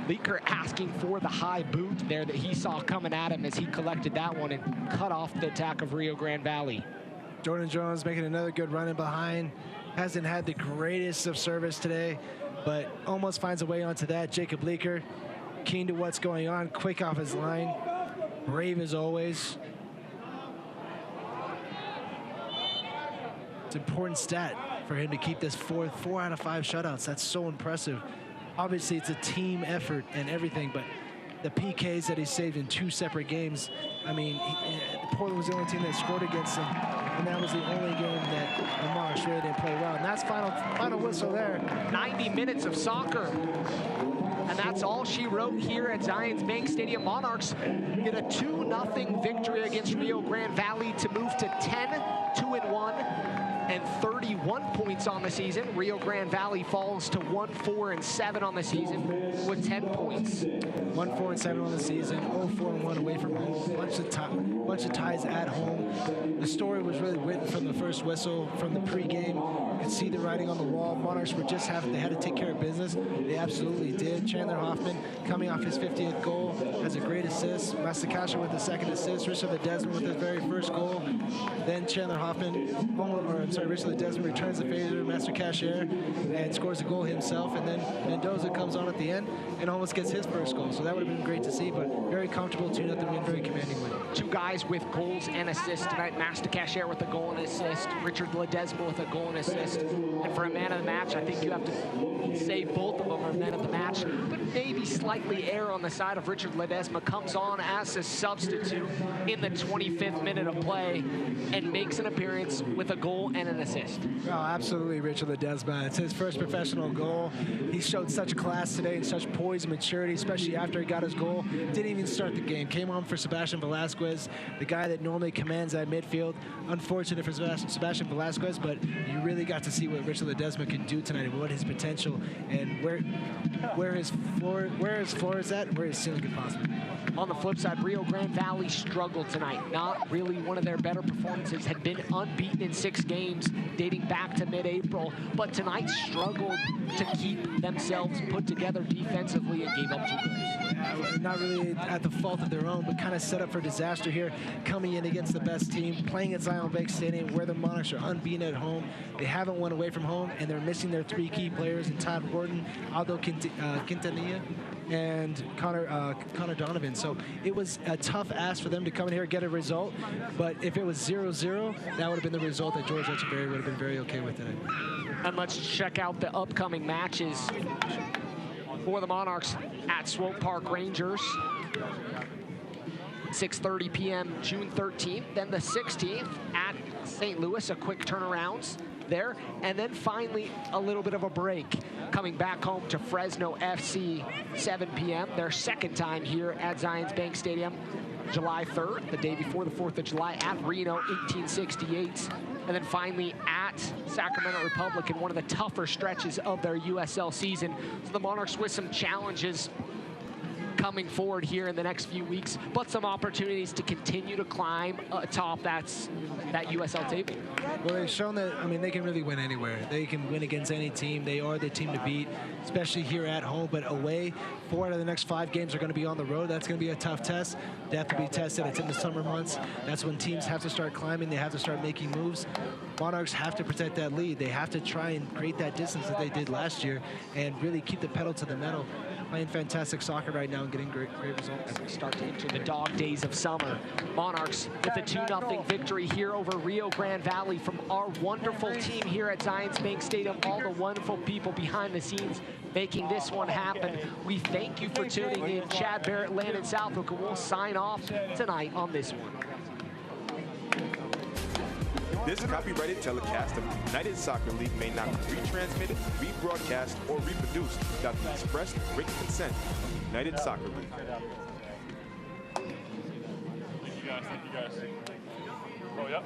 Leaker asking for the high boot there that he saw coming at him as he collected that one and cut off the attack of Rio Grande Valley. Jordan Jones making another good run in behind. Hasn't had the greatest of service today, but almost finds a way onto that. Jacob Leaker, keen to what's going on, quick off his line. Brave as always. It's an important stat for him to keep this 4 out of 5 shutouts. That's so impressive. Obviously, it's a team effort and everything, but the PKs that he saved in 2 separate games, I mean, Portland was the only team that scored against him, and that was the only game that the Monarchs really didn't play well. And that's final whistle there. 90 minutes of soccer. And that's all she wrote here at Zions Bank Stadium. Monarchs get a 2-0 victory against Rio Grande Valley to move to 10-2-1. And 31 points on the season. Rio Grande Valley falls to 1-4-7 on the season with 10 points. 1-4-7 on the season, 0-4-1 away from home, bunch of ties at home. The story was really written from the first whistle, from the pregame. You could see the writing on the wall. Monarchs were they had to take care of business. They absolutely did. Chandler Hoffman coming off his 50th goal has a great assist. Masakasha with the second assist. Richard Ledesma with his very first goal. Then Chandler Hoffman, Richard Ledesma returns the favor to Master Cashier and scores a goal himself. And then Mendoza comes on at the end and almost gets his first goal. So that would have been great to see, but very comfortable 2-0 win, very commanding win. 2 guys guys with goals and assists tonight. Master Cashier with a goal and assist. Richard Ledesma with a goal and assist. And for a man of the match, I think you have to say both of them are men of the match, but maybe slightly err on the side of Richard Ledesma. Comes on as a substitute in the 25th minute of play and makes an appearance with a goal and an assist. Oh, absolutely, Richard Ledesma. It's his first professional goal. He showed such class today and such poise and maturity, especially after he got his goal. Didn't even start the game. Came on for Sebastian Velasquez, the guy that normally commands that midfield. Unfortunate for Sebastian Velasquez, but you really got to see what Richard Ledesma can do tonight and what his potential and where his floor is at, where his ceiling could possibly be. On the flip side, Rio Grande Valley struggled tonight. Not really one of their better performances. Had been unbeaten in 6 games dating back to mid-April, but tonight struggled to keep themselves put together defensively and gave up 2 goals. Not really at the fault of their own, but kind of set up for disaster here, coming in against the best team, playing at Zion Bank Stadium, where the Monarchs are unbeaten at home. They haven't won away from home, and they're missing their 3 key players in Todd Horton, Aldo Quintanilla, and Connor Donovan. So it was a tough ask for them to come in here and get a result, but if it was 0-0, that would have been the result that George Echeverry would have been very okay with today. And let's check out the upcoming matches for the Monarchs at Swope Park Rangers. 6:30 p.m. June 13th, then the 16th at St. Louis, a quick turnarounds there, and then finally a little bit of a break, coming back home to Fresno FC, 7 p.m., their second time here at Zions Bank Stadium, July 3rd, the day before the 4th of July at Reno, 1868, and then finally at Sacramento Republic in one of the tougher stretches of their USL season. So the Monarchs with some challenges coming forward here in the next few weeks, but some opportunities to continue to climb atop that USL table. Well, they've shown that, I mean, they can really win anywhere. They can win against any team. They are the team to beat, especially here at home, but away, 4 out of the next 5 games are going to be on the road. That's going to be a tough test. They have to be tested. It's in the summer months. That's when teams have to start climbing. They have to start making moves. Monarchs have to protect that lead. They have to try and create that distance that they did last year and really keep the pedal to the metal. Playing fantastic soccer right now and getting great results. As we start to enter the dog days of summer, Monarchs with a 2-0 victory here over Rio Grande Valley from our wonderful team here at Zions Bank Stadium, all the wonderful people behind the scenes making this one happen. We thank you for tuning in. Chad Barrett, Landon Southwick, and we'll sign off tonight on this one. This copyrighted telecast of the United Soccer League may not be retransmitted, rebroadcast, or reproduced without the express written consent of the United Soccer League. Thank you guys. Oh, yep.